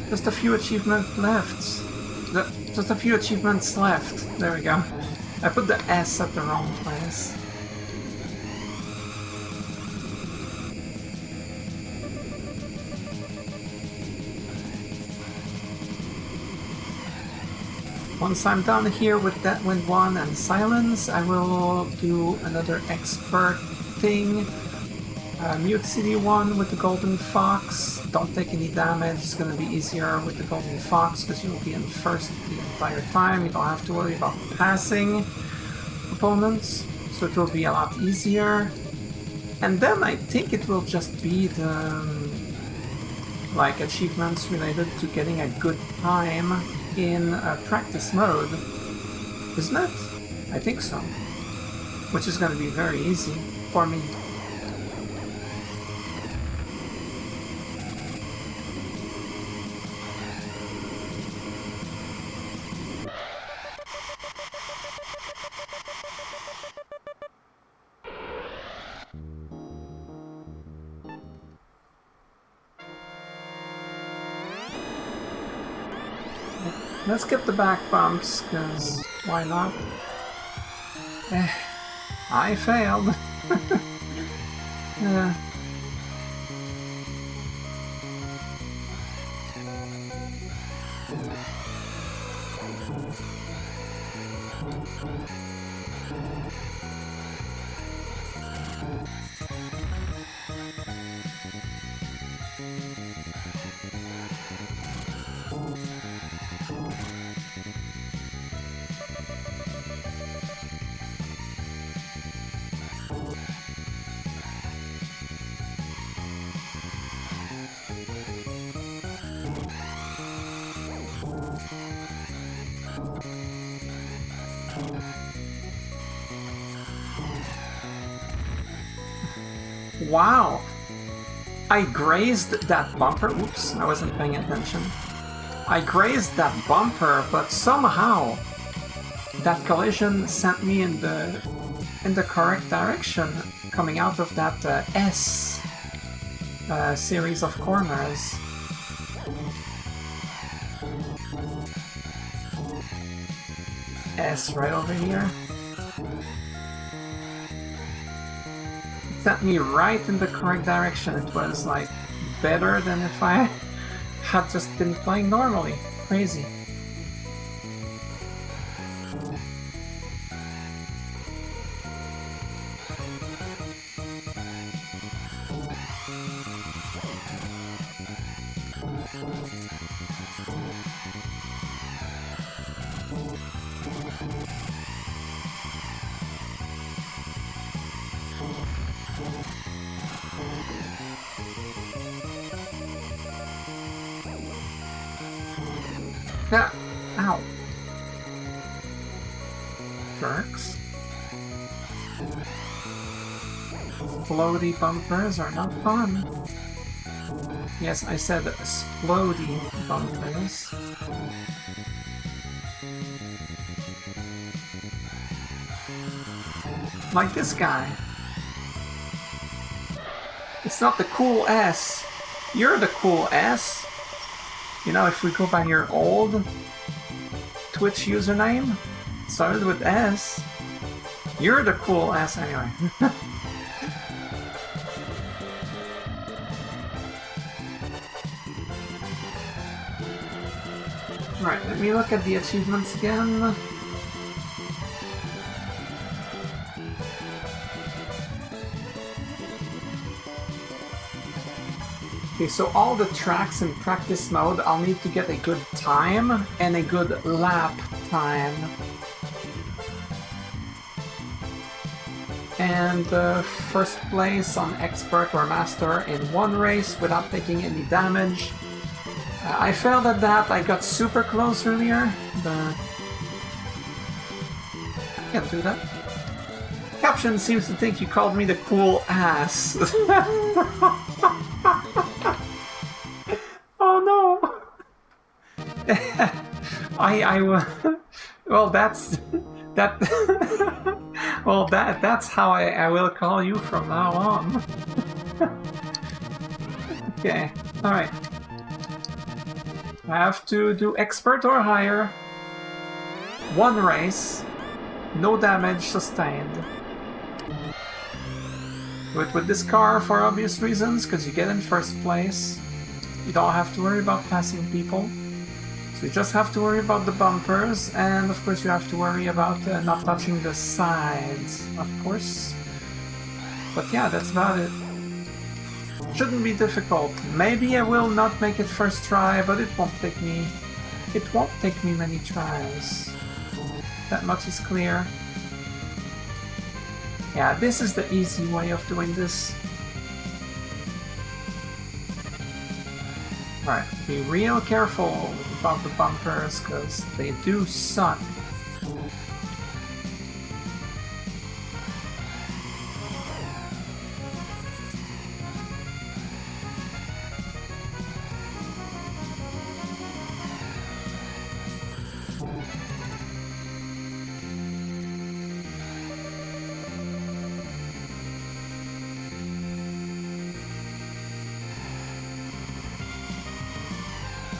A: Just a few achievements left. Just a few achievements left. There we go. I put the S at the wrong place. Once I'm done here with Deadwind 1 and Silence, I will do another expert thing. Mute City 1 with the Golden Fox. Don't take any damage, it's gonna be easier with the Golden Fox because you'll be in first the entire time. You don't have to worry about passing opponents, so it will be a lot easier. And then I think it will just be the like achievements related to getting a good time in practice mode, isn't it? I think so. which is going to be very easy for me. Let's get the back bumps, because why not? I failed. Yeah. Wow! I grazed that bumper. Oops, I wasn't paying attention. I grazed that bumper, but somehow that collision sent me in the correct direction, coming out of that S series of corners. S right over here. Sent me right in the correct direction. It was like better than if I had just been playing normally. Crazy. Yeah. Ow. Jerks. Floaty bumpers are not fun. Yes, I said splody bumpers. Like this guy. It's not the cool S. You're the cool S. You know, if we go by your old Twitch username, it started with S. You're the cool S anyway. Alright, let me look at the achievements again. Okay, so all the tracks in practice mode, I'll need to get a good time and a good lap time. And first place on expert or master in one race without taking any damage. I failed at that. I got super close earlier, but I can't do that. Caption seems to think you called me the cool ass. Oh no! Well, that's that. Well, that's how I will call you from now on. Okay, all right. I have to do expert or higher. One race, no damage sustained. Do it with this car for obvious reasons, because you get in first place. You don't have to worry about passing people. So you just have to worry about the bumpers, and of course you have to worry about not touching the sides, of course. But yeah, that's about it. Shouldn't be difficult. Maybe I will not make it first try, but it won't take me many tries. That much is clear. Yeah, this is the easy way of doing this. Right, be real careful about the bumpers, because they do suck.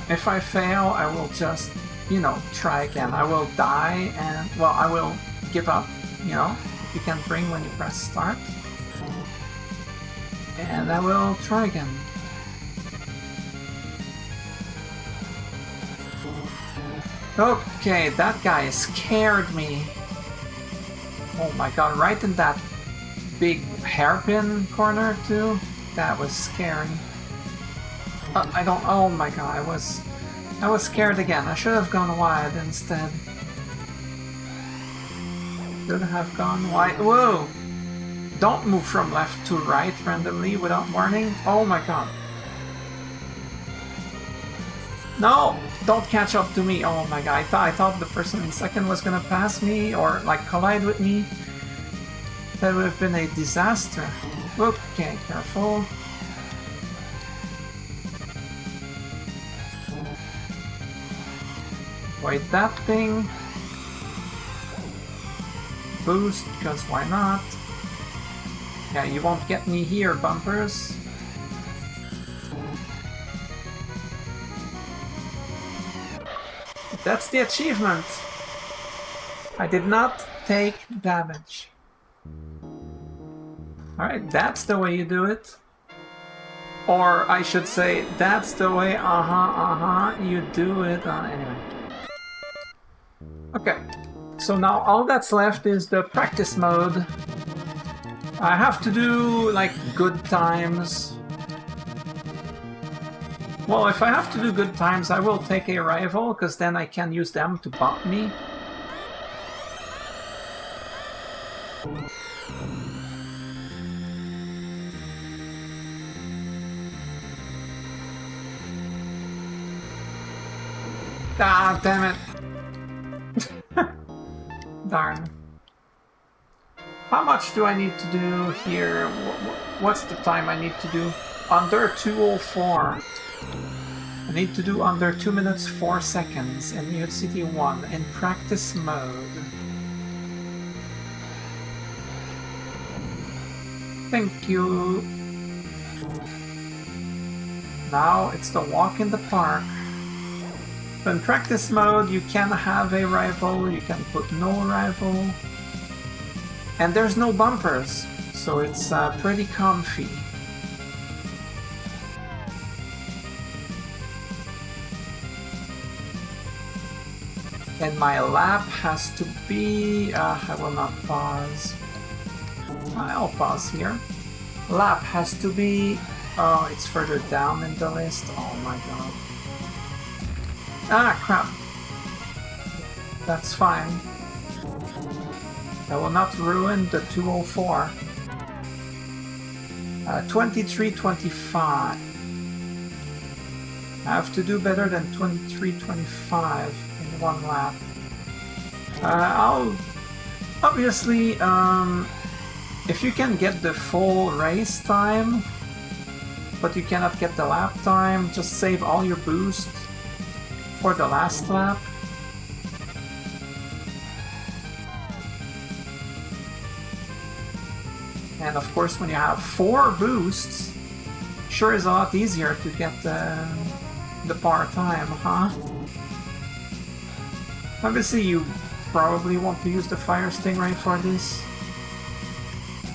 A: If I fail, I will just, you know, try again. I will die and, well, I will give up, you know, if you can't bring when you press start. And I will try again. Okay, that guy scared me. Oh my god, right in that big hairpin corner too? That was scary. I don't, oh my god, I was scared again. I should have gone wide instead. Should have gone wide. Whoa! Don't move from left to right randomly without warning. Oh my god. No! Don't catch up to me. Oh my god, I thought the person in second was gonna pass me or like collide with me. That would have been a disaster. Okay, careful. Avoid that thing. Boost, because why not? Yeah, you won't get me here, bumpers. That's the achievement. I did not take damage. Alright, that's the way you do it. Or I should say, that's the way, you do it. Anyway. Okay, so now all that's left is the practice mode. I have to do, like, good times. Well, if I have to do good times, I will take a rival, because then I can use them to bump me. Ah, damn it. Darn. How much do I need to do here? What's the time I need to do? Under 2:04. I need to do under 2 minutes 4 seconds in Mute City 1 in practice mode. Thank you. Now it's the walk in the park. So in practice mode, you can have a rival, you can put no rival. And there's no bumpers, so it's pretty comfy. And my lap has to be... I will not pause. I'll pause here. Lap has to be... Oh, it's further down in the list. Oh my god. Ah, crap. That's fine. I will not ruin the 2:04. 23:25. I have to do better than 23:25 in one lap. I'll... Obviously, if you can get the full race time, but you cannot get the lap time, just save all your boost for the last lap. And of course, when you have 4 boosts, sure is a lot easier to get the par time, huh? Obviously, you probably want to use the Fire Stingray for this.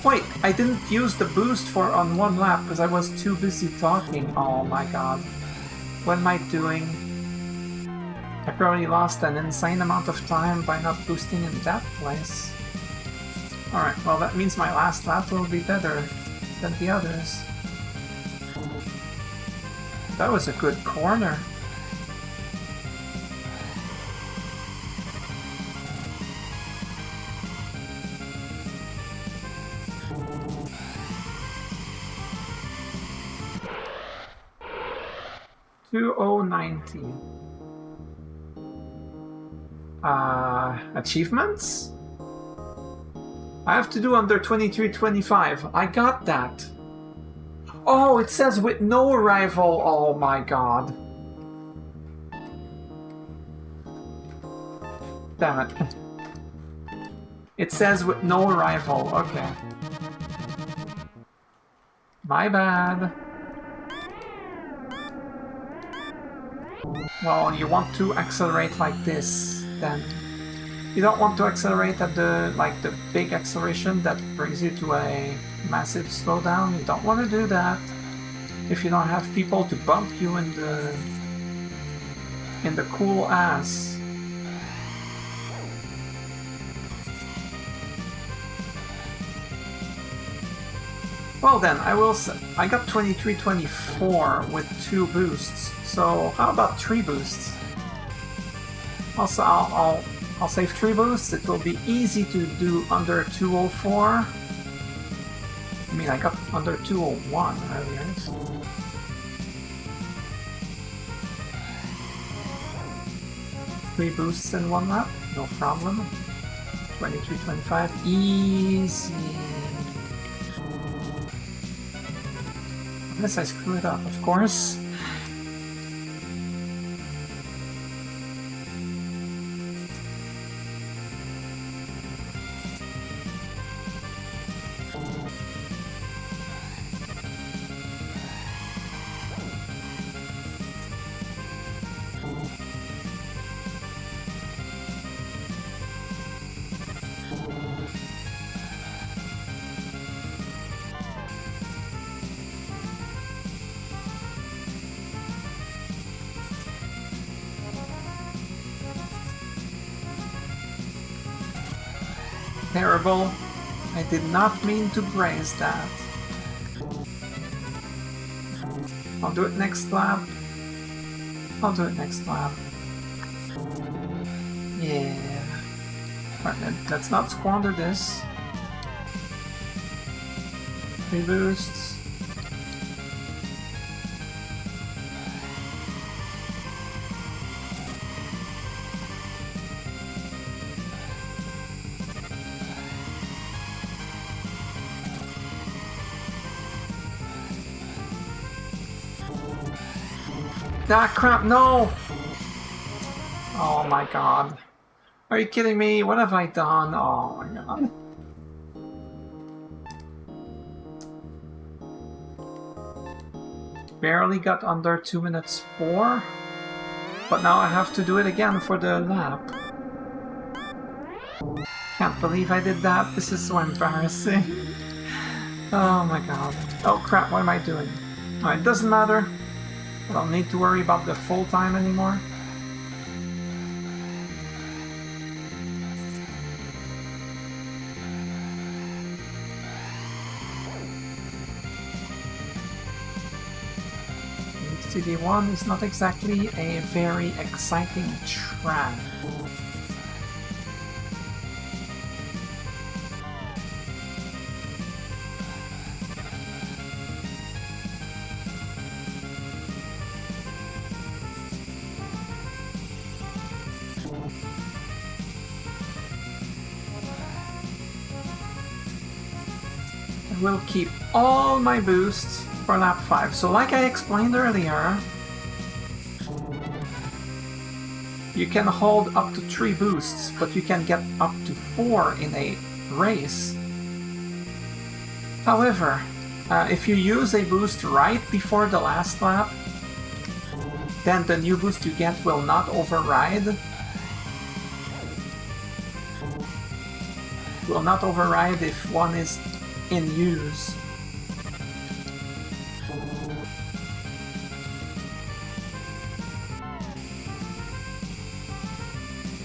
A: Wait, I didn't use the boost for on one lap because I was too busy talking. Oh my god. What am I doing? I probably lost an insane amount of time by not boosting in that place. Alright, well that means my last lap will be better than the others. That was a good corner. Achievements? I have to do under 23:25. I got that. Oh, it says with no rival. Oh my god. Damn it. It says with no rival. Okay. My bad. Well, you want to accelerate like this, then. You don't want to accelerate at the big acceleration that brings you to a massive slowdown. You don't want to do that if you don't have people to bump you in the cool ass. Well then, I got 23-24 with 2 boosts. So how about 3 boosts? Also, I'll save 3 boosts. It will be easy to do under 204. I mean, I got under 201 earlier. So. Three boosts in 1 lap, no problem. 23-25, easy. Unless I screw it up, of course. Terrible. I did not mean to brace that. I'll do it next lap. I'll do it next lap. Yeah. Right, let's not squander this. 3 boosts. Ah, crap, no! Oh my god. Are you kidding me? What have I done? Oh my god. Barely got under 2 minutes 4. But now I have to do it again for the lap. Can't believe I did that. This is so embarrassing. Oh my god. Oh crap, what am I doing? Oh, it doesn't matter. I don't need to worry about the full time anymore. CD1 is not exactly a very exciting track. I will keep all my boosts for lap 5. So like I explained earlier, you can hold up to 3 boosts, but you can get up to 4 in a race. However, if you use a boost right before the last lap, then the new boost you get will not override. Will not override if one is in use.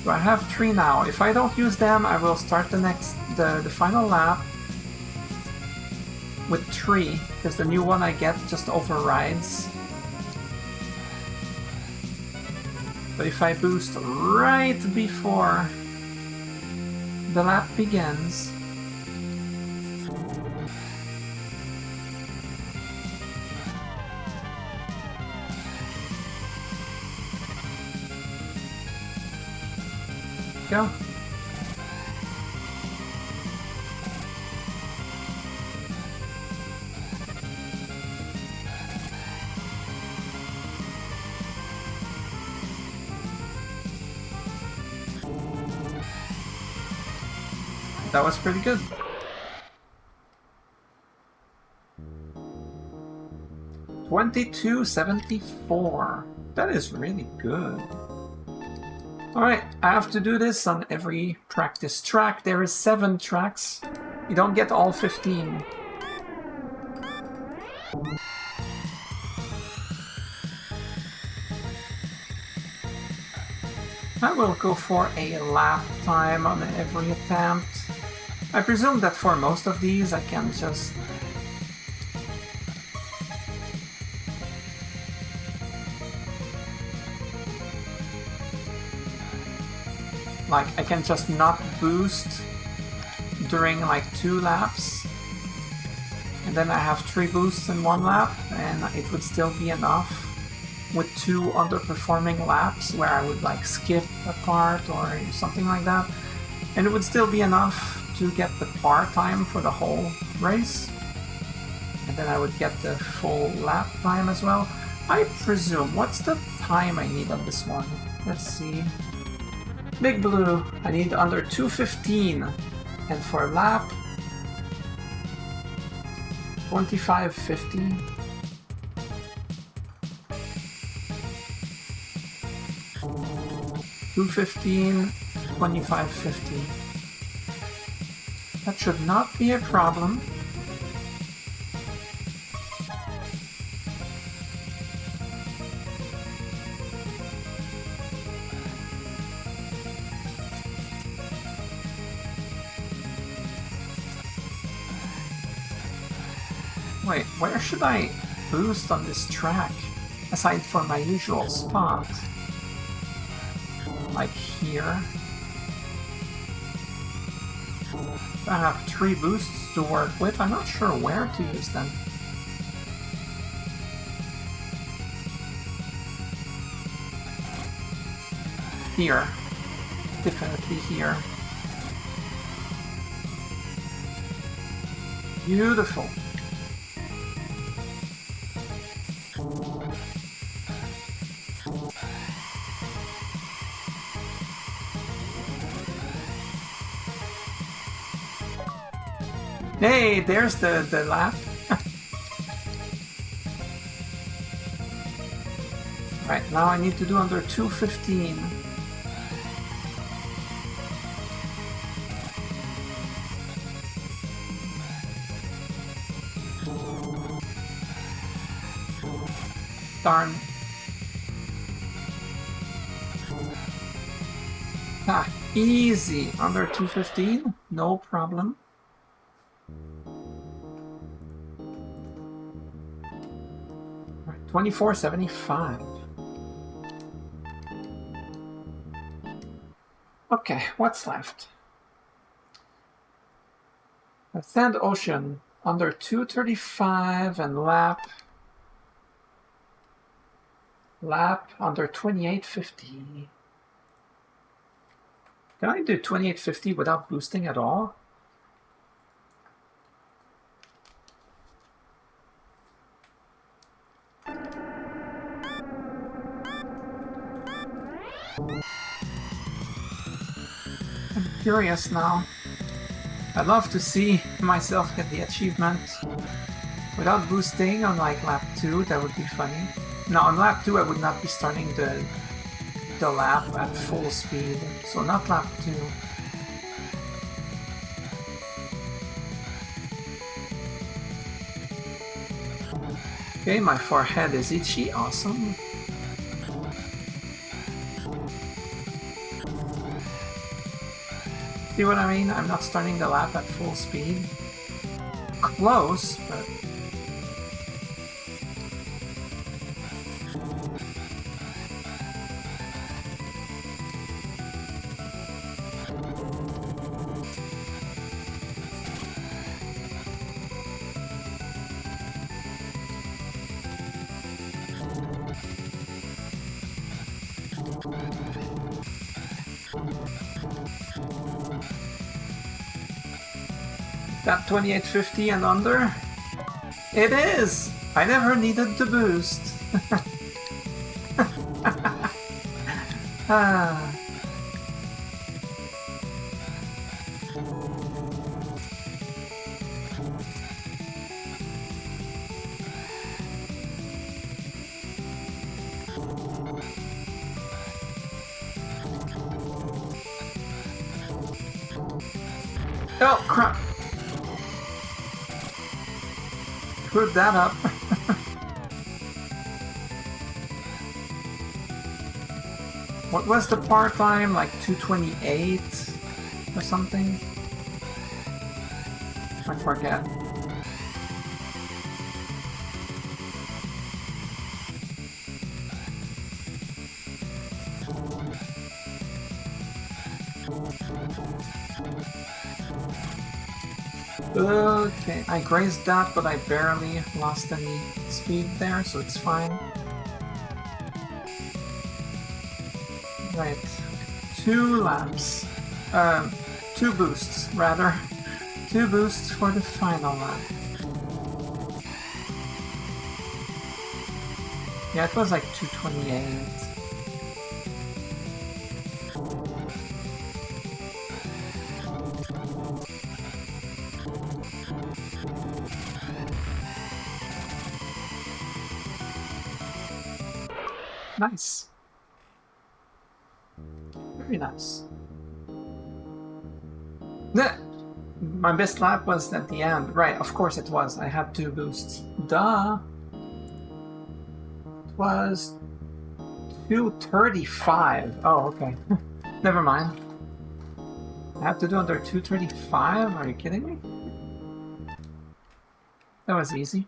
A: So I have 3 now. If I don't use them, I will start the final lap with 3, because the new one I get just overrides. But if I boost right before the lap begins, go. That was pretty good. $22.74. That is really good. Alright, I have to do this on every practice track. There is 7 tracks. You don't get all 15. I will go for a lap time on every attempt. I presume that for most of these I can just... like, I can just not boost during like 2 laps. And then I have 3 boosts in 1 lap, and it would still be enough with 2 underperforming laps where I would like skip a part or something like that. And it would still be enough to get the par time for the whole race. And then I would get the full lap time as well. I presume, what's the time I need on this one? Let's see. Big Blue, I need under 2:15. And for a lap, 25:50. 2:15, 25:50. That should not be a problem. Wait, where should I boost on this track, aside from my usual spot? Like here. I have 3 boosts to work with. I'm not sure where to use them. Here. Definitely here. Beautiful. Hey, there's the lap. Right, now I need to do under 2:15. Darn. Ah, easy. Under 2:15, no problem. Right, 24:75. Okay, what's left? A Sand Ocean under 2:35 and lap under 28:50. Can I do 28:50 without boosting at all? I'm curious now. I'd love to see myself get the achievement without boosting on like lap 2. That would be funny. No, on lap 2 I would not be starting the lap at full speed, so not lap 2. Okay, my forehead is itchy, awesome. See what I mean? I'm not starting the lap at full speed. Close, but... that 28:50 and under? It is! I never needed to boost. Ah. Oh, crap! Screwed that up. What was the par time? Like 2:28 or something? I forget. Okay, I grazed that, but I barely lost any speed there, so it's fine. Right, 2 laps. 2 boosts, rather. 2 boosts for the final lap. Yeah, it was like 2:28. Nice. Very nice. My best lap was at the end. Right, of course it was. I had 2 boosts. Duh! It was 2:35. Oh, okay. Never mind. I have to do under 2:35? Are you kidding me? That was easy.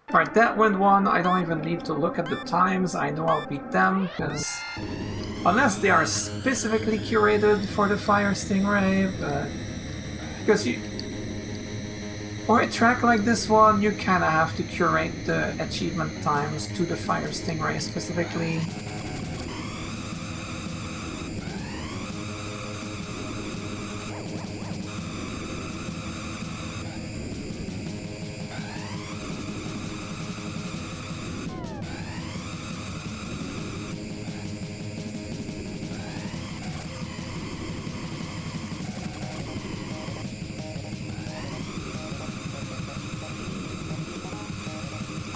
A: Alright, that went one. I don't even need to look at the times. I know I'll beat them, because... Unless they are specifically curated for the Fire Stingray, but... Because you... For a track like this one, you kinda have to curate the achievement times to the Fire Stingray specifically.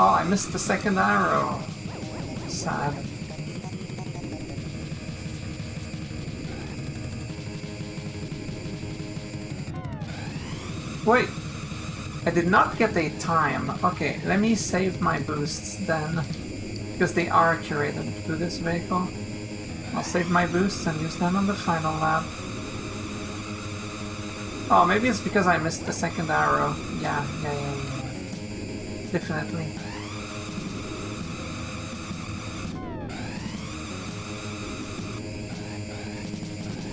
A: Oh, I missed the second arrow. Sad. Wait! I did not get a time. Okay, let me save my boosts then. Because they are curated to this vehicle. I'll save my boosts and use them on the final lap. Oh, maybe it's because I missed the second arrow. Yeah. Definitely.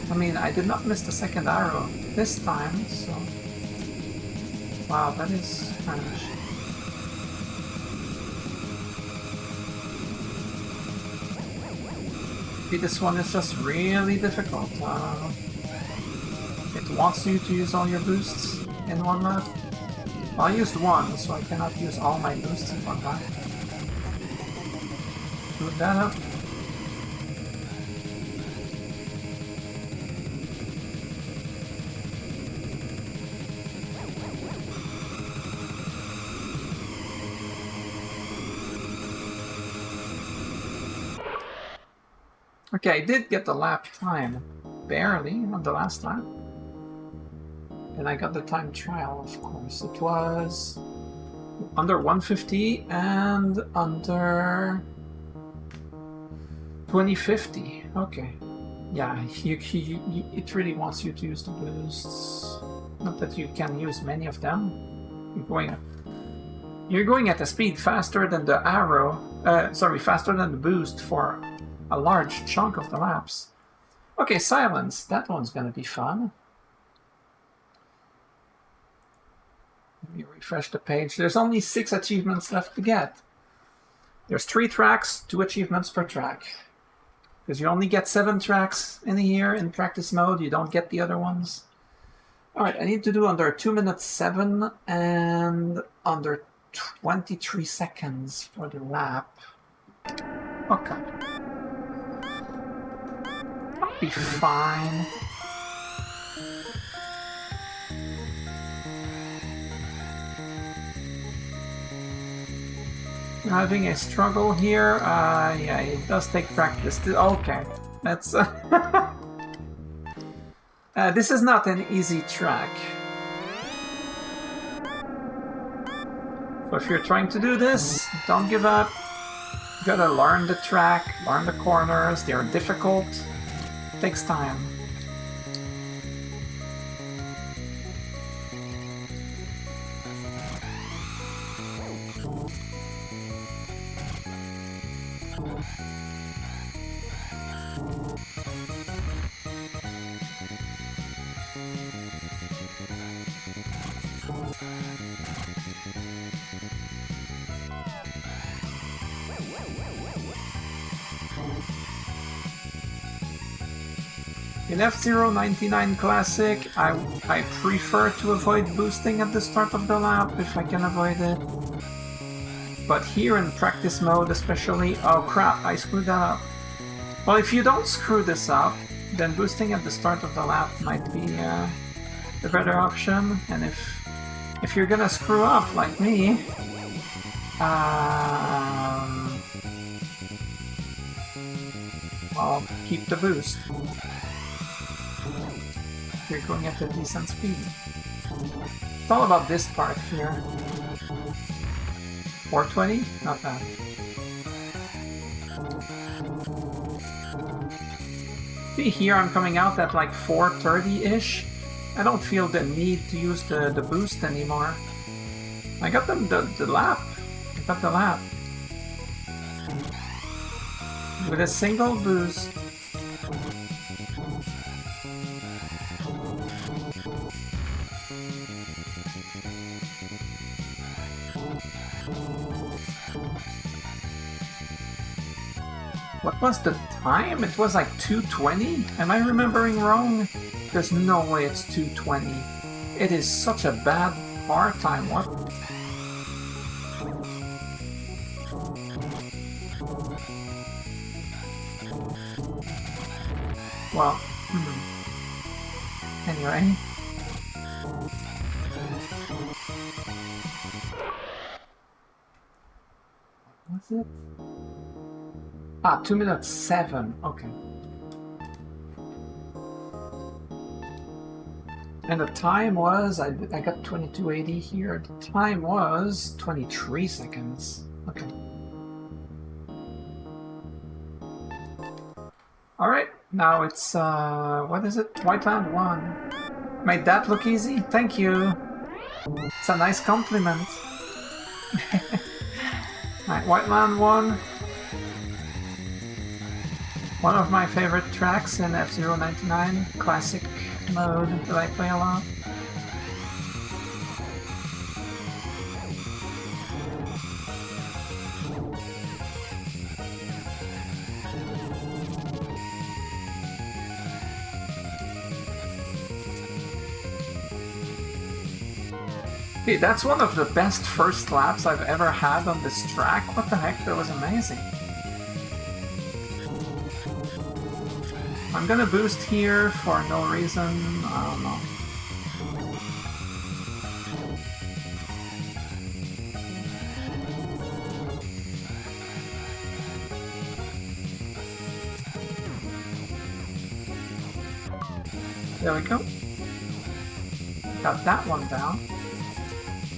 A: I mean, I did not miss the second arrow this time, so... Wow, that is strange. Maybe this one is just really difficult. It wants you to use all your boosts in one lap. Well, I used one, so I cannot use all my boosts in one lap. Move that up. Okay, I did get the lap time, barely, on the last lap. And I got the time trial, of course. It was under 150 and under 2050. Okay. Yeah, it really wants you to use the boosts. Not that you can use many of them. You're going at a speed faster than the arrow. Faster than the boost for a large chunk of the laps. Okay, silence. That one's gonna be fun. Let me refresh the page. There's only 6 achievements left to get. There's 3 tracks, 2 achievements per track. Because you only get 7 tracks in a year in practice mode, you don't get the other ones. Alright, I need to do under 2 minutes 7 and under 23 seconds for the lap. Okay. I'll be fine. Having a struggle here. Yeah, it does take practice. Okay, that's This is not an easy track. So if you're trying to do this, don't give up. You gotta learn the track, learn the corners. They are difficult. It takes time. In F-Zero 99 Classic, I prefer to avoid boosting at the start of the lap if I can avoid it. But here in practice mode especially, oh crap, I screwed that up. Well, if you don't screw this up, then boosting at the start of the lap might be the better option. And if you're gonna screw up like me, well, keep the boost. You're going at a decent speed. It's all about this part here. 420? Not bad. See, here I'm coming out at like 430-ish. I don't feel the need to use the boost anymore. I got the lap. I got the lap. With a single boost. What was the time? It was like 2:20? Am I remembering wrong? There's no way it's 2:20. It is such a bad bar time. What? Well, anyway. What's it? Ah, 2 minutes 7. Okay. And the time was, I got 2280 here. The time was 23 seconds. Okay. Alright, now it's, what is it? Whiteland 1. Made that look easy? Thank you. It's a nice compliment. Alright, Whiteland 1. One of my favorite tracks in F-Zero 99, classic mode that I play a lot. Hey, that's one of the best first laps I've ever had on this track. What the heck, that was amazing. I'm gonna boost here for no reason, I don't know. There we go. Got that one down.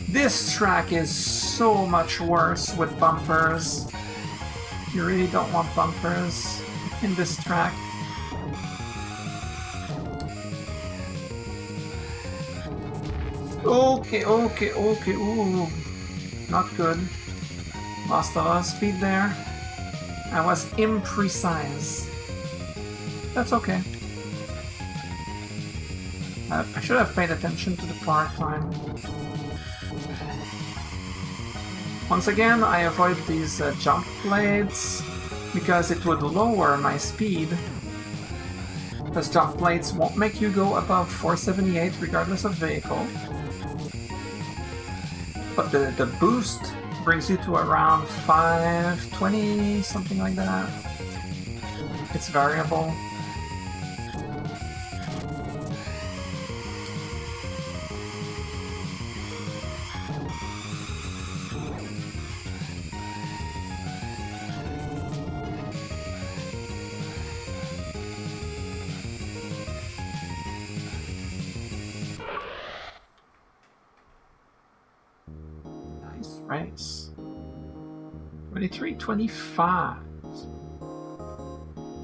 A: This track is so much worse with bumpers. You really don't want bumpers in this track. Okay, ooh, not good. Lost a lot of speed there. I was imprecise. That's okay. I should have paid attention to the part time. Once again, I avoid these jump blades because it would lower my speed. Because jump blades won't make you go above 478 regardless of vehicle. But the boost brings you to around 520, something like that. It's variable. race. 23:25.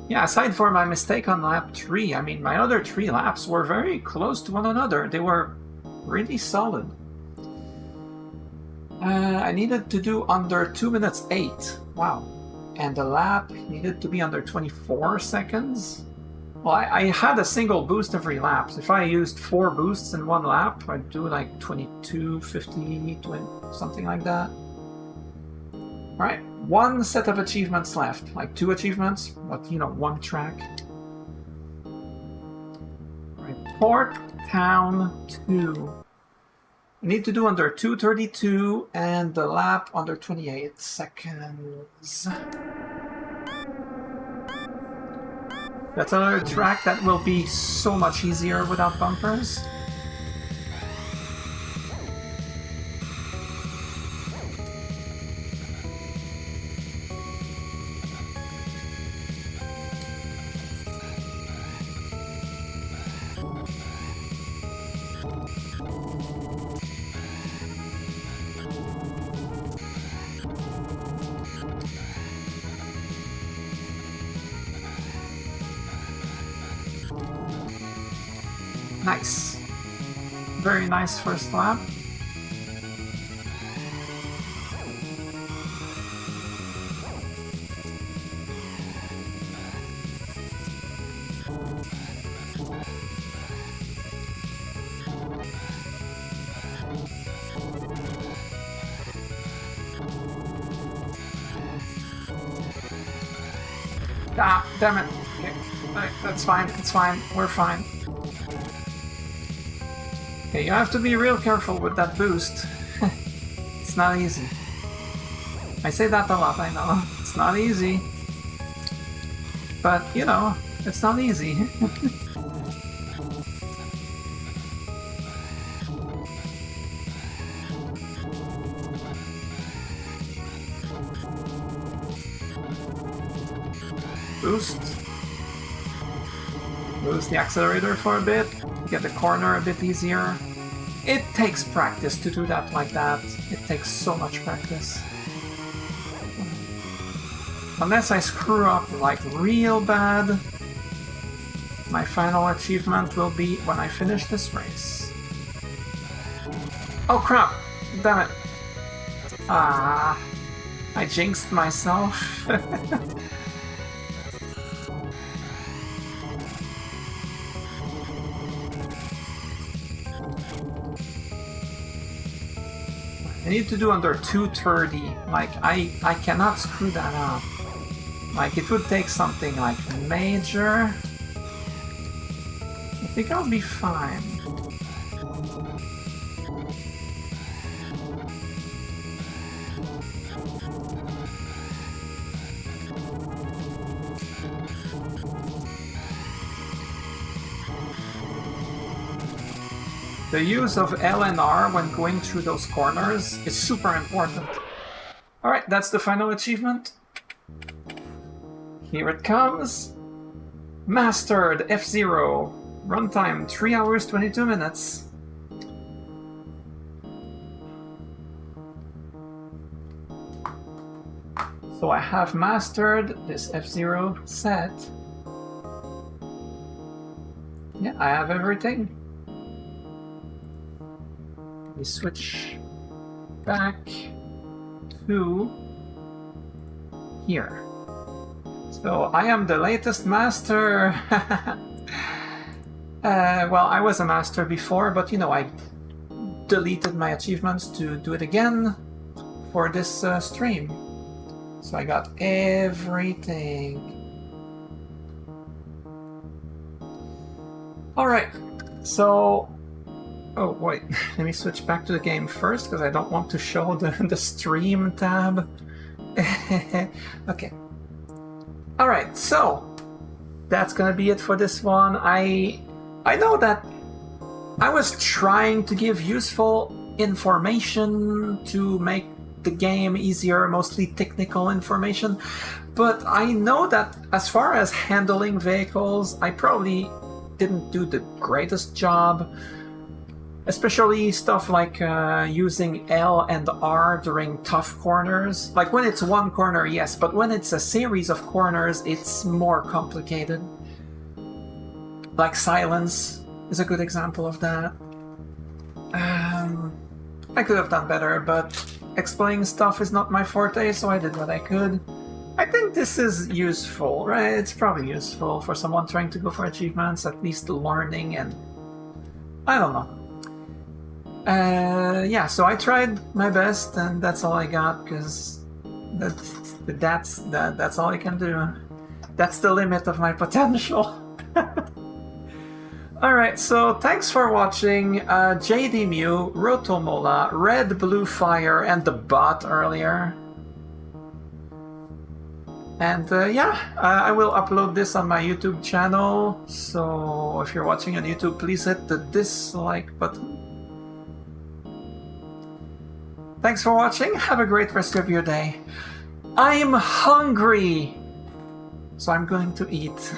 A: Yeah, aside for my mistake on lap 3, I mean, my other 3 laps were very close to one another. They were really solid. I needed to do under 2 minutes 8. Wow. And the lap needed to be under 24 seconds. Well, I had a single boost every lap. So if I used 4 boosts in one lap, I'd do like 22, 50, 20, something like that. Alright, 1 set of achievements left. Like 2 achievements, but you know, 1 track. Alright, Port Town 2. I need to do under 2:32 and the lap under 28 seconds. That's another track that will be so much easier without bumpers. Nice. Very nice first lap. Ah, damn it. Okay, that's fine, it's fine, we're fine. Okay, you have to be real careful with that boost. It's not easy. I say that a lot, I know. It's not easy. But, you know, it's not easy. Boost. Boost the accelerator for a bit. Get the corner a bit easier. It takes practice to do that like that. It takes so much practice. Unless I screw up like real bad, my final achievement will be when I finish this race. Oh crap! Damn it. Ah, I jinxed myself. I need to do under 2:30. Like, I cannot screw that up. Like, it would take something like major. I think I'll be fine. The use of L and R when going through those corners is super important. Alright, that's the final achievement. Here it comes. Mastered F-Zero. Runtime 3 hours 22 minutes. So I have mastered this F-Zero set. Yeah, I have everything. We switch back to here. So I am the latest master. Well, I was a master before, but you know, I deleted my achievements to do it again for this stream. So I got everything. Alright, so... Oh, wait, let me switch back to the game first, because I don't want to show the stream tab. Okay. Alright, so that's gonna be it for this one. I know that I was trying to give useful information to make the game easier, mostly technical information, but I know that as far as handling vehicles, I probably didn't do the greatest job. Especially stuff like using L and R during tough corners. Like when it's one corner, yes, but when it's a series of corners, it's more complicated. Like Silence is a good example of that. I could have done better, but explaining stuff is not my forte, so I did what I could. I think this is useful, right? It's probably useful for someone trying to go for achievements, at least learning, and I don't know. Yeah, so I tried my best, and that's all I got, because that's all I can do. That's the limit of my potential. Alright, so thanks for watching JD Mew, Rotomola, Red Blue Fire, and the bot earlier. And I will upload this on my YouTube channel, so if you're watching on YouTube, please hit the dislike button. Thanks for watching, have a great rest of your day. I'm hungry, so I'm going to eat.